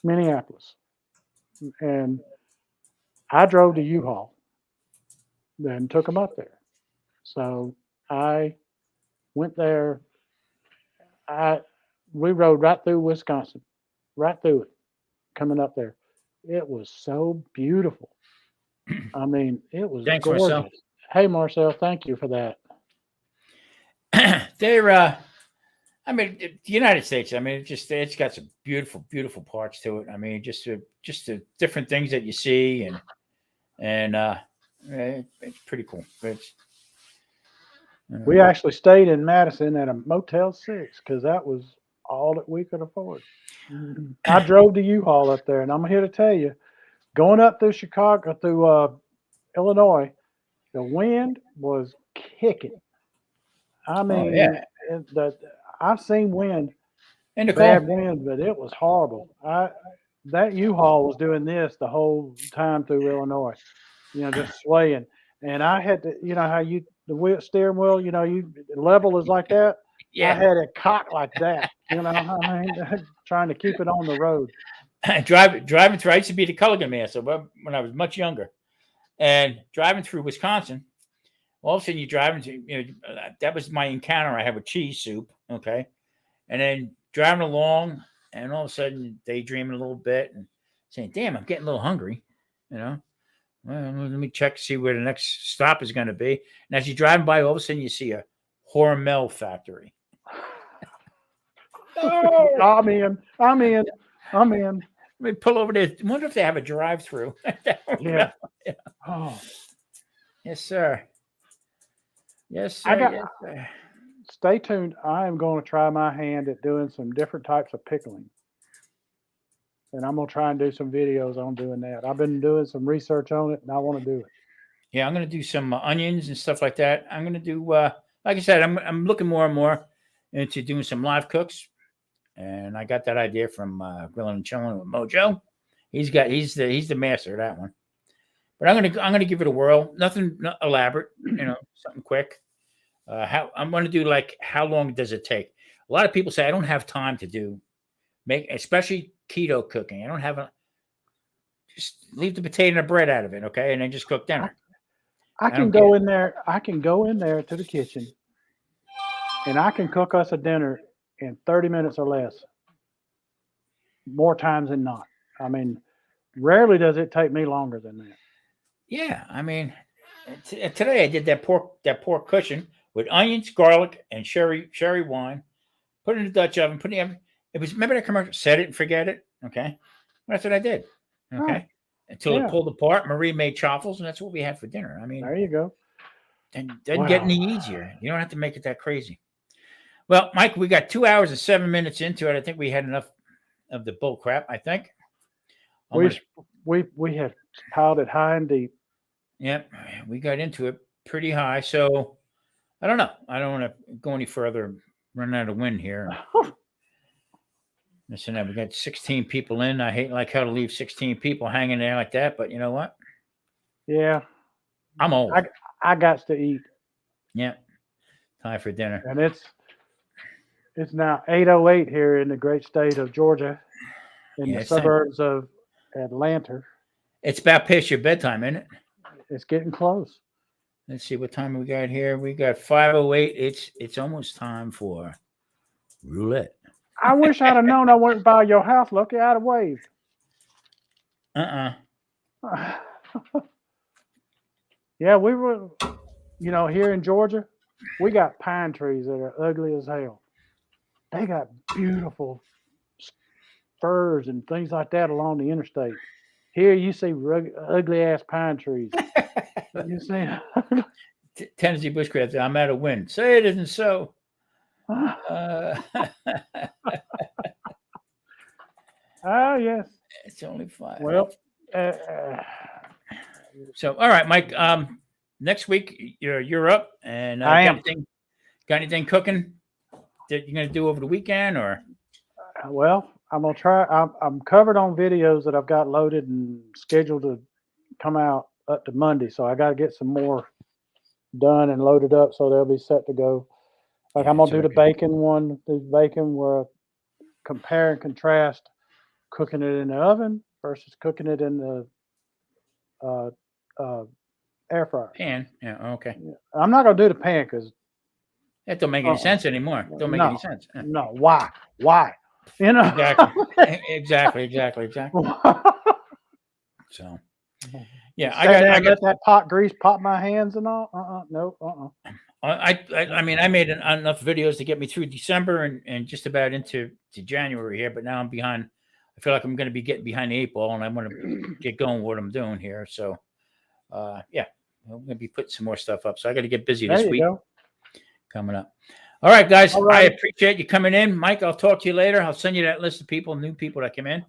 Speaker 1: Minneapolis, and I drove to U-Haul, then took them up there. So I went there. We rode right through Wisconsin, right through it, coming up there. It was so beautiful. I mean, it was
Speaker 2: Thanks,
Speaker 1: gorgeous.
Speaker 2: Marcel.
Speaker 1: Hey, Marcel, thank you for that.
Speaker 2: They're, the United States. I mean, it's got some beautiful, beautiful parts to it. I mean, just the different things that you see, and it's pretty cool.
Speaker 1: We actually stayed in Madison at a Motel 6 because that was all that we could afford. I drove the U-Haul up there, and I'm here to tell you, going up through Chicago, through Illinois, the wind was kicking. I
Speaker 2: Oh yeah,
Speaker 1: mean, I've seen wind,
Speaker 2: and
Speaker 1: bad
Speaker 2: Nicole.
Speaker 1: wind, but it was horrible. That U-Haul was doing this the whole time through Illinois, just swaying. And I had to, how the steering wheel, you level is like that. I
Speaker 2: Yeah,
Speaker 1: had it cocked like that, I mean, trying to keep it on the road.
Speaker 2: driving through. I used to be the Culligan Master when I was much younger, and driving through Wisconsin. All of a sudden, you're driving to, that was my encounter I had with cheese soup. Okay. And then driving along, and all of a sudden, daydreaming a little bit and saying, damn, I'm getting a little hungry. Well, let me check to see where the next stop is going to be. And as you're driving by, all of a sudden, you see a Hormel factory. Oh,
Speaker 1: I'm in. Let
Speaker 2: me pull over there. I wonder if they have a drive-through.
Speaker 1: Yeah. Oh.
Speaker 2: Yes, sir. Yes, sir. Yes, sir.
Speaker 1: Stay tuned. I am going to try my hand at doing some different types of pickling. And I'm going to try and do some videos on doing that. I've been doing some research on it, and I want to do it.
Speaker 2: Yeah, I'm going to do some onions and stuff like that. I'm going to do, like I said, I'm looking more and more into doing some live cooks. And I got that idea from Grilling and Chilling with Mojo. He's the master of that one. But I'm gonna give it a whirl. Nothing elaborate, something quick. How I'm gonna do, like, how long does it take? A lot of people say I don't have time to especially keto cooking. I don't have just leave the potato and the bread out of it, okay, and then just cook dinner.
Speaker 1: I can go in there. I can go in there to the kitchen, and I can cook us a dinner in 30 minutes or less. More times than not. I mean, rarely does it take me longer than that.
Speaker 2: Yeah, I mean, today I did that pork cushion with onions, garlic, and sherry wine. Put it in the Dutch oven. It was, remember that commercial? Set it and forget it. Okay, that's what I did. Okay,
Speaker 1: Right.
Speaker 2: Until it pulled apart. Marie made chaffles, and that's what we had for dinner. I mean,
Speaker 1: there you go.
Speaker 2: And doesn't get any easier. You don't have to make it that crazy. Well, Mike, we got 2 hours and 7 minutes into it. I think we had enough of the bull crap. I think
Speaker 1: we had piled it high and deep.
Speaker 2: Yep, we got into it pretty high. So I don't know. I don't want to go any further. Run out of wind here. Listen, we got 16 people in. I hate like how to leave 16 people hanging there like that, but you know what?
Speaker 1: Yeah,
Speaker 2: I'm old.
Speaker 1: I got to eat.
Speaker 2: Yeah, time for dinner.
Speaker 1: And it's now 8:08 here in the great state of Georgia, in the suburbs of Atlanta.
Speaker 2: It's about past your bedtime, isn't it?
Speaker 1: It's getting close.
Speaker 2: Let's see what time we got here. We got 5:08. It's almost time for roulette.
Speaker 1: I wish I'd have known I went by your house. Look, I'd have waved. Yeah, we were, here in Georgia, we got pine trees that are ugly as hell. They got beautiful firs and things like that along the interstate. Here you see ugly ass pine trees. You see?
Speaker 2: Tennessee bushcraft. I'm out of wind. Say it isn't so.
Speaker 1: Yes.
Speaker 2: It's only 5.
Speaker 1: Well,
Speaker 2: so all right, Mike. Next week you're up, and
Speaker 1: I am.
Speaker 2: Got anything cooking that you're gonna do over the weekend, or?
Speaker 1: Well, I'm gonna try. I'm covered on videos that I've got loaded and scheduled to come out up to Monday, so I got to get some more done and loaded up so they'll be set to go. Like I'm gonna do the bacon one. The bacon where I compare and contrast cooking it in the oven versus cooking it in the air fryer.
Speaker 2: Pan. Yeah. Okay.
Speaker 1: I'm not gonna do the pan because
Speaker 2: that don't make any sense anymore. Don't make any sense.
Speaker 1: No. Why?
Speaker 2: Exactly. So, yeah,
Speaker 1: I got that pot grease pop my hands and all. No.
Speaker 2: I mean, I made enough videos to get me through December and just about into January here, but now I'm behind. I feel like I'm going to be getting behind the 8 ball, and I want to get going with what I'm doing here. So, yeah, I'm going to be putting some more stuff up. So I got to get busy this week. Coming up. All right, guys.
Speaker 1: All
Speaker 2: I
Speaker 1: right.
Speaker 2: appreciate you coming in. Mike, I'll talk to you later. I'll send you that list of people, new people that come in.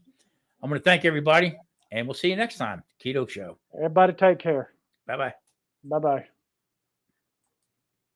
Speaker 2: I'm going to thank everybody, and we'll see you next time. Keto Show.
Speaker 1: Everybody take care.
Speaker 2: Bye-bye.
Speaker 1: Bye-bye.